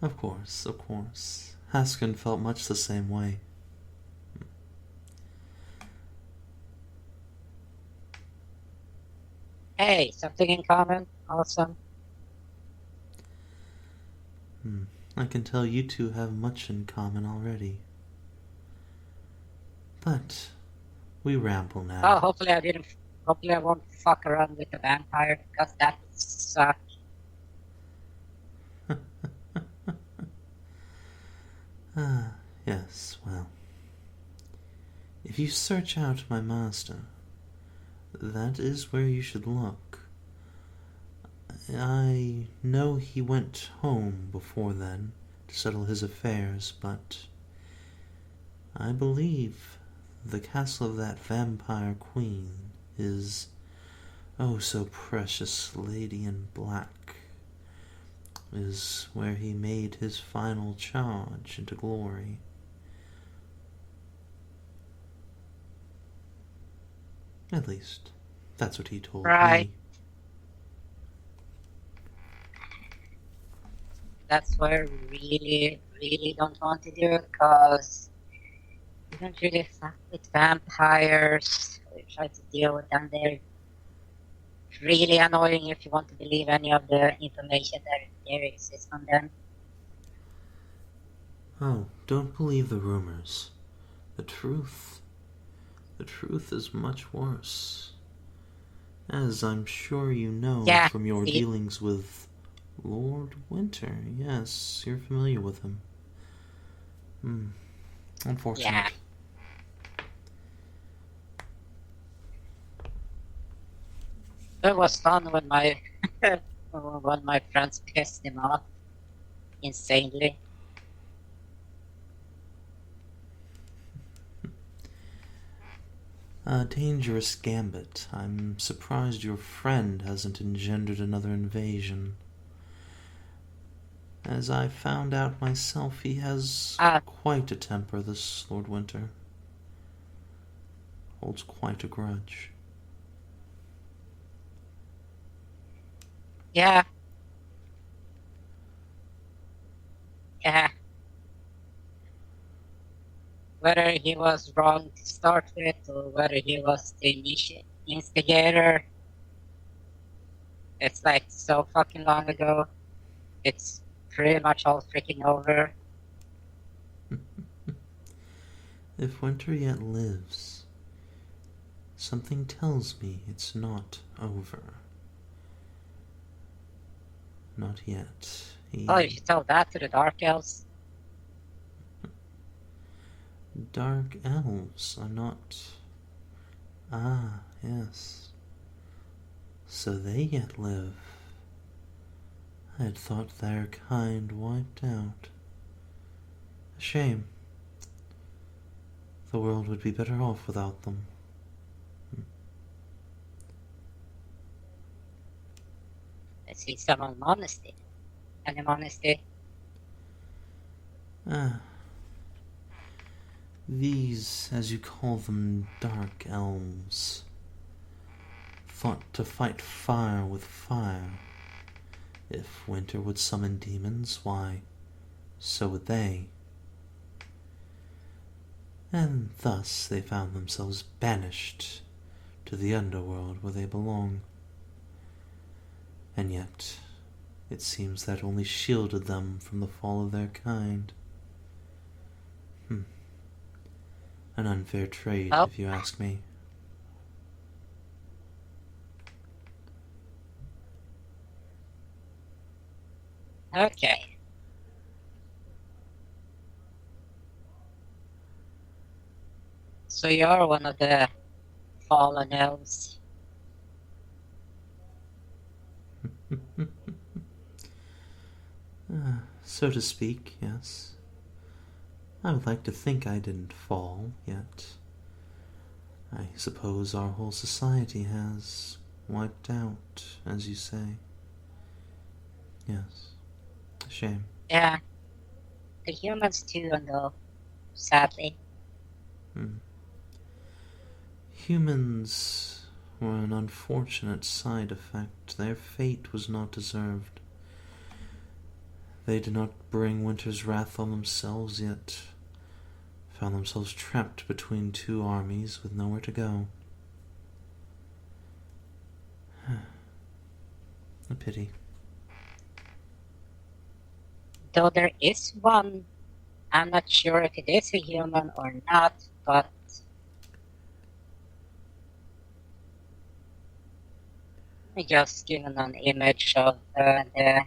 Of course, of course. Haskell felt much the same way. Hey, something in common? Awesome. I can tell you two have much in common already. But we ramble now. Oh, hopefully I won't fuck around with the vampire, because that would suck. Yes, well. If you search out my master, that is where you should look. I know he went home before then to settle his affairs, but I believe the castle of that vampire queen is oh so precious lady in black is where he made his final charge into glory. At least, that's what he told Right. me. That's why I really, really don't want to do it, because you don't really fuck with vampires. We try to deal with them. They're really annoying if you want to believe any of the information that there exists on them. Oh, don't believe the rumors. The truth is much worse. As I'm sure you know from your dealings with Lord Winter. Yes, you're familiar with him. Unfortunate. Yeah. It was fun when my One of my friends pissed him off insanely. A dangerous gambit. I'm surprised your friend hasn't engendered another invasion. As I found out myself, he has quite a temper, this Lord Winter. Holds quite a grudge. Yeah. Yeah. Whether he was wrong to start with, or whether he was the instigator, it's like so fucking long ago. It's pretty much all freaking over. If Winter yet lives, something tells me it's not over. Not yet. Oh, you should tell that to the Dark Elves. Dark elves are not... Ah, yes. So they yet live. I had thought their kind wiped out. A shame. The world would be better off without them. I see some honesty. Any honesty? Ah. These, as you call them, dark elves, thought to fight fire with fire. If Winter would summon demons, why, so would they. And thus they found themselves banished to the underworld where they belong. And yet, it seems that only shielded them from the fall of their kind. An unfair trade, if you ask me. Okay. So you're one of the fallen elves. So to speak, yes. I would like to think I didn't fall, yet I suppose our whole society has wiped out, as you say. Yes. A shame. Yeah. The humans too, though, sadly. Humans were an unfortunate side effect. Their fate was not deserved. They did not bring Winter's wrath on themselves, yet found themselves trapped between two armies with nowhere to go. A pity. Though there is one, I'm not sure if it is a human or not, but I just given an image of the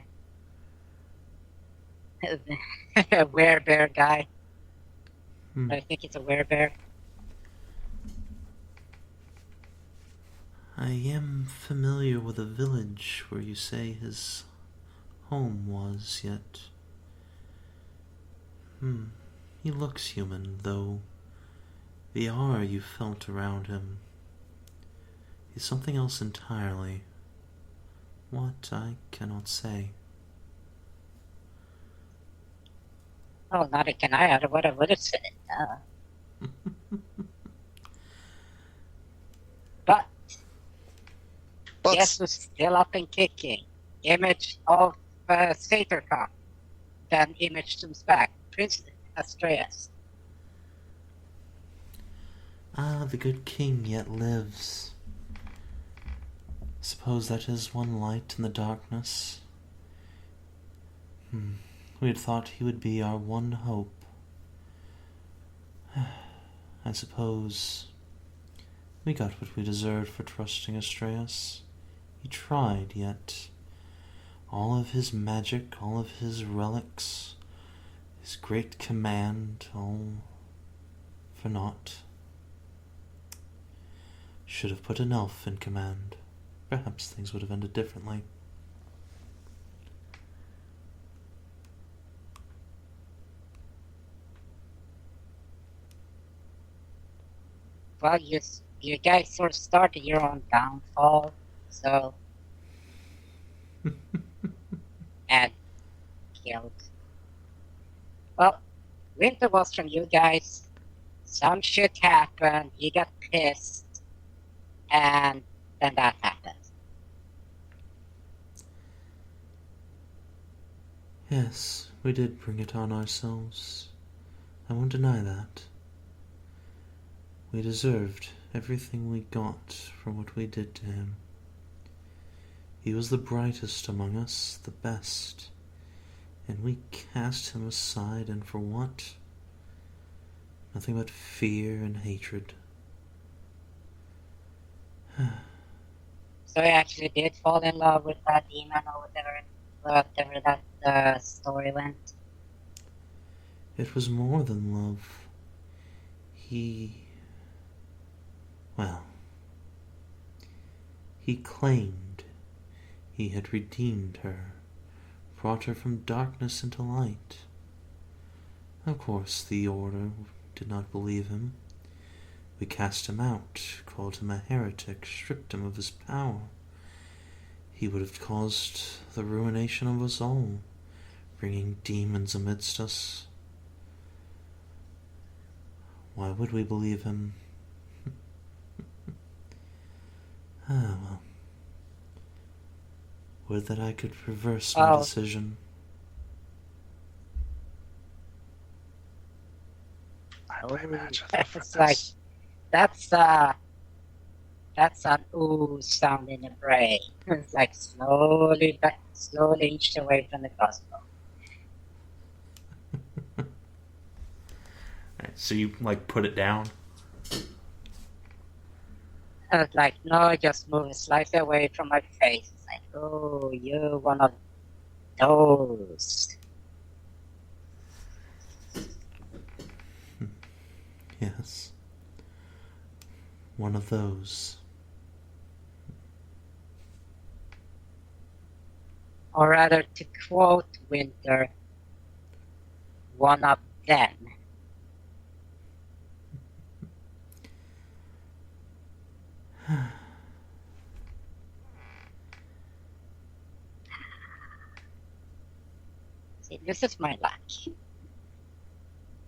werebear guy. I think it's a werebear. I am familiar with a village where you say his home was, yet... He looks human, though the aura you felt around him is something else entirely. What, I cannot say. Oh, neither can I. What I would have said. But guess who's still up and kicking? Image of Satercop. Then image comes back. Prince Astreas. Ah, the good king yet lives. Suppose that is one light in the darkness. We had thought he would be our one hope. I suppose we got what we deserved for trusting Astreas. He tried, yet all of his magic, all of his relics, his great command, all for naught. Should have put an elf in command. Perhaps things would have ended differently. well, you guys sort of started your own downfall, so... and killed. Well, winter was from you guys. Some shit happened, you got pissed, and then that happened. Yes, we did bring it on ourselves. I won't deny that. We deserved everything we got for what we did to him. He was the brightest among us, the best, and we cast him aside, and for what? Nothing but fear and hatred. So you actually did fall in love with that demon or whatever that story went? It was more than love. He claimed he had redeemed her, brought her from darkness into light. Of course, the Order did not believe him. We cast him out, called him a heretic, stripped him of his power. He would have caused the ruination of us all, bringing demons amidst us. Why would we believe him? Well. Would that I could reverse my decision. I imagine It's like, that's an ooh sound in the brain. It's like slowly inched away from the gospel. Alright, so you, put it down? And it's like, no, just move it slightly away from my face. It's like, oh, you're one of those. Yes. One of those. Or rather, to quote Winter, one of them. See, this is my luck.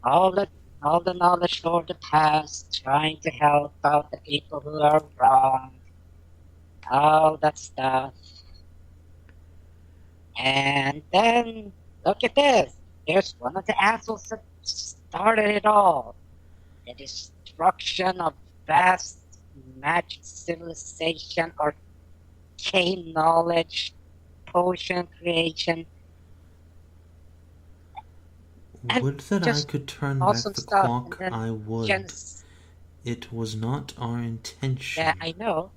All the knowledge for the past, trying to help out the people who are wrong, all that stuff. And then, look at this. There's one of the assholes that started it all. The destruction of vast magic civilization, arcane knowledge, potion creation. Would that I could turn back awesome the stuff, clock, and then I would. Gens- It was not our intention. Yeah, I know.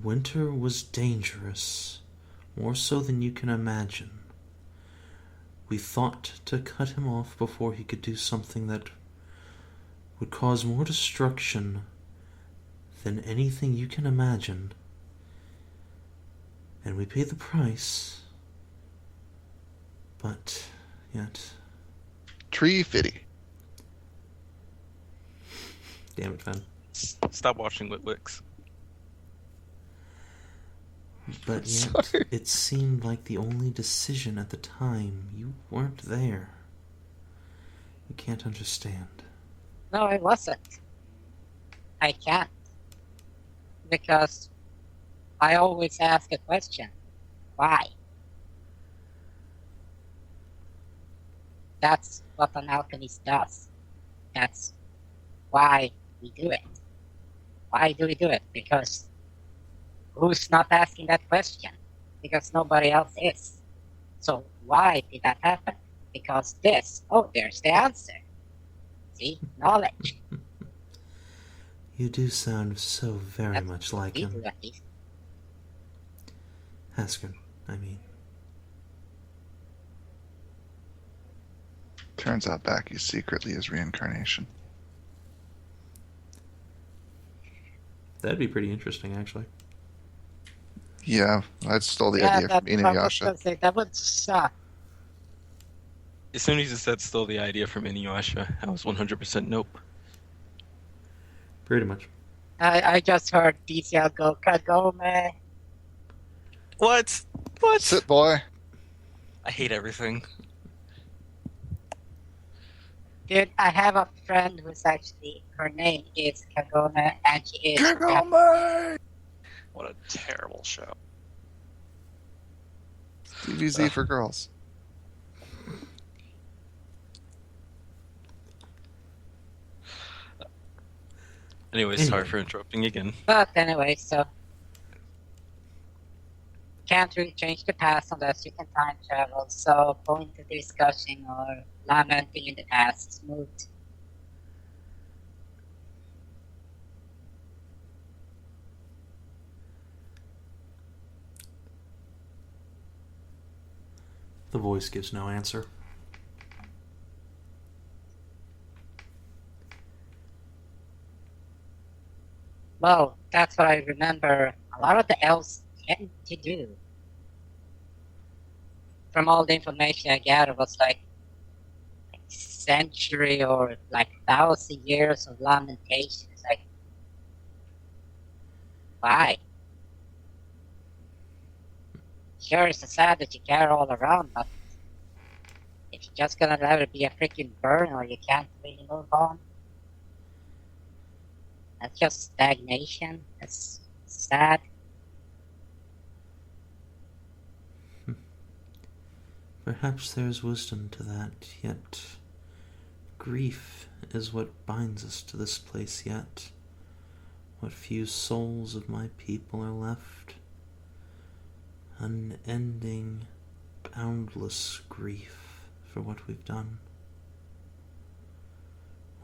Winter was dangerous, more so than you can imagine. We thought to cut him off before he could do something that would cause more destruction than anything you can imagine. And we paid the price. But yet... Tree fitty. Damn it, Fen. Stop watching Witwicks. But yet, Sorry. it seemed like the only decision at the time. You weren't there. You can't understand. No, it wasn't. I can't. Because I always ask a question. Why? That's what an alchemist does. That's why we do it. Why do we do it? Because who's not asking that question? Because nobody else is. So why did that happen? Because this. Oh, there's the answer. See? Knowledge. You do sound so very That's much what like we him. do, at least. Haskell, I mean. Turns out Backy secretly is reincarnation. That'd be pretty interesting, actually. Yeah, I stole the idea from I was Inuyasha. gonna say, that would suck. As soon as you said "still the idea from Inuyasha," I was 100% nope. Pretty much. I just heard DCL go Kagome. What? What? Sit, boy. I hate everything. Dude, I have a friend who's actually, her name is Kagome, and she is... Kagome! What a terrible show. DBZ for girls. Anyways, sorry for interrupting again. But anyway, so... Can't really change the past unless you can time travel, so going to discussing or lamenting in the past is moot. The voice gives no answer. Well, that's what I remember a lot of the elves tend to do. From all the information I gathered was like century or like 1,000 years of lamentation. It's like, why? Sure, it's sad that you carry all around, but if you're just gonna let it be a freaking burn or you can't really move on, that's just stagnation. That's sad. Perhaps there is wisdom to that, yet grief is what binds us to this place yet. What few souls of my people are left. Unending, boundless grief for what we've done.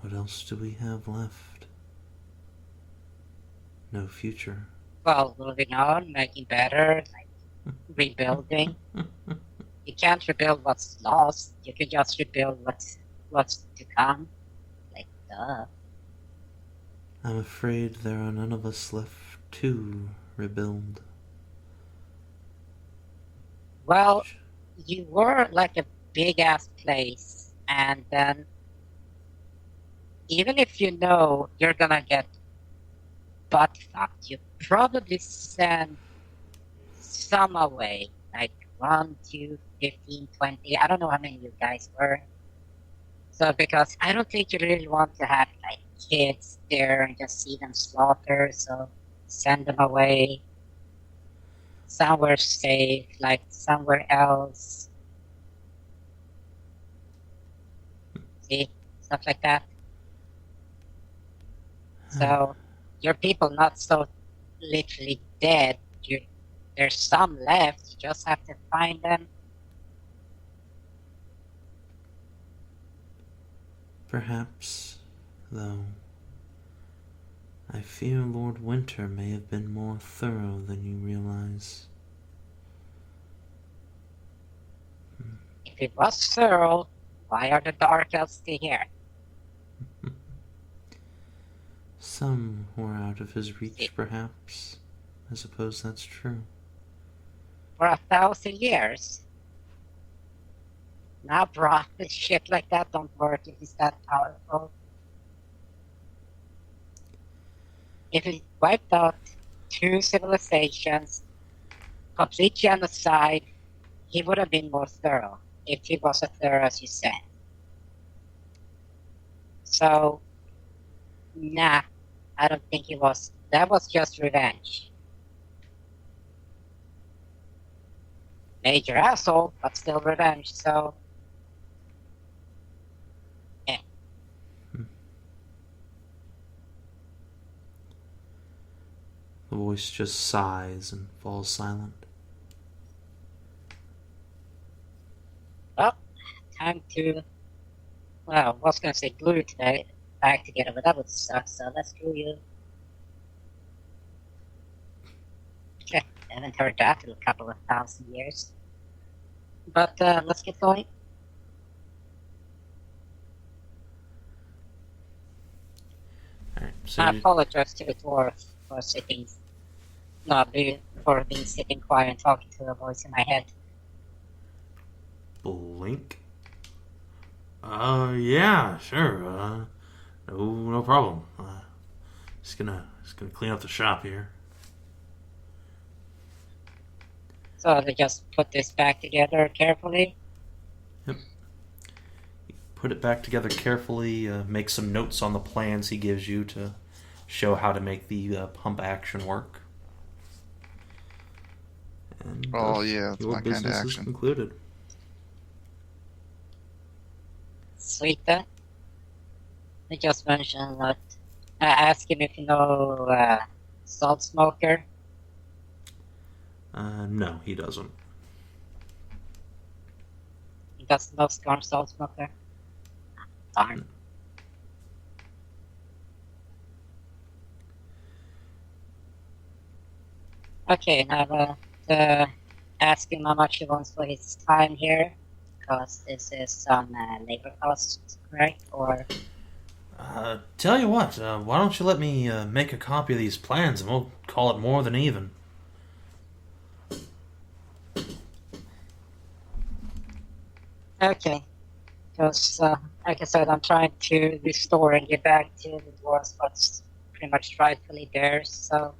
What else do we have left? No future. Well, moving on, making better, like rebuilding. You can't rebuild what's lost. You can just rebuild what's to come. Like, duh. I'm afraid there are none of us left to rebuild. Well, you were like a big-ass place, and then even if you know you're gonna get butt-fucked, you probably send some away. Like 1, 2, 15, 20. I don't know how many you guys were. So because I don't think you really want to have like kids there and just see them slaughter, so send them away somewhere safe, like somewhere else. See? Stuff like that. So your people not so literally dead. There's some left, you just have to find them. Perhaps, though, I fear Lord Winter may have been more thorough than you realize. If it was thorough, why are the Dark Elves still here? Some were out of his reach, perhaps. I suppose that's true. For 1,000 years? Now, bro, shit like that don't work if it's that powerful. If it wiped out 2 civilizations, complete genocide, he would have been more thorough, if he was as thorough as you said. So, nah, I don't think he was. That was just revenge. Major asshole, but still revenge, so... yeah. The voice just sighs and falls silent. Well, time to... well, I was gonna say glue today back together, but that would suck, so let's glue you. Okay, I haven't heard that in a couple of 1,000 years. But let's get going. Alright, so I apologize to the dwarf for sitting... no, for being sitting quiet and talking to a voice in my head. blink. Yeah, sure. No problem. Just gonna clean up the shop here. So they just put this back together carefully. Put it back together carefully. Make some notes on the plans he gives you to show how to make the pump action work. And yeah, that's your my kind of business is action. concluded. Sweet then. They just mentioned that. Ask him if you know Salt Smoker. No, he doesn't. He doesn't know Storm Salt Smoker. Darn. Okay, now ask him how much he wants for his time here, because this is some labor costs, right? Or Tell you what, why don't you let me make a copy of these plans and we'll call it more than even. okay, because like I said, I'm trying to restore and get back to the dwarves what's pretty much rightfully theirs. So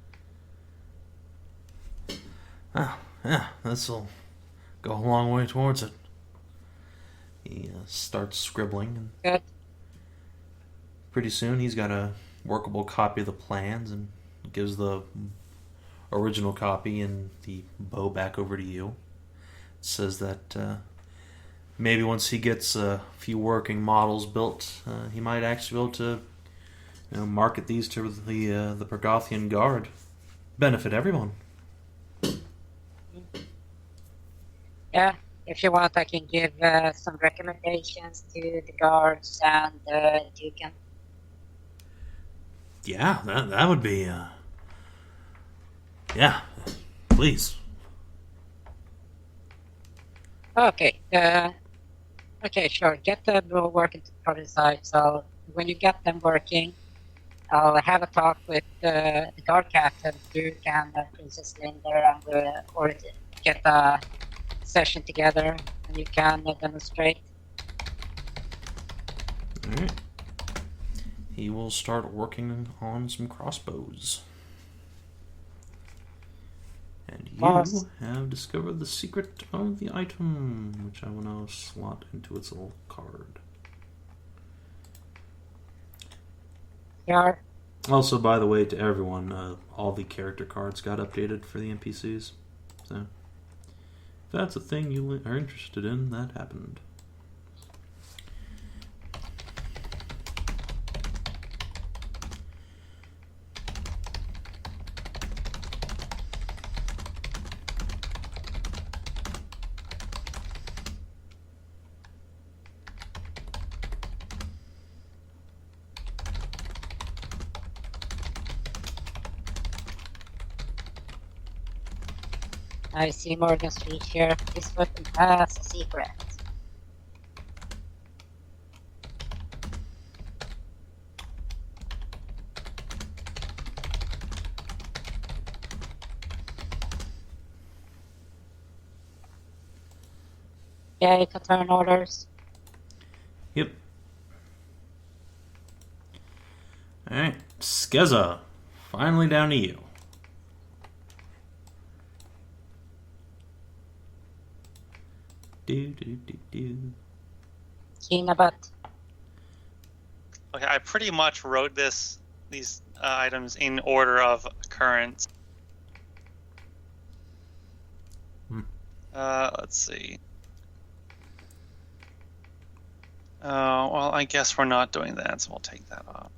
Yeah, this'll go a long way towards it. He starts scribbling, and good. pretty soon he's got a workable copy of the plans and gives the original copy and the bow back over to you. It says that maybe once he gets a few working models built, he might actually be able to market these to the Pergothian Guard. Benefit everyone. Yeah, if you want, I can give some recommendations to the guards and Dugan. Yeah, that would be... yeah, please. Okay, okay, sure. Get them working to the prototype. So when you get them working, I'll have a talk with the guard captain, Duke, and Princess Linda, and or get a session together, and you can demonstrate. Alright. He will start working on some crossbows. And you Boss. have discovered the secret of the item, which I will now slot into its little card. Yeah. Also, by the way, to everyone, all the character cards got updated for the NPCs. So, if that's a thing you are interested in, that happened. I see Morgan's speech here. This weapon has a secret. Yeah, you can turn orders. Yep. Alright, Skezza. Finally down to you. Do. Kinabat. Okay, I pretty much wrote these items in order of occurrence. Let's see. Well, I guess we're not doing that, so we'll take that off.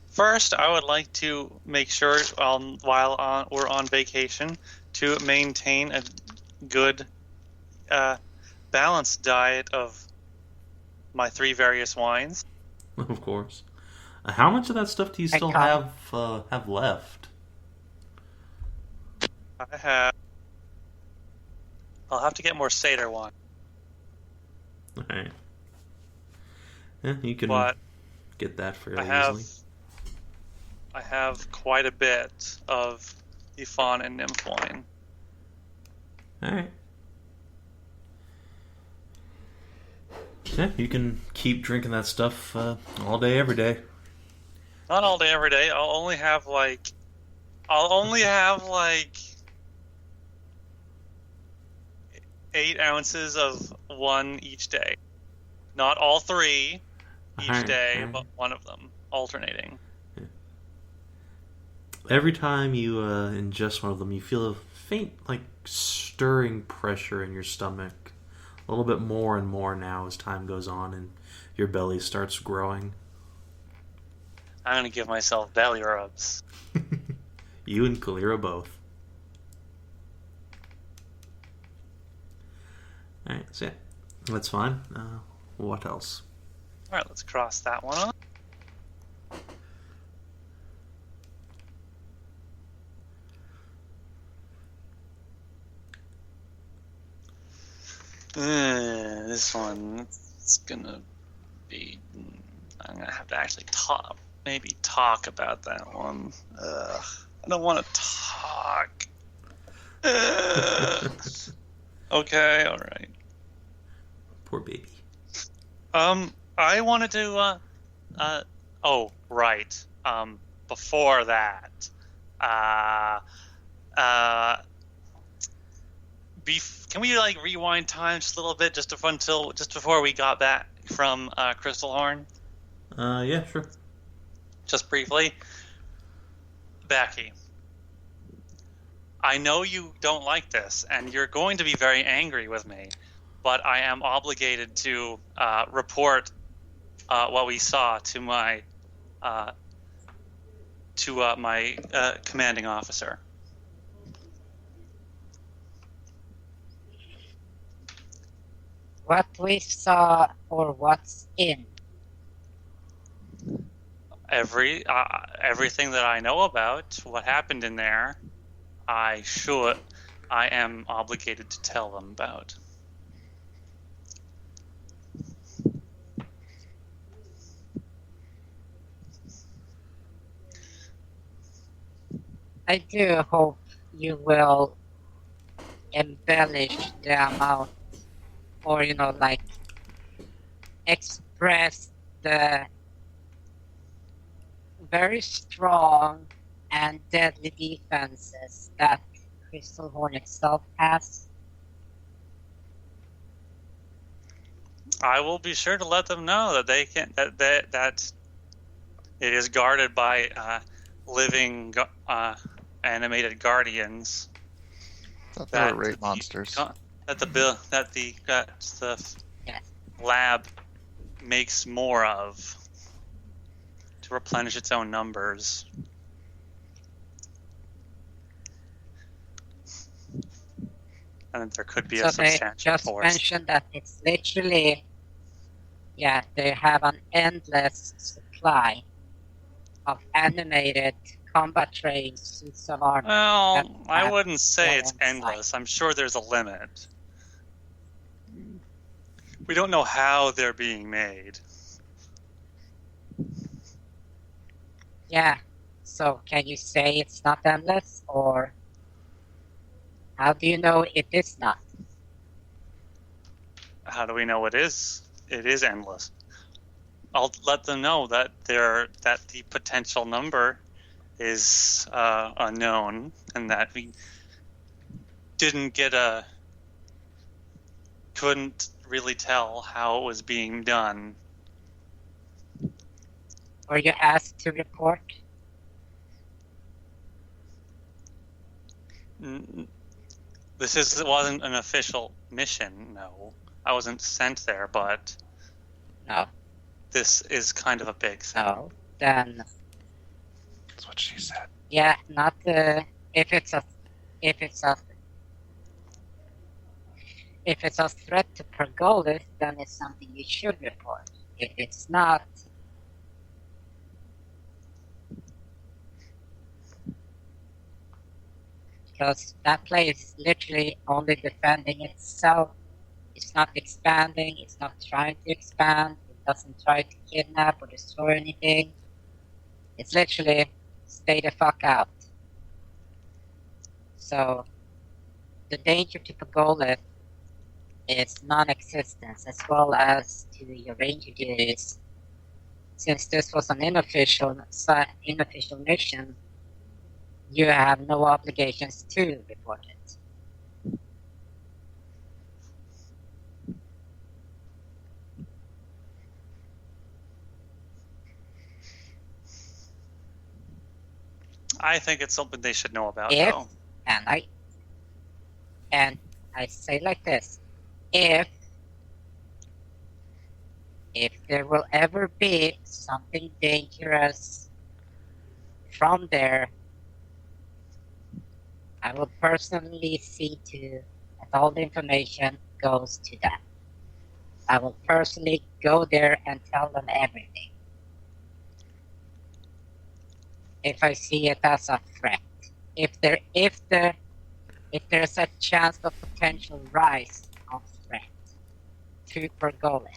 First, I would like to make sure while we're on vacation to maintain a good balanced diet of my 3 various wines. Of course. How much of that stuff do you still have left? I'll have to get more Seder wine. Alright. Yeah, you can But get that fairly I have easily. I have quite a bit of the fawn and nymph wine. Alright. Yeah, you can keep drinking that stuff all day, every day. Not all day, every day. I'll only have like 8 ounces of one each day. Not all 3 each Alright, day, alright. but one of them, alternating. Every time you ingest one of them, you feel a faint, like, stirring pressure in your stomach. A little bit more and more now as time goes on and your belly starts growing. I'm gonna give myself belly rubs. You and Kaelirra both. Alright, so yeah, that's fine. What else? Alright, let's cross that one off. This one, it's gonna be... I'm gonna have to actually talk about that one. Ugh, I don't want to talk. Okay, alright. Poor baby. I wanted to, oh, right. Before that, can we like rewind time just a little bit, just before we got back from Crystal Horn, Yeah, sure. just briefly? Backy, I know you don't like this, and you're going to be very angry with me, but I am obligated to report what we saw to my commanding officer. What we saw or what's in? Everything that I know about what happened in there, I am obligated to tell them about. I do hope you will embellish the amount, or like express the very strong and deadly defenses that Crystal Horn itself has. I will be sure to let them know that they can that it is guarded by living animated guardians. Thought they were raid monsters. That the Yes. lab makes more of to replenish its own numbers. And there could be So a they substantial just force. mentioned that it's literally, they have an endless supply of animated combat trained suits of armor. Well, I that wouldn't say it's inside. endless. I'm sure there's a limit. We don't know how they're being made. Yeah, so can you say it's not endless, or how do you know it is not? How do we know it is? It is endless. I'll let them know that the potential number is unknown, and that we couldn't really tell how it was being done. Were you asked to report? This wasn't an official mission, no. I wasn't sent there, but No. this is kind of a big thing. No. Then, That's what she said. yeah, not if it's a threat to Pergolis, then it's something you should report. If it's not, because that place is literally only defending itself. It's not expanding, it's not trying to expand, it doesn't try to kidnap or destroy anything. It's literally stay the fuck out. So, the danger to Pagolith is non-existence, as well as to your ranger duties. Since this was an unofficial mission, you have no obligations to report it. I think it's something they should know about, If, though. and I say like this, if there will ever be something dangerous from there, I will personally see to that all the information goes to them. I will personally go there and tell them everything. If I see it as a threat. If there's a chance of potential rise of threat to Pergola.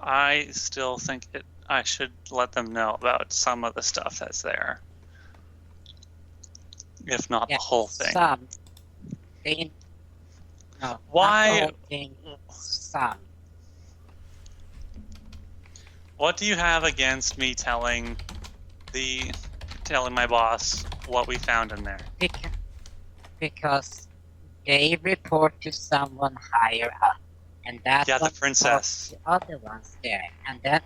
I still think I should let them know about some of the stuff that's there. If not the whole thing. Some. Why? Not the whole thing, some. What do you have against me telling my boss what we found in there? Because they report to someone higher up. And that Yeah, the one princess. talks to other ones there. And then,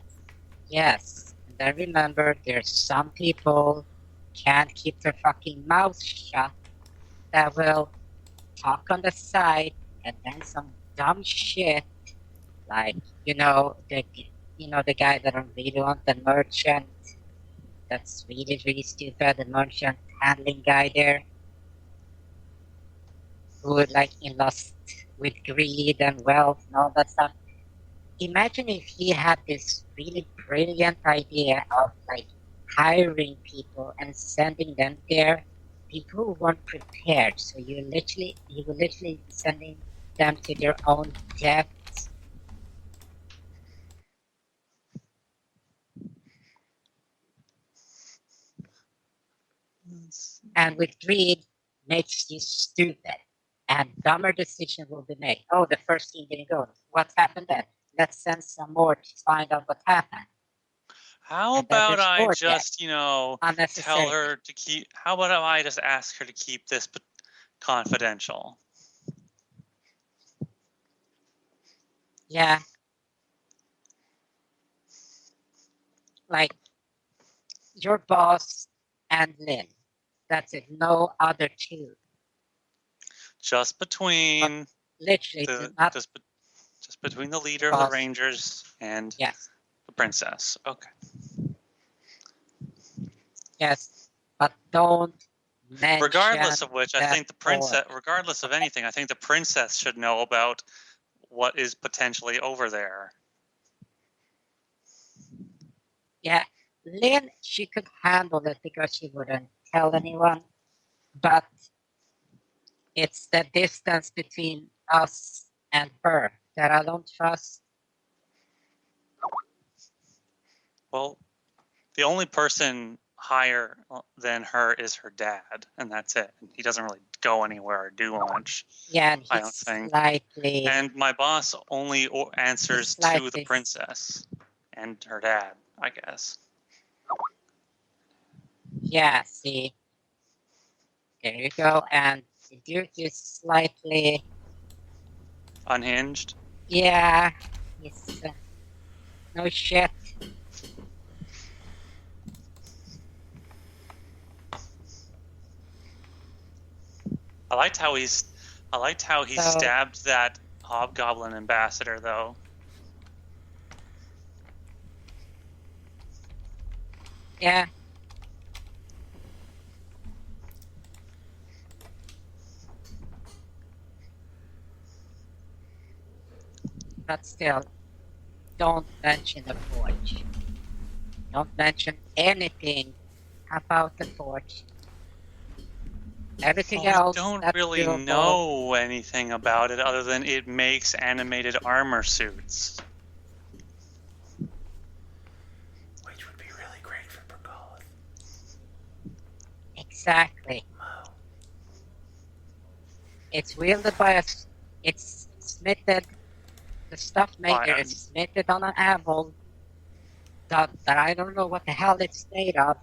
yes. And then remember, there's some people can't keep their fucking mouths shut that will talk on the side and then some dumb shit like the guy that I really want, the merchant that's really stupid, the merchant handling guy there who would like in lust with greed and wealth and all that stuff. Imagine if he had this really brilliant idea of like hiring people and sending them there, people who weren't prepared. So he would literally sending them to their own death. And with greed makes you stupid. And dumber decision will be made. Oh, the first team didn't go. What happened then? Let's send some more to find out what happened. How And then about there's I more just, tell Unnecessary. her to keep... How about I just ask her to keep this confidential? Yeah. Like, your boss and Lynn. That's it. No other two. Just between Literally, do not. just between the leader of the Rangers and Yes. the princess. Okay. Yes. But don't mention. Regardless of which, I that think the princess, regardless of anything, I think the princess should know about what is potentially over there. Yeah. Lynn, she could handle it because she wouldn't tell anyone. But it's the distance between us and her that I don't trust. Well, the only person higher than her is her dad, and that's it. He doesn't really go anywhere or do much. Yeah, and he's I don't think. slightly. And my boss only answers to the Slightly. princess and her dad, I guess. Yeah, see. There you go. And the Duke is slightly. Unhinged. Yeah, he's. No shit. I liked how he So- stabbed that Hobgoblin ambassador, though. Yeah. But still, don't mention the forge. Don't mention anything about the forge. Everything Well, we else, don't that's really doable. know anything about it other than it makes animated armor suits. Which would be really great for Bergolic. Exactly. It's wielded by it's smithed. The stuff maker is smithed on an anvil that I don't know what the hell it's made of.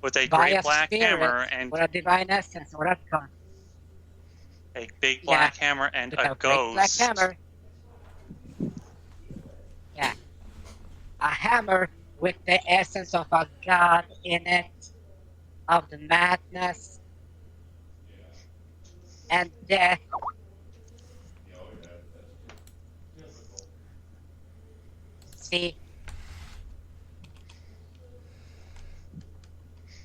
With a By great a black spirit hammer and or a divine essence or whatever. a big black hammer and With a a great black ghost. hammer. Yeah. A hammer with the essence of a god in it, of the madness and death. See,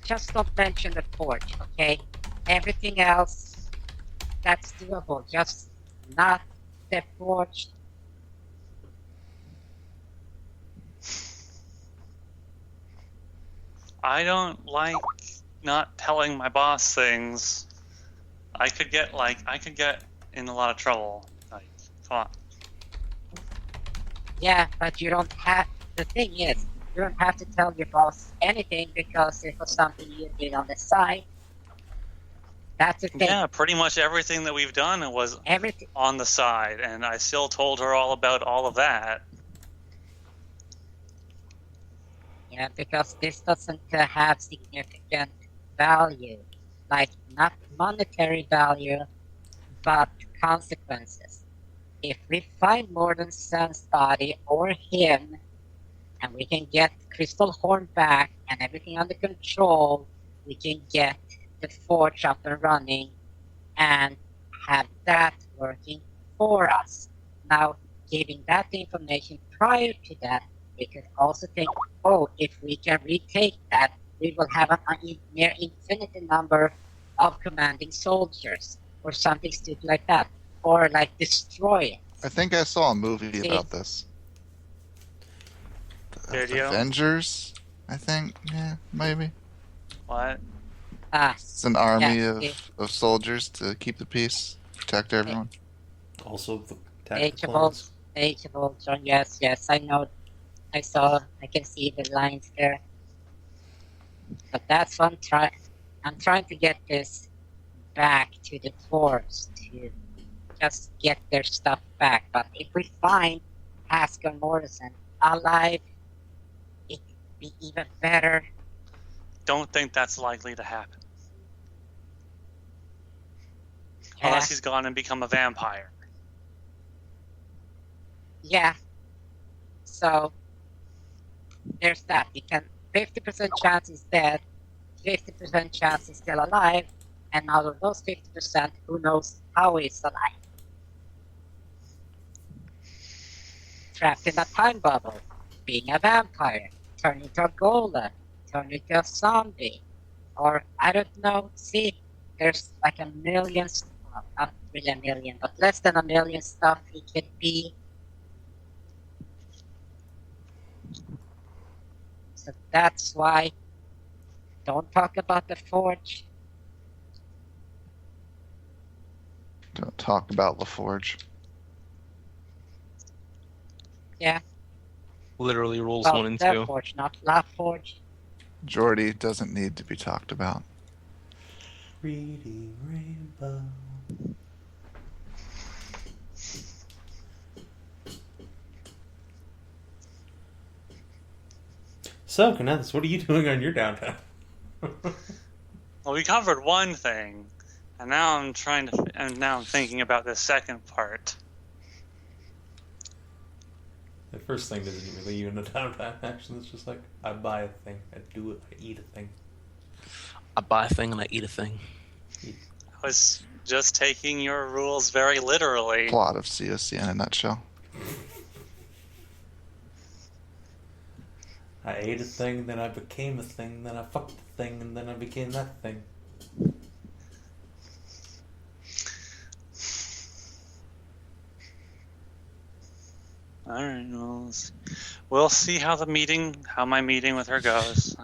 just don't mention the forge, okay? Everything else, that's doable. Just not the forge. I don't like not telling my boss things. I could get in a lot of trouble. Like, come on. Yeah, but you don't have. The thing is, you don't have to tell your boss anything because it was something you did on the side. That's the thing. Yeah, pretty much everything that we've done was Everything. on the side, and I still told her all about all of that. Yeah, because this doesn't have significant value, like not monetary value, but consequences. If we find Mordensen's body or him, and we can get Crystal Horn back and everything under control, we can get the forge up and running and have that working for us. Now, giving that information prior to that, we could also think, oh, if we can retake that, we will have a near infinity number of commanding soldiers, or something stupid like that, or like destroy it. I think I saw a movie See? about this. Did you? Avengers, I think. Yeah, maybe. What? It's an army Yeah, of soldiers to keep the peace, protect everyone. Also, the Age of tactical ones. Age of Ultron, yes, I know. I can see the lines there. But that's what I'm trying to get this back to the dwarves to just get their stuff back. But if we find Haskell Morrison alive, it would be even better. Don't think that's likely to happen. Yeah. Unless he's gone and become a vampire. Yeah. So there's that. We can 50% chance he's dead, 50% chance he's still alive, and out of those 50%, who knows how he's alive? Trapped in a time bubble, being a vampire, turning into a golem, turning into a zombie, or I don't know. See, there's like a million, well, not really a million, but less than a million stuff he could be. So that's why don't talk about the forge. Don't talk about LaForge. Yeah, Literally rules well, 1 and the 2. forge, not La Forge. Jordy doesn't need to be talked about. Reading Rainbow. So, Kinathis, what are you doing on your downtime? Well, we covered one thing, and now I'm thinking about the second part. The first thing doesn't really even a downtime action. It's just like, I buy a thing, I do it, I eat a thing. I buy a thing and I eat a thing. I was just taking your rules very literally. Plot of COC in a nutshell. I ate a thing, then I became a thing, then I fucked a thing, and then I became that thing. Alright, well, we'll see how my meeting with her goes.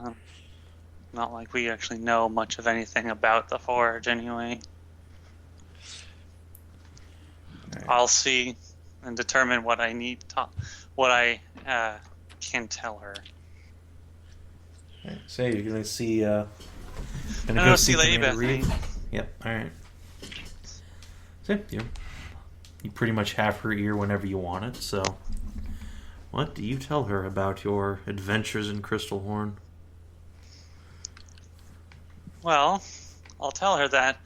Not like we actually know much of anything about the forge, anyway. I'll see and determine what I need, what I can tell her. Alright, so you're gonna see. Gonna go see Lady Commander Bethany. Reed. Yep. All right. So you pretty much have her ear whenever you want it. So, what do you tell her about your adventures in Crystalhorn? Well, I'll tell her that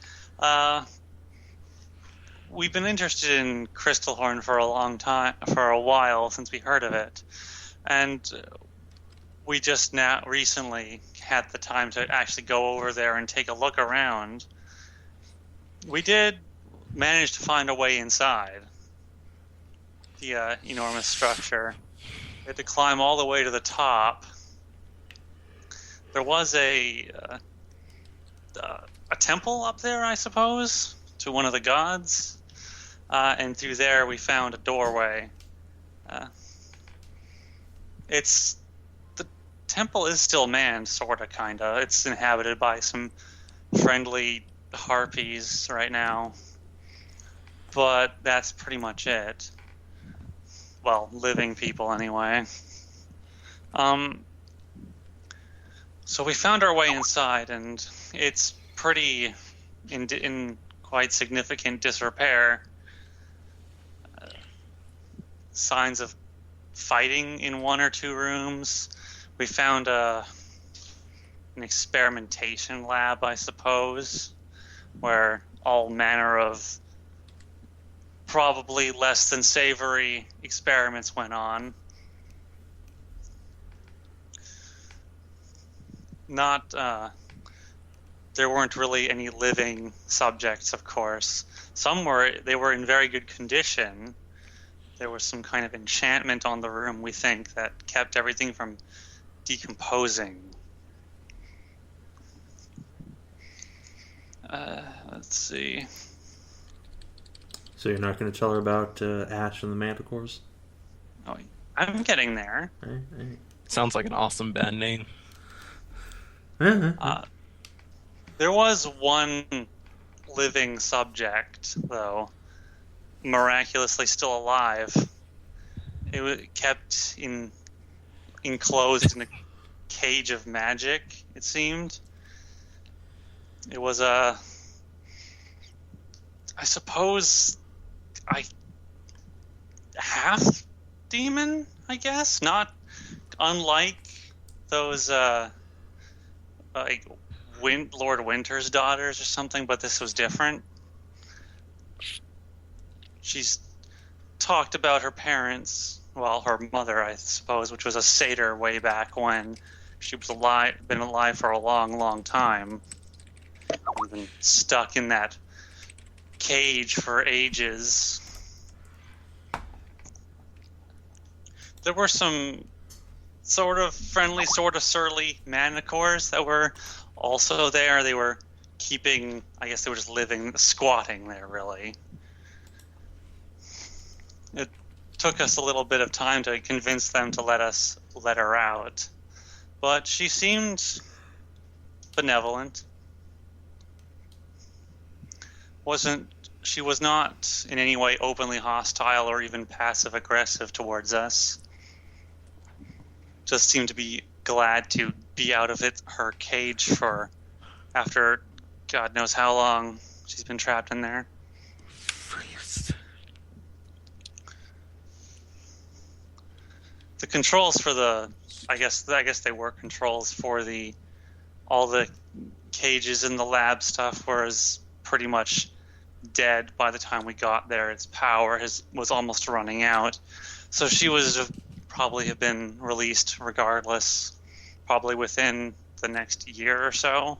we've been interested in Crystalhorn for a while since we heard of it, and we just now recently had the time to actually go over there and take a look around. We did manage to find a way inside the enormous structure. We had to climb all the way to the top. There was a temple up there, I suppose, to one of the gods, and through there we found a doorway. The temple is still manned, sorta, kinda. It's inhabited by some friendly harpies right now, but that's pretty much it. Well, living people anyway. So we found our way inside, and it's pretty in quite significant disrepair. Signs of fighting in one or two rooms. We found an experimentation lab, I suppose, where all manner of probably less than savory experiments went on. There weren't really any living subjects, of course. They were in very good condition. There was some kind of enchantment on the room, we think, that kept everything from decomposing. Let's see. So you're not going to tell her about Ash and the Manticores? Oh, I'm getting there. All right. Sounds like an awesome band name. There was one living subject, though, miraculously still alive. It was kept enclosed in a cage of magic, it seemed. It was I suppose, half demon, I guess? Not unlike those, like Lord Winter's daughters or something, but this was different. She's talked about her parents, well, her mother, I suppose, which was a satyr way back when. She was been alive for a long, long time. Been stuck in that cage for ages. There were some sort of friendly, sort of surly manticores that were also there. They were keeping, I guess they were just squatting there, really. It took us a little bit of time to convince them to let her out. But she seemed benevolent. She was not in any way openly hostile or even passive aggressive towards us. Just seemed to be glad to be out of her cage after God knows how long she's been trapped in there. The controls for I guess they were controls for all the cages in the lab stuff was pretty much dead by the time we got there. Its power was almost running out, so she was probably have been released regardless, probably within the next year or so.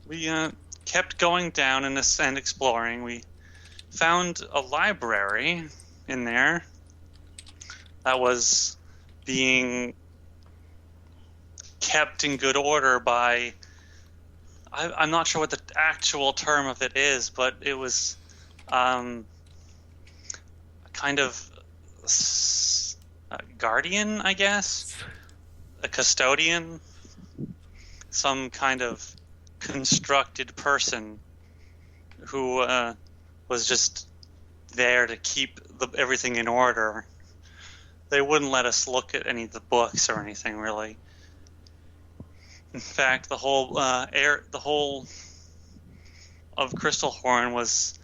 We kept going down and exploring. We found a library in there that was being kept in good order by, I'm not sure what the actual term of it is, but it was kind of guardian, I guess, a custodian, some kind of constructed person who was just there to keep everything in order. They wouldn't let us look at any of the books or anything, really. In fact, the whole of Crystalhorn was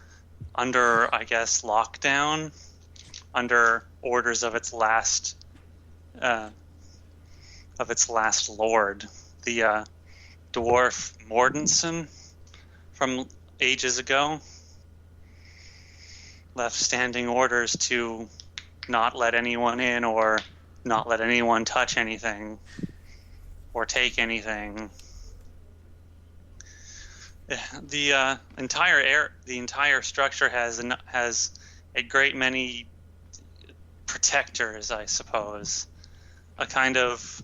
under, I guess, lockdown, under orders of its last lord, the dwarf Mordenson, from ages ago. Left standing orders to not let anyone in or not let anyone touch anything or take anything. The entire structure has a great many protectors, I suppose. A kind of,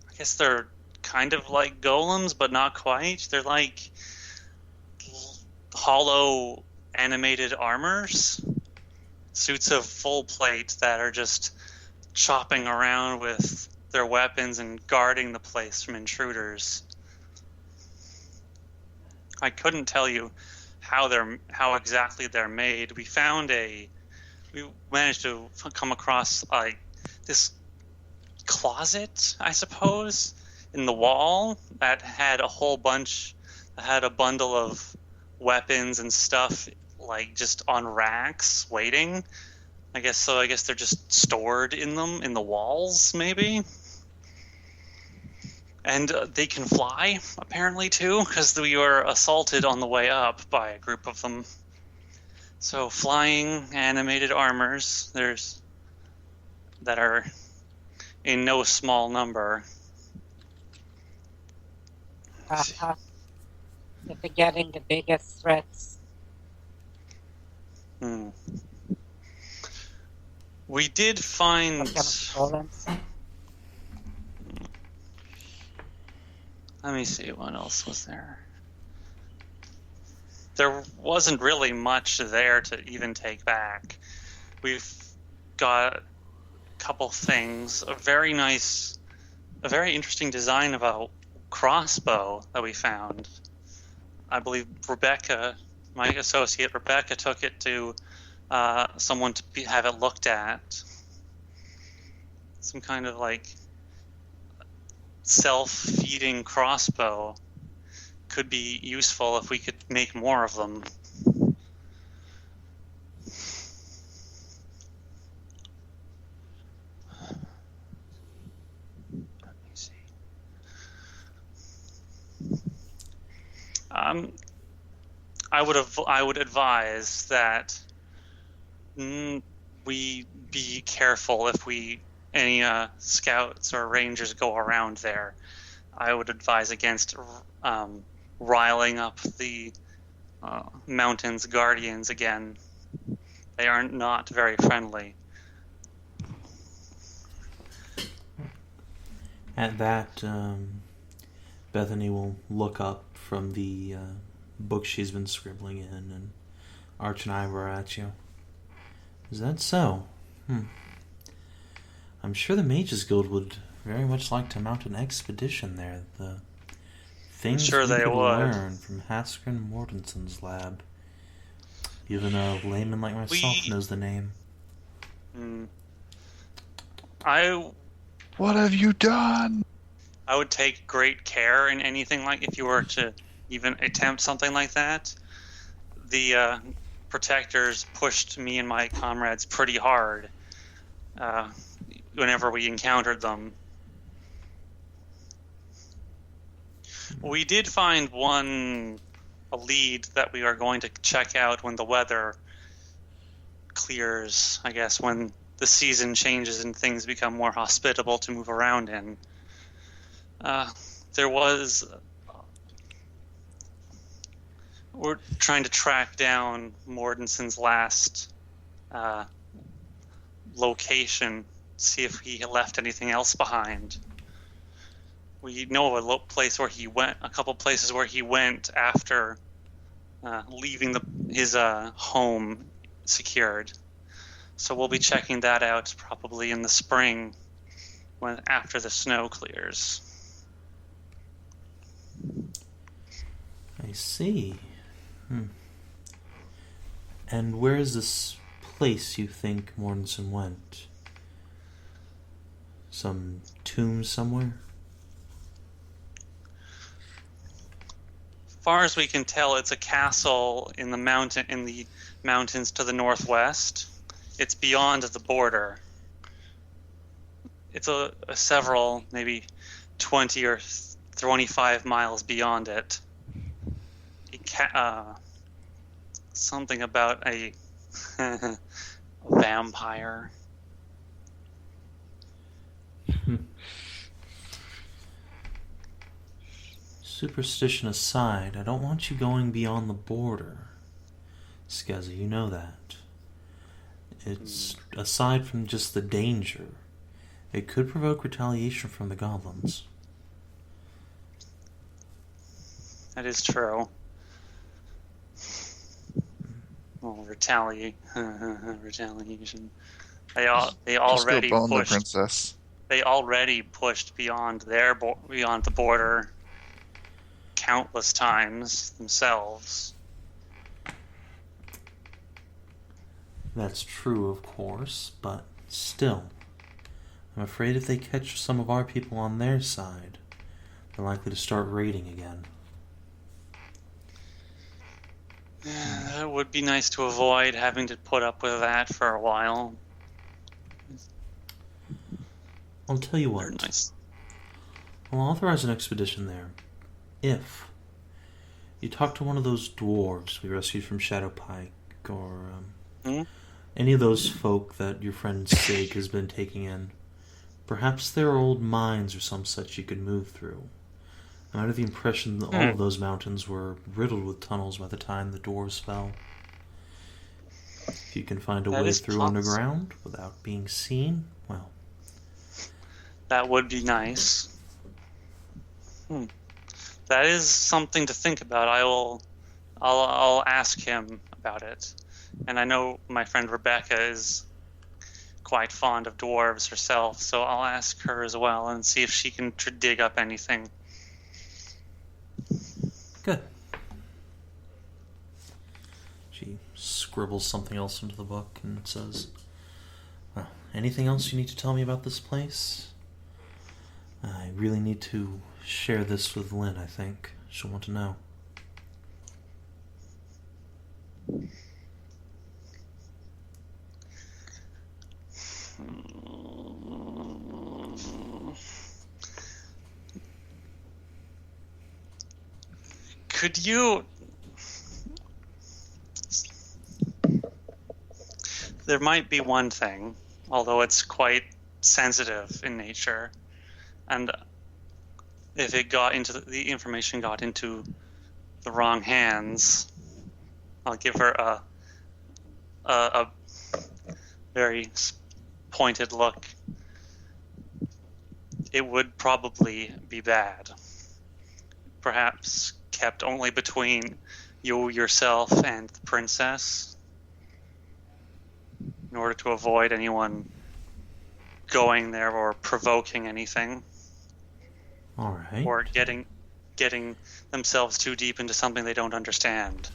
I guess they're kind of like golems, but not quite. They're like hollow animated armors, suits of full plate that are just chopping around with their weapons and guarding the place from intruders. I couldn't tell you how exactly they're made. We managed to come across this closet, I suppose, in the wall that had a bundle of weapons and stuff just on racks waiting. I guess they're just stored in the walls, maybe. And they can fly, apparently, too, because we were assaulted on the way up by a group of them. So flying animated armors, that are in no small number. You're forgetting the biggest threats. We did find... Let me see, what else was there? There wasn't really much there to even take back. We've got a couple things. A very interesting design of a crossbow that we found. I believe my associate Rebecca, took it to someone to have it looked at. Some kind of self-feeding crossbow could be useful if we could make more of them. Let me see. I would advise that we be careful if any scouts or rangers go around there. I would advise against riling up the mountain's guardians again. They are not very friendly. At that, Bethany will look up from the book she's been scribbling in and arch an eyebrow at you. Is that so? I'm sure the Mages Guild would very much like to mount an expedition there. The things sure we they could would. learn from Haskrin Mortenson's lab. Even a layman like myself knows the name. What have you done? I would take great care in anything if you were to even attempt something like that. The protectors pushed me and my comrades pretty hard whenever we encountered them. We did find a lead that we are going to check out when the weather clears, I guess, when the season changes and things become more hospitable to move around in. We're trying to track down Mordenson's last location, see if he left anything else behind. We know a couple places where he went after leaving his home secured. So we'll be checking that out probably in the spring, after the snow clears. I see. And where is this place you think Mortensen went? Some tomb somewhere? As far as we can tell, it's a castle in the mountains to the northwest. It's beyond the border. It's a several, maybe 20 or 25 miles beyond it. Something about a vampire. Superstition aside, I don't want you going beyond the border. Skezza, you know that. It's aside from just the danger. It could provoke retaliation from the goblins. That is true. Well, retaliation. They already bone the pushed. princess. They already pushed beyond beyond the border countless times themselves. That's true, of course, but still. I'm afraid if they catch some of our people on their side, they're likely to start raiding again. Yeah, it would be nice to avoid having to put up with that for a while. I'll tell you Very what. nice. I'll authorize an expedition there. If you talk to one of those dwarves we rescued from Shadowpike, or any of those folk that your friend Sig has been taking in, perhaps there are old mines or some such you could move through. I'm under the impression that all of those mountains were riddled with tunnels by the time the dwarves fell. If you can find a way through underground without being seen, well... That would be nice. That is something to think about. I'll ask him about it. And I know my friend Rebecca is quite fond of dwarves herself, so I'll ask her as well and see if she can dig up anything. Good. She scribbles something else into the book and says, well, anything else you need to tell me about this place? I really need to share this with Lynn, I think. She'll want to know. Could you... There might be one thing, although it's quite sensitive in nature, and if it got into the information got into the wrong hands, I'll give her a very pointed look. It would probably be bad. Perhaps kept only between yourself and the princess, in order to avoid anyone going there or provoking anything. All right. Or getting themselves too deep into something they don't understand.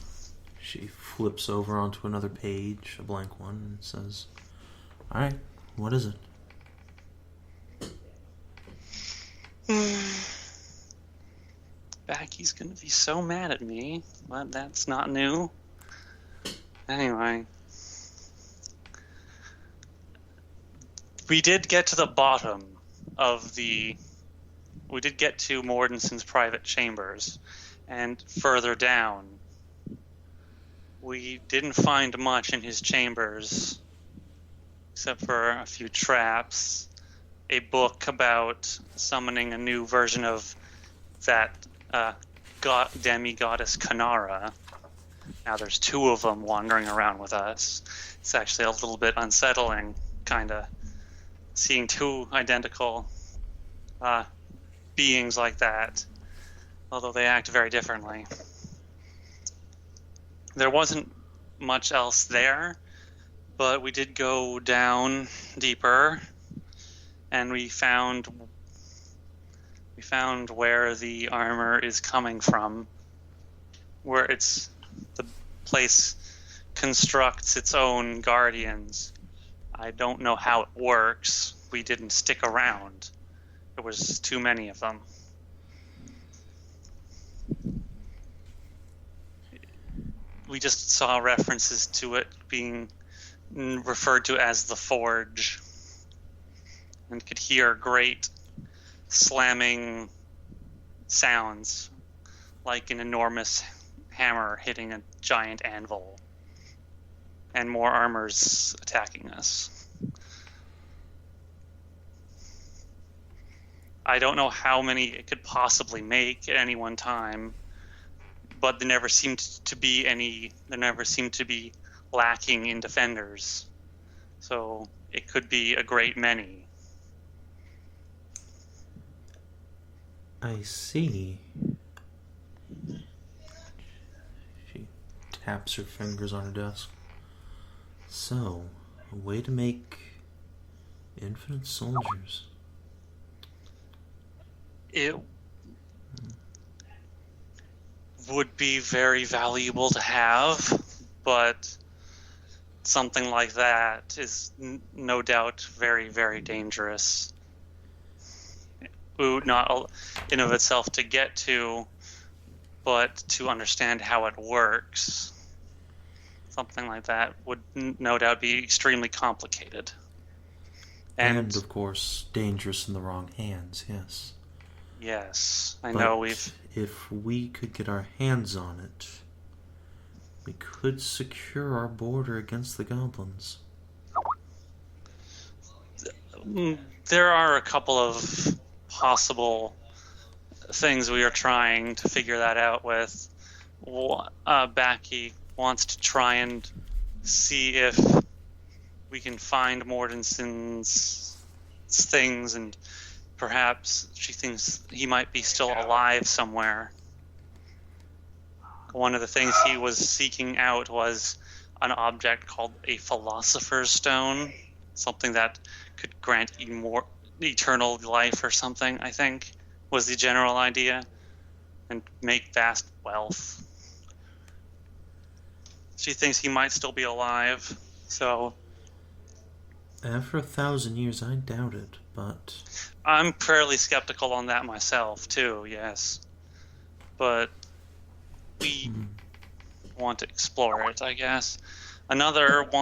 She flips over onto another page, a blank one, and says, all right, what is it? Backy's gonna be so mad at me, but that's not new. Anyway. We did get to the bottom of we did get to Mortensen's private chambers, and further down. We didn't find much in his chambers, except for a few traps, a book about summoning a new version of that demi-goddess Kaelirra. Now there's two of them wandering around with us. It's actually a little bit unsettling, kind of, seeing two identical beings like that, although they act very differently. There wasn't much else there, But we did go down deeper, and we found where the armor is coming from, where the place constructs its own guardians. I don't know how it works. We didn't stick around. There was too many of them. We just saw references to it being referred to as the Forge, and could hear great slamming sounds like an enormous hammer hitting a giant anvil, and more armors attacking us. I don't know how many it could possibly make at any one time, but there never seemed to be lacking in defenders. So it could be a great many. I see. She taps her fingers on her desk. So, a way to make infinite soldiers. It would be very valuable to have, but something like that is no doubt very, very dangerous. Not in of itself to get to, but to understand how it works. Something like that would no doubt be extremely complicated. And of course, dangerous in the wrong hands, yes. Yes, I But know we've... if we could get our hands on it, we could secure our border against the goblins. There are a couple of possible things we are trying to figure that out with. Backy wants to try and see if we can find Mortensen's things, and perhaps she thinks he might be still alive somewhere. One of the things he was seeking out was an object called a Philosopher's Stone, something that could grant eternal life or something, I think, was the general idea, and make vast wealth. She thinks he might still be alive, so... After 1,000 years, I doubt it, but... I'm fairly skeptical on that myself, too, yes. But we want to explore it, I guess. Another of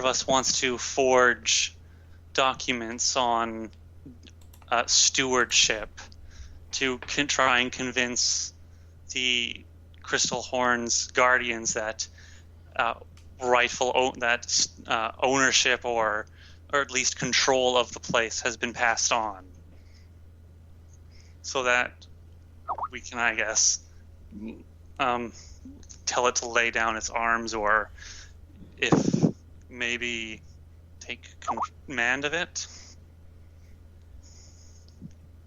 us wants to forge documents on stewardship to try and convince the Crystal Horn's guardians that ownership or at least control of the place has been passed on, so that we can, I guess, tell it to lay down its arms, or if maybe take command of it.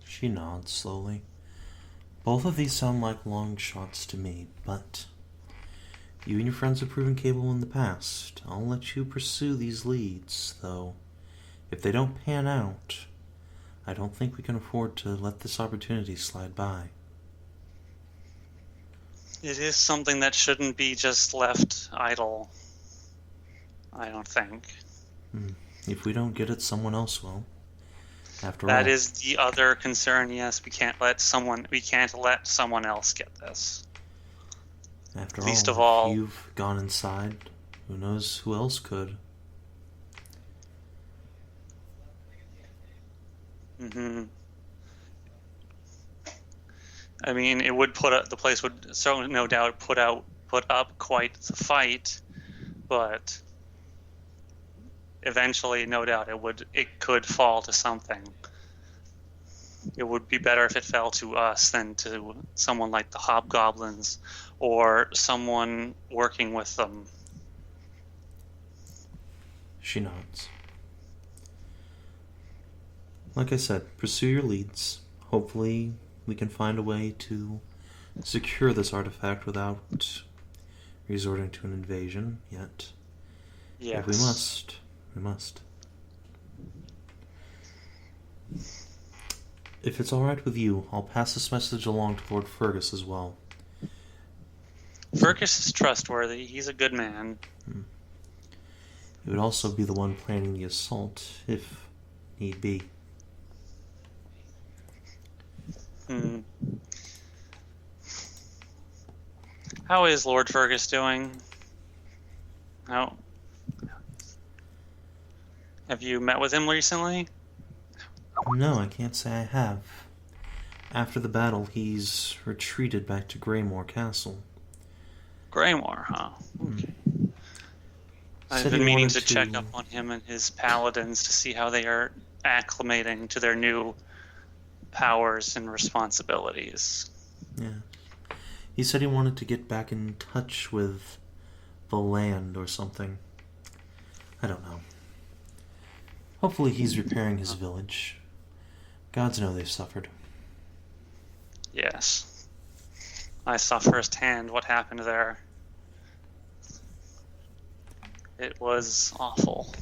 She nods slowly. Both of these sound like long shots to me, but you and your friends have proven capable in the past. I'll let you pursue these leads, though if they don't pan out, I don't think we can afford to let this opportunity slide by. It is something that shouldn't be just left idle, I don't think. If we don't get it, someone else will. After all, That is the other concern, yes. We can't let someone else get this. After Least all, of all- if you've gone inside, who knows who else could? I mean, it would the place would certainly no doubt put up quite the fight, but eventually, no doubt, it could fall to something. It would be better if it fell to us than to someone like the Hobgoblins or someone working with them. She nods. Like I said, pursue your leads. Hopefully we can find a way to secure this artifact without resorting to an invasion, yet Yes. If we must. We must. If it's alright with you, I'll pass this message along to Lord Fergus as well. Fergus is trustworthy. He's a good man. He would also be the one planning the assault, if need be. How is Lord Fergus doing? How? Have you met with him recently? No, I can't say I have. After the battle, he's retreated back to Greymore Castle. Greymore, huh? Okay. I've Said been he meaning wanted to check up on him and his paladins to see how they are acclimating to their new powers and responsibilities. Yeah. He said he wanted to get back in touch with the land or something. I don't know. Hopefully he's repairing his village. Gods know they've suffered. Yes. I saw firsthand what happened there. It was awful.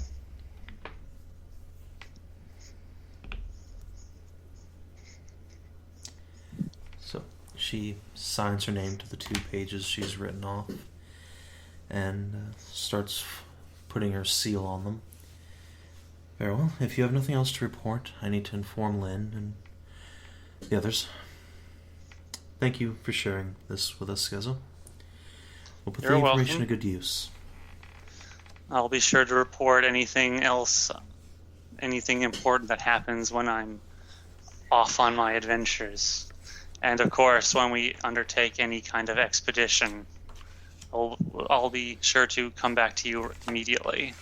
So she signs her name to the 2 pages she's written off and starts putting her seal on them. Very well. If you have nothing else to report, I need to inform Lynn and the others. Thank you for sharing this with us, Skezza. We'll put the information to good use. I'll be sure to report anything else, anything important that happens when I'm off on my adventures. And of course, when we undertake any kind of expedition, I'll be sure to come back to you immediately.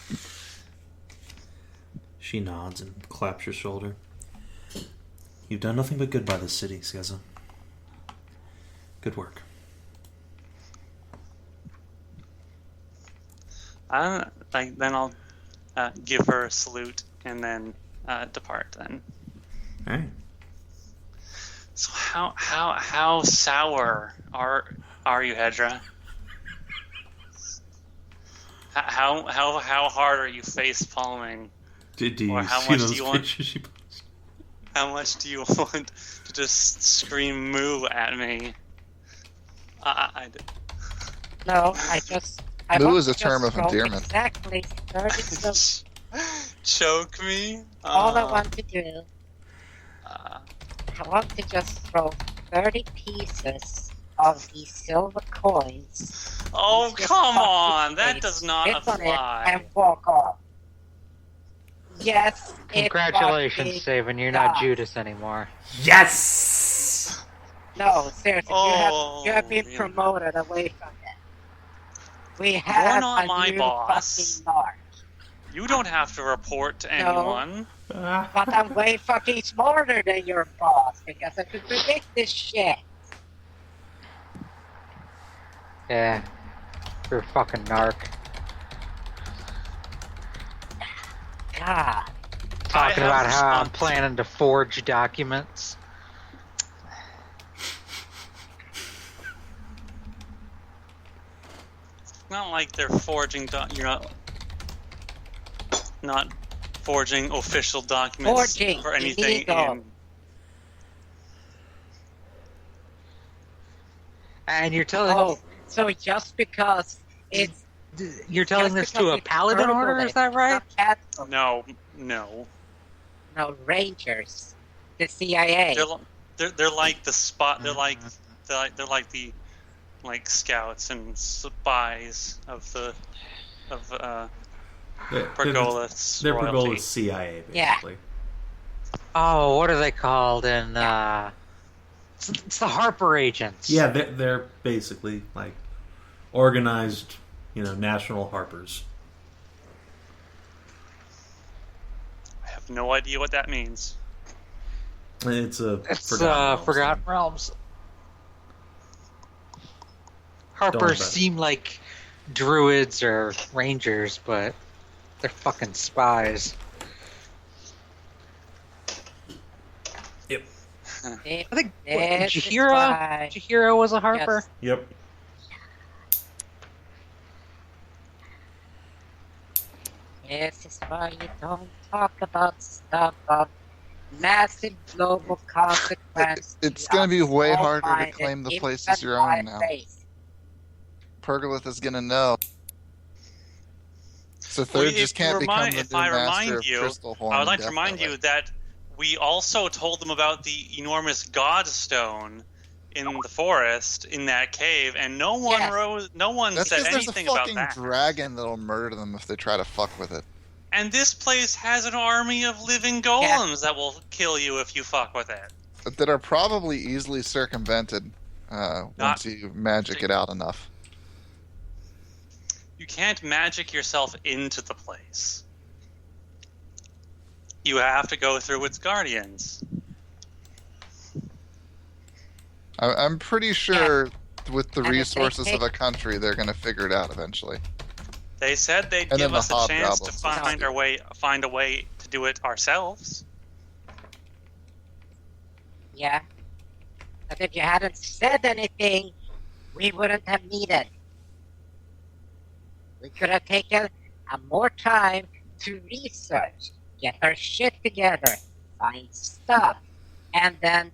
She nods and claps your shoulder. You've done nothing but good by this city, Skezza. Good work. Then I'll give her a salute and then depart. Then. All right. So how sour are you, Hedrah? How hard are you face palming? Do you Or how see much those do you want? pictures she posted? How much do you want to just scream moo at me? I No, I Moo want is a to term just of roll endearment. Exactly 30 silver. choke me. All I want to do, Uh, I want to just throw 30 pieces of these silver coins. oh Just come fucking on! That face, does not hit on it, apply. and walk off. Yes, it Congratulations, fucking Savin. You're not does. Judas anymore. Yes! No, seriously, Oh, you have been really? promoted away from it. We have not a my new boss. fucking narc. You don't have to report to anyone. But I'm way fucking smarter than your boss because I could predict this shit. Yeah. You're a fucking narc. God. Talking have about how I'm respons- planning to forge documents. It's not like they're forging. You're not forging official documents Forging, or anything. illegal. And you're telling Oh, so just because it's you're telling this just to because a it's paladin verbal, order, is it's that right? not Catfolk, No. no, Rangers, the CIA. They're like the spot. They're like the scouts and spies of Pergola's They're royalty. Pergola's CIA, Yeah. basically. Oh, what are they called? And it's the Harper agents. Yeah, they're basically like organized, national harpers. I have no idea what that means. It's It's Forgotten Forgotten Realms Realms. Harpers bet. seem like druids or rangers, but they're fucking spies. Yep. I think This is Jahira why- Jahira was a harper. Yes. Yep. This is why you don't talk about stuff of massive global consequence. It's going to be way harder to small-minded, claim the place as your own now. race. Pergolith is going to know. So Well, third just can't become the new master of Crystal Horn. I would like to remind you that we also told them about the enormous Godstone in the forest in that cave, and no one That's said because anything there's a about fucking that. dragon that'll murder them if they try to fuck with it. And this place has an army of living golems that will kill you if you fuck with it. But that are probably easily circumvented once you magic it out enough. You can't magic yourself into the place. You have to go through its guardians. I'm pretty sure with the And if they resources of take- a country, they're going to figure it out eventually. They said they'd And give then us the a chance to hobgoblins. find a way to do it ourselves. Yeah. But if you hadn't said anything, we wouldn't have needed. We could have taken more time to research, get our shit together, find stuff, and then,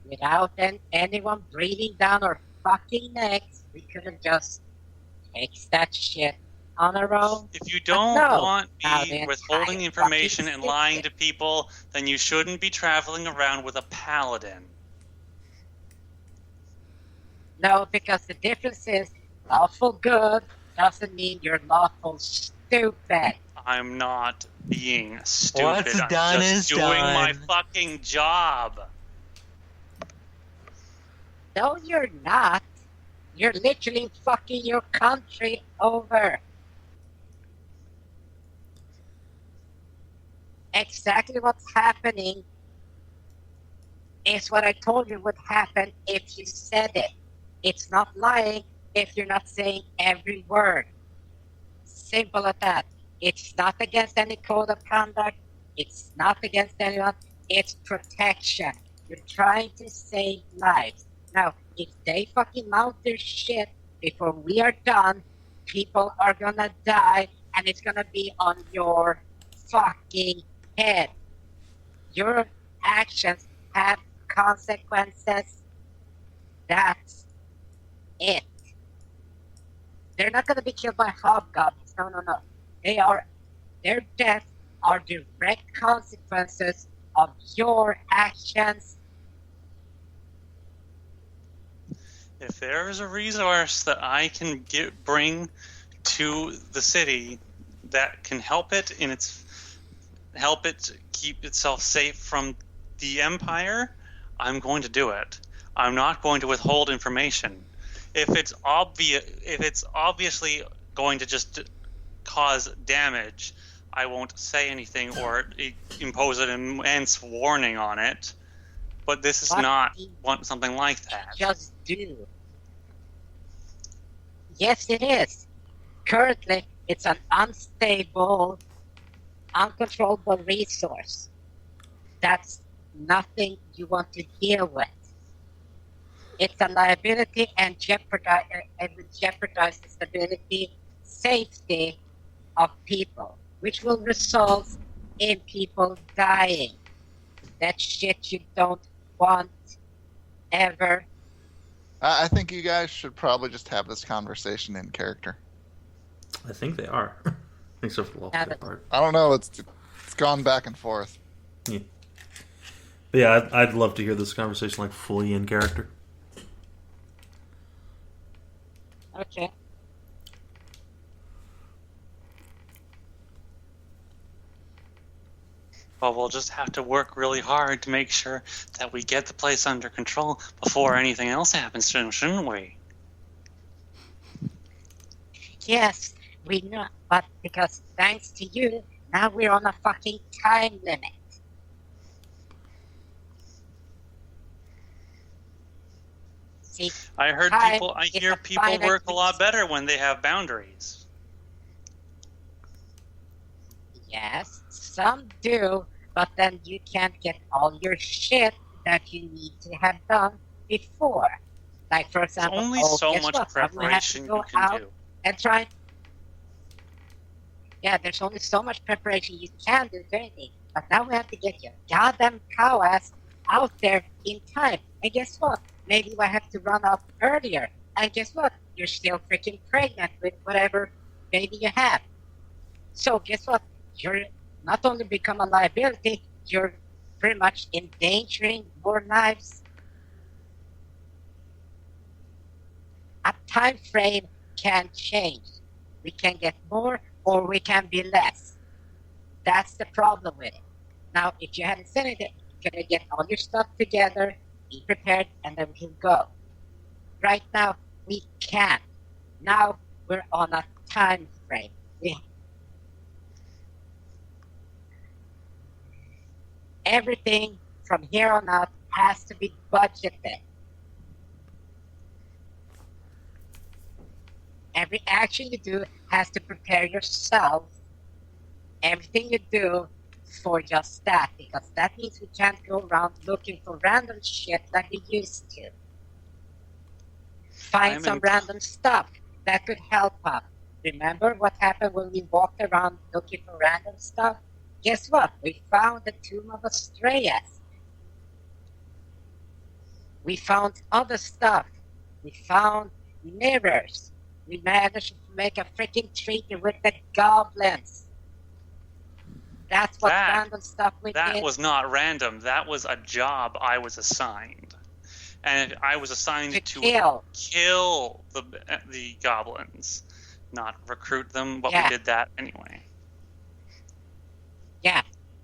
without anyone breathing down our fucking necks, we could have just fixed that shit on our own. If you don't no, want now me the withholding entire information fucking and lying to system. people, then you shouldn't be traveling around with a paladin. No, because the difference is lawful good doesn't mean you're lawful stupid. I'm not being stupid. What's I'm done just is doing my done. fucking job. No, you're not. You're literally fucking your country over. Exactly what's happening is what I told you would happen if you said it. It's not lying if you're not saying every word. Simple as that. It's not against any code of conduct. It's not against anyone. It's protection. You're trying to save lives. Now, if they fucking mount their shit before we are done, people are gonna die, and it's gonna be on your fucking head. Your actions have consequences. That's it. They're not gonna be killed by hobgoblins. No. Their deaths are direct consequences of your actions. If there is a resource that I can bring to the city that can help it keep itself safe from the Empire, I'm going to do it. I'm not going to withhold information. If it's obviously going to just cause damage, I won't say anything or impose an immense warning on it. But this is What not do you something like that. just do? Yes, it is. Currently, it's an unstable, uncontrollable resource. That's nothing you want to deal with. It's a liability and it would jeopardize the stability, safety of people, which will result in people dying. That shit you don't want ever. I think you guys should probably just have this conversation in character. I think they are. Except for the Yeah, lawful part. I don't know. It's gone back and forth. Yeah. But yeah, I'd love to hear this conversation like fully in character. Okay. Well, we'll just have to work really hard to make sure that we get the place under control before anything else happens to him, shouldn't we? Yes, we know, but because thanks to you, now we're on a fucking time limit. See, I Time hear is a people finite work a lot resource. better when they have boundaries. yes, some do, but then you can't get all your shit that you need to have done before. Like, for There's example, only oh, so guess much what? I'm gonna have to preparation go you can out do. and try. Yeah, there's only so much preparation you can do for anything. But now we have to get your goddamn cow ass out there in time. And guess what? Maybe we have to run out earlier. And guess what? You're still freaking pregnant with whatever baby you have. So guess what? You're not only become a liability, you're pretty much endangering more lives. A time frame can change. We can get more or we can be less. That's the problem with it. Now, if you haven't seen it, you're going to get all your stuff together, be prepared, and then we can go. Right now, we can't. Now, we're on a time frame. Everything from here on out has to be budgeted. Every action you do has to prepare yourself. Everything you do for just that, because that means we can't go around looking for random shit like we used to. Find some random stuff that could help us. Remember what happened when we walked around looking for random stuff? Guess what? We found the Tomb of Astraeus. We found other stuff. We found mirrors. We managed to make a freaking treaty with the goblins. That's what random stuff we did. That was not random. That was a job I was assigned. And I was assigned to kill the goblins, not recruit them, but we did that anyway. Yeah.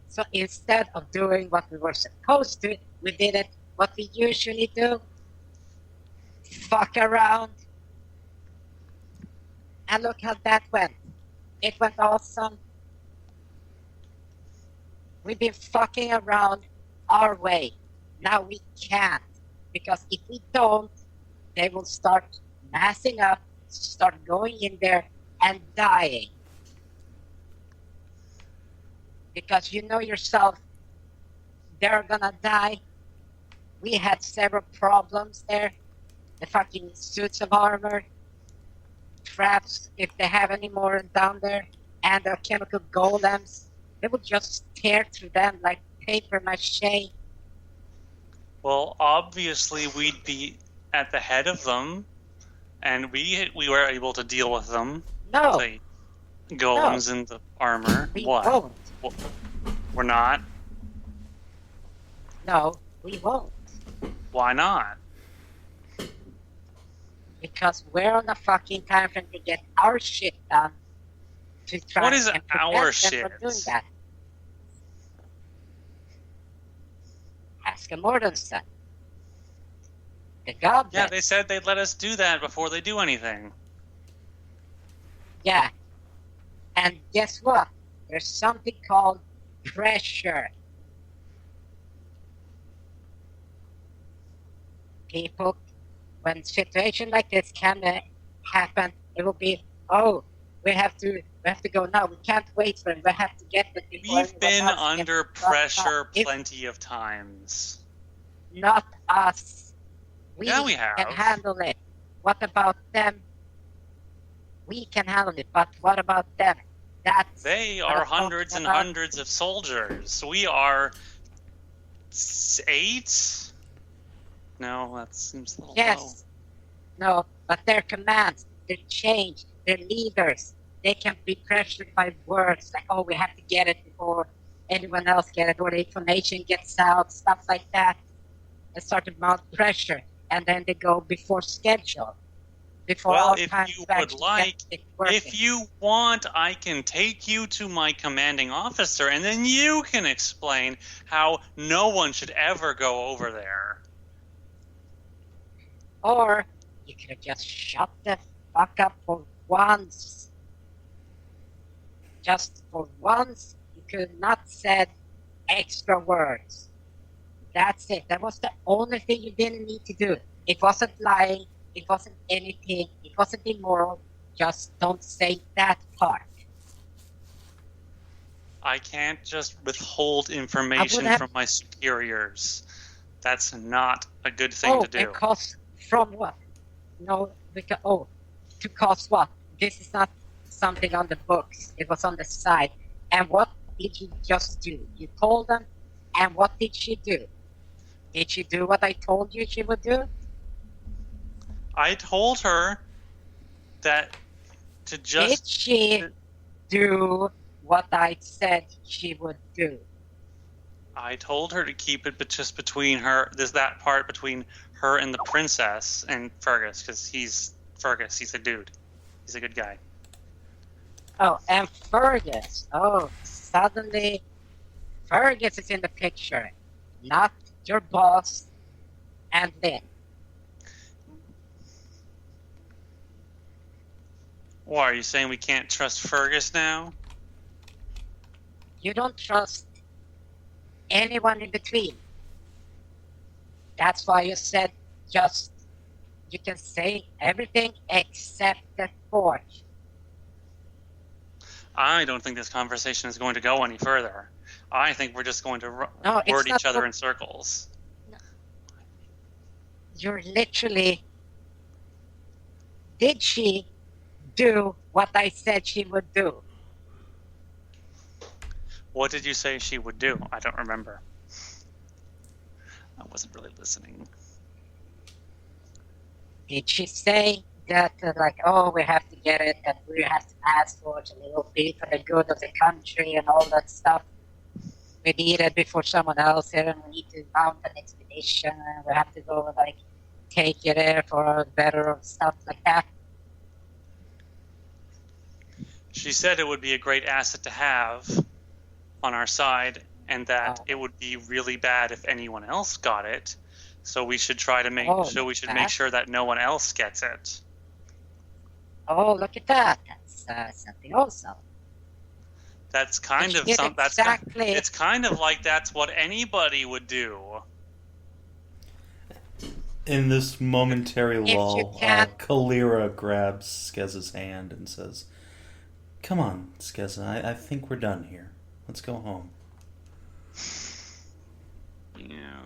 So instead of doing what we were supposed to, we did it what we usually do. Fuck around. And look how that went. It went awesome. We've been fucking around our way. Now we can't. Because if we don't, they will start massing up, start going in there and dying. Because you know yourself, they're gonna die. We had several problems there. The fucking suits of armor, traps, if they have any more down there, and the chemical golems. They would just tear through them like paper mache. Well, obviously we'd be at the head of them, and we were able to deal with them. No. The golems and the armor. We what? won't. We're not? No, we won't. Why not? Because we're on a fucking time frame to get our shit done. To try What is and our prevent them shit? from doing that. Ask Mortensen. The goblin. Yeah, they said they'd let us do that before they do anything. Yeah. And guess what? There's something called pressure. People, when situations like this can happen, it will be, oh, we have to go now. We can't wait for it. We have to get it before We've been under pressure plenty of times. Not us. We Yeah, we have. can handle it. What about them? We can handle it, but what about them? They are hundreds and hundreds of soldiers. We are 8? No, that seems a little low. No, but their commands, their change, their leaders, they can be pressured by words like, oh, we have to get it before anyone else gets it, or the information gets out, stuff like that. They start to mount pressure, and then they go before schedule. Well, if you would like, if you want, I can take you to my commanding officer, and then you can explain how no one should ever go over there. Or you could have just shut the fuck up for once. Just for once, you could have not said extra words. That's it. That was the only thing you didn't need to do. It wasn't lying. It wasn't anything. It wasn't immoral. Just don't say that part. I can't just withhold information from my superiors. That's not a good thing to do. Because from what? No, because, to cause what? This is not something on the books. It was on the side. And what did you just do? You told them, and what did she do? Did she do what I told you she would do? I told her that to Did just. she do what I said she would do? I told her to keep it, but just between her. There's that part between her and the princess and Fergus, because he's Fergus. He's a dude. He's a good guy. Oh, and Fergus. Oh, suddenly Fergus is in the picture. Not your boss and Lynn. Why, are you saying we can't trust Fergus now? You don't trust anyone in between. That's why you said just, you can say everything except the forge. I don't think this conversation is going to go any further. I think we're just going to No, it's word not each other go- in circles. You're literally... Did she do what I said she would do? What did you say she would do? I don't remember. I wasn't really listening. Did she say that, like, oh, we have to get it, and we have to ask for it, and it will be for the good of the country and all that stuff? We need it before someone else here, and we need to mount an expedition, and we have to go and, like, take it there for better of stuff like that. She said it would be a great asset to have on our side, and that it would be really bad if anyone else got it. So we should try to make make sure that no one else gets it. Oh, look at that. That's something also. That's kind She of did something. exactly. It's kind of like that's what anybody would do. In this momentary If you lull, can't- Kaelirra grabs Skezza's hand and says, "Come on, Skezza, I think we're done here. Let's go home." Yeah.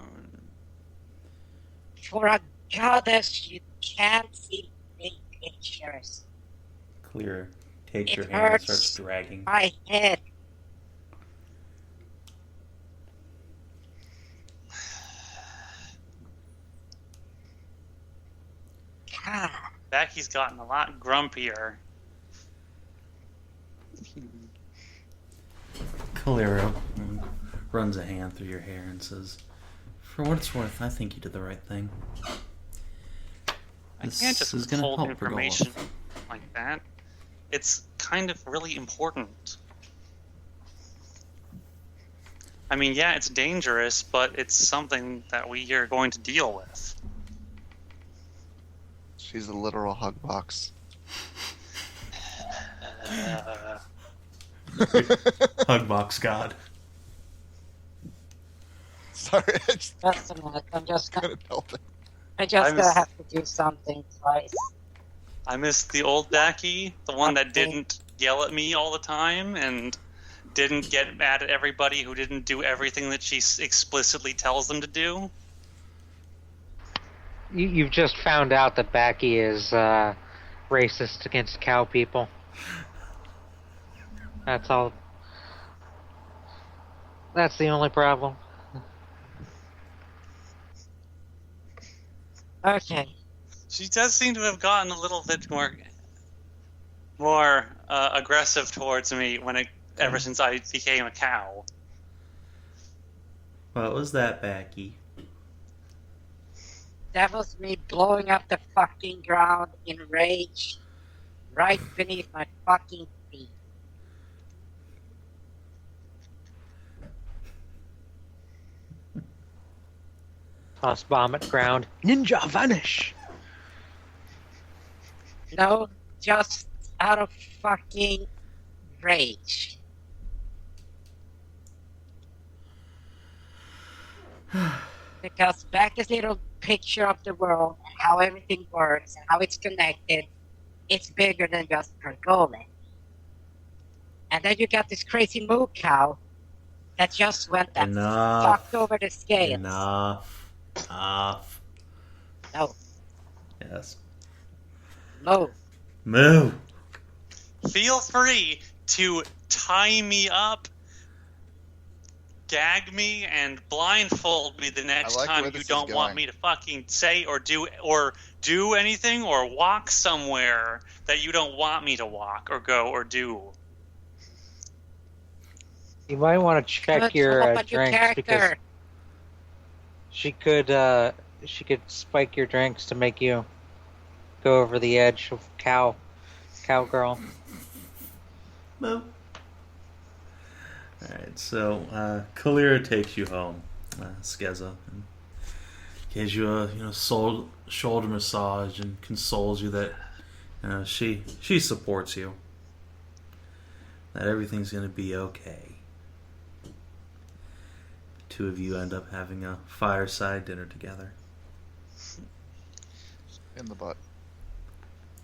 For a goddess, you can't see big pictures. Kaelirra takes It your hand and hurts. starts dragging. My head. God. Backy's gotten a lot grumpier. Kaelirra runs a hand through your hair and says, "For what it's worth, I think you did the right thing. I can't just is gonna withhold help Bergolf." information like that. It's kind of really important. I mean, yeah, it's dangerous, but it's something that we are going to deal with. She's a literal hug box. Hugbox God. Sorry, I just Just a minute. I'm just gonna, couldn't help it. I just I was- have to do something twice. I miss the old Backy, the one that Okay. didn't yell at me all the time and didn't get mad at everybody who didn't do everything that she explicitly tells them to do. You've just found out that Backy is racist against cow people. That's all. That's the only problem. Okay. She does seem to have gotten a little bit more aggressive towards me ever since I became a cow. What was that, Backy? That was me blowing up the fucking ground in rage right beneath my fucking feet. Toss bomb at ground. Ninja vanish. No, just out of fucking rage. Because Backy's little picture of the world and how everything works and how it's connected, it's bigger than just Hobgoblin. And then you got this crazy moo cow that just went and Enough. fucked over the scales. Enough. No, Yes. moo. Moo. feel free to tie me up, gag me, and blindfold me the next like time where you this is don't want going. me to fucking say or do anything or walk somewhere that you don't want me to walk or go or do. You might want to check Let's your hope at your drinks because character. she could spike your drinks to make you go over the edge of cowgirl. No. Alright, so Kaelirra takes you home, Skezza, and gives you a shoulder massage and consoles you that she supports you, that everything's going to be okay. Two of you end up having a fireside dinner together. In the butt.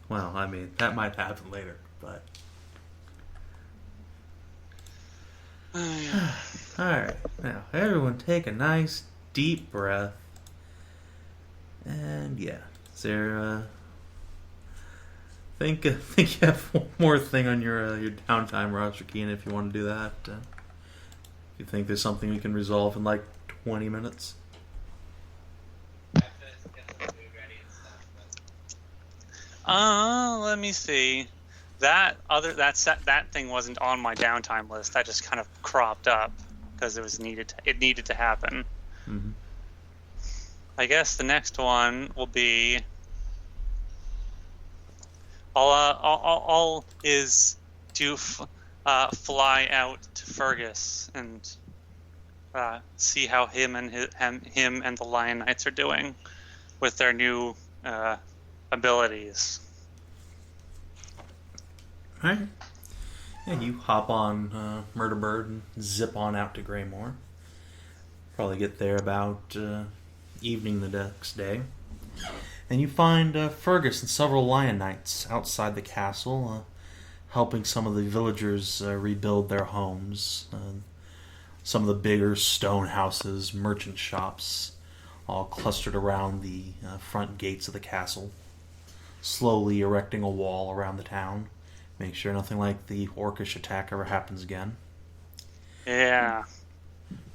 Well, I mean, that might happen later, but... Alright, now everyone take a nice deep breath. And yeah, is there think you have one more thing on your downtime roster, Keen, if you want to do that. You think there's something we can resolve in like 20 minutes? Let me see. That thing wasn't on my downtime list. That just kind of cropped up because it needed to happen. Mm-hmm. I guess the next one will be. All is to fly out to Fergus and see how him and the Lion Knights are doing with their new abilities. Alright. And you hop on Murder Bird and zip on out to Greymoor. Probably get there about evening the next day. And you find Fergus and several Lion Knights outside the castle, helping some of the villagers rebuild their homes. Some of the bigger stone houses, merchant shops, all clustered around the front gates of the castle, slowly erecting a wall around the town. Make sure nothing like the orcish attack ever happens again. Yeah.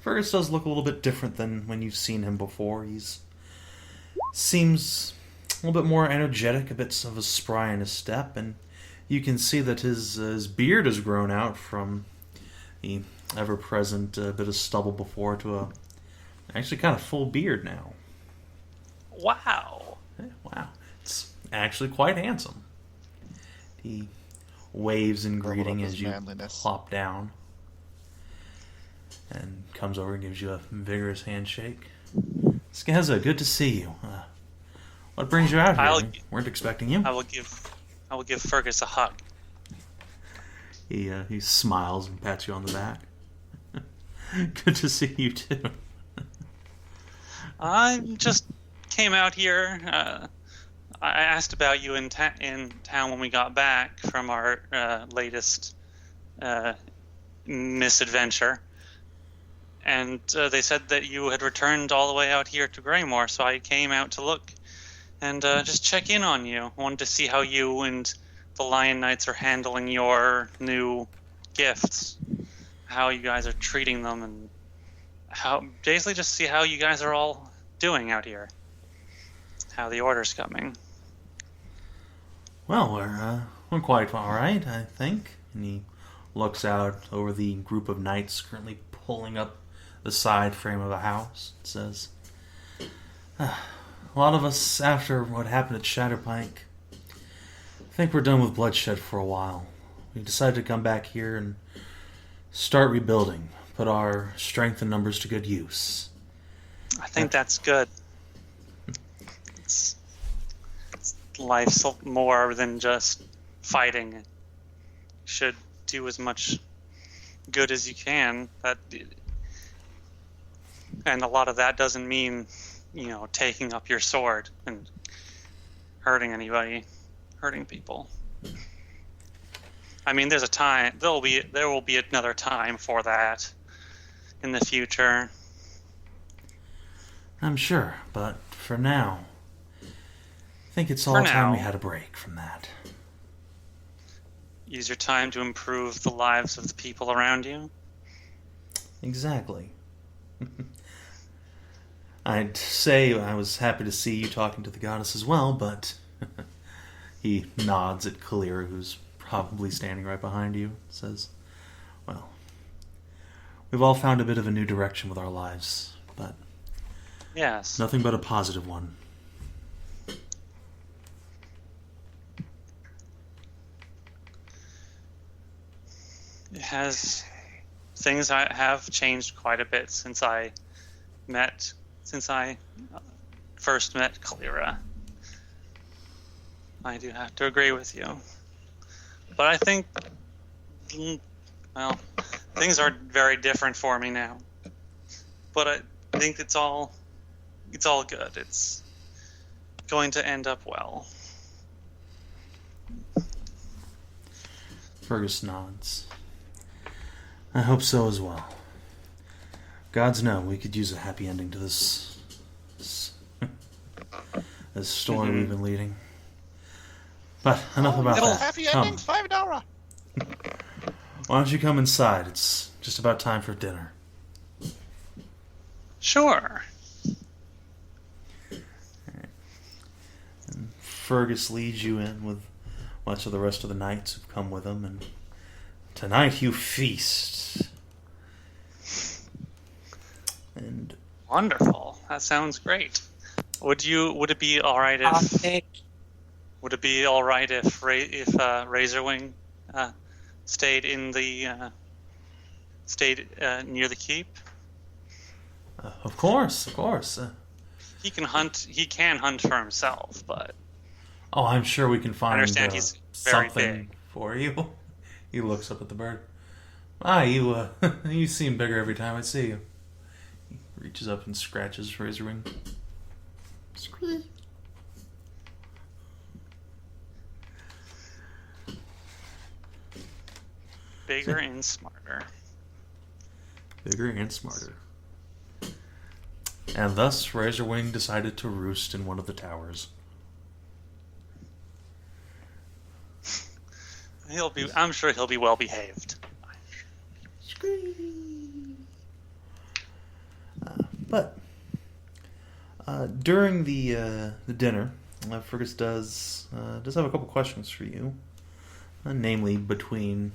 Fergus does look a little bit different than when you've seen him before. Seems a little bit more energetic, a bit of a spry in his step, and you can see that his beard has grown out from the ever-present bit of stubble before to a actually kind of full beard now. Wow. Wow. It's actually quite handsome. He waves in greeting as you plop down and comes over and gives you a vigorous handshake. Skezza, good to see you. What brings you out here? We weren't expecting you. I will give Fergus a hug. He smiles and pats you on the back. Good to see you too. I just came out here. I asked about you in town when we got back from our latest misadventure, and they said that you had returned all the way out here to Greymoor. So I came out to look and just check in on you. I wanted to see how you and the Lion Knights are handling your new gifts, how you guys are treating them, and how basically just see how you guys are all doing out here. How the order's coming. Well, we're quite all right, I think. And he looks out over the group of knights currently pulling up the side frame of a house. It says, "A lot of us, after what happened at Shatterpike, think we're done with bloodshed for a while. We decided to come back here and start rebuilding, put our strength and numbers to good use." I think that's good. Life's more than just fighting. You should do as much good as you can. And a lot of that doesn't mean, taking up your sword and hurting anybody, hurting people. I mean, there's a time. There will be another time for that in the future. I'm sure, but for now, I think it's all time we had a break from that. use your time to improve the lives of the people around you. Exactly. I'd say I was happy to see you talking to the goddess as well, but he nods at Kaelirra, who's probably standing right behind you, says, well, we've all found a bit of a new direction with our lives, but Yes. nothing but a positive one. It has things have changed quite a bit since I first met Kaelirra. I do have to agree with you. But I think, well, things are very different for me now. But I think it's all good. It's going to end up well. Fergus nods. I hope so as well. Gods know we could use a happy ending to this story we've been leading. But enough about that. Happy Come. endings, $5. Why don't you come inside? It's just about time for dinner. Sure. And Fergus leads you in with much of the rest of the knights who've come with him, and tonight you feast. And Wonderful. That sounds great. Would it be all right if would it be all right if Razorwing stayed in the near the keep? of course. He can hunt for himself, but Oh, I'm sure we can find understand he's very something big. for you. He looks up at the bird. You seem bigger every time I see you. He reaches up and scratches Razorwing. Bigger and smarter. Bigger and smarter. And thus, Razorwing decided to roost in one of the towers. I'm sure he'll be well behaved. But during the dinner, Fergus does have a couple questions for you, namely between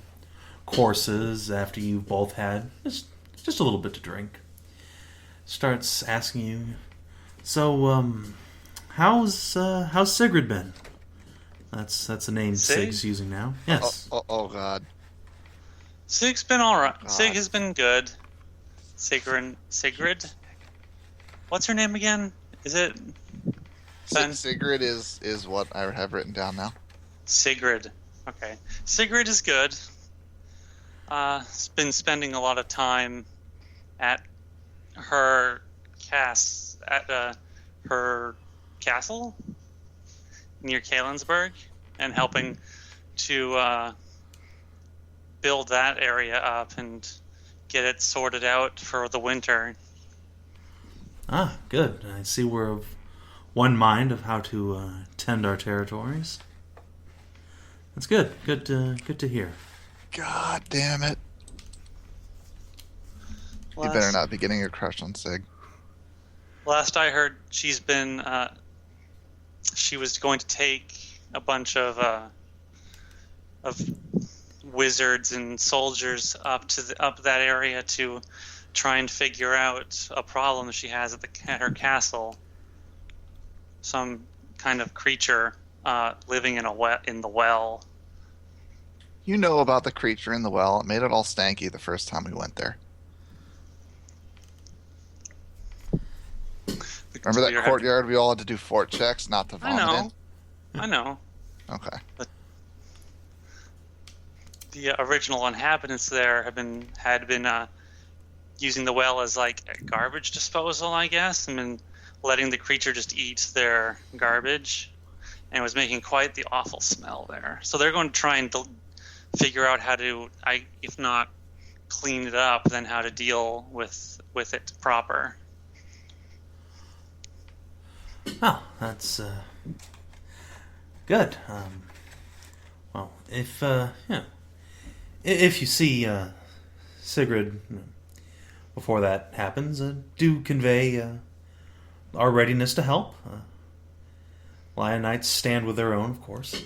courses after you've both had just a little bit to drink. Starts asking you, so how's Sigrid been? That's the name Sig? Sig's using now. Yes. Oh God. Sig's been alright. God. Sig has been good. Sigrid? What's her name again? Is it Ben? Sigrid is what I have written down now. Sigrid. Okay. Sigrid is good. Been spending a lot of time at her her castle near Kalensburg and helping to build that area up and get it sorted out for the winter. Ah, good. I see we're of one mind of how to tend our territories. That's good. Good to hear. God damn it. You better not be getting a crush on Sig. Last I heard, she's been. She was going to take a bunch of wizards and soldiers up that area to try and figure out a problem she has at her castle. Some kind of creature living in the well. You know about the creature in the well. It made it all stanky the first time we went there. Remember that courtyard we all had to do fort checks not to vomit in? I know. Okay. But the original inhabitants there had been using the well as like a garbage disposal, I guess, and been letting the creature just eat their garbage, and it was making quite the awful smell there. So they're going to try and figure out how to, if not clean it up, then how to deal with it proper. Oh, that's good. Well, if you see Sigrid before that happens, do convey our readiness to help. Lion Knights stand with their own, of course.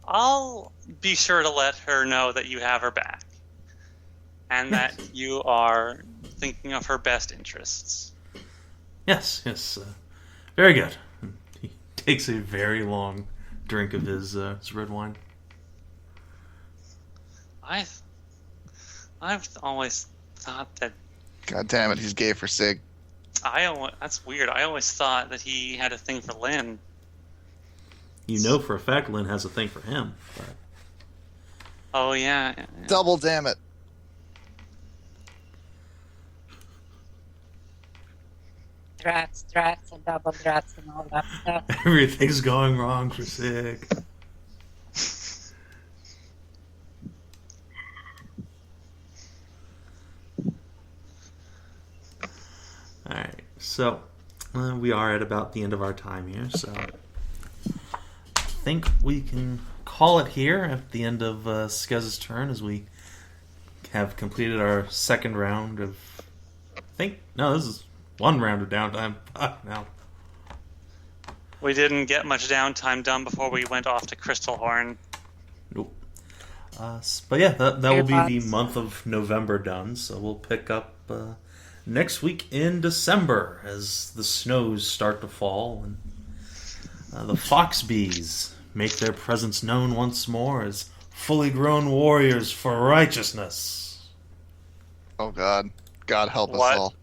I'll be sure to let her know that you have her back. And that you are thinking of her best interests. Yes. Very good. He takes a very long drink of his red wine. I've always thought that... God damn it, he's gay for Sig. That's weird. I always thought that he had a thing for Lynn. You know for a fact Lynn has a thing for him. But... Oh, yeah. Double damn it. Drats, and double drats, and all that stuff. Everything's going wrong for Sig. Alright, so we are at about the end of our time here, so I think we can call it here at the end of Skezza's turn as we have completed our second round of... this is one round of downtime. Now. We didn't get much downtime done before we went off to Crystal Horn. Nope. But yeah, that will be the month of November done, so we'll pick up next week in December as the snows start to fall and the fox bees make their presence known once more as fully grown warriors for righteousness. Oh God. God help us What? all.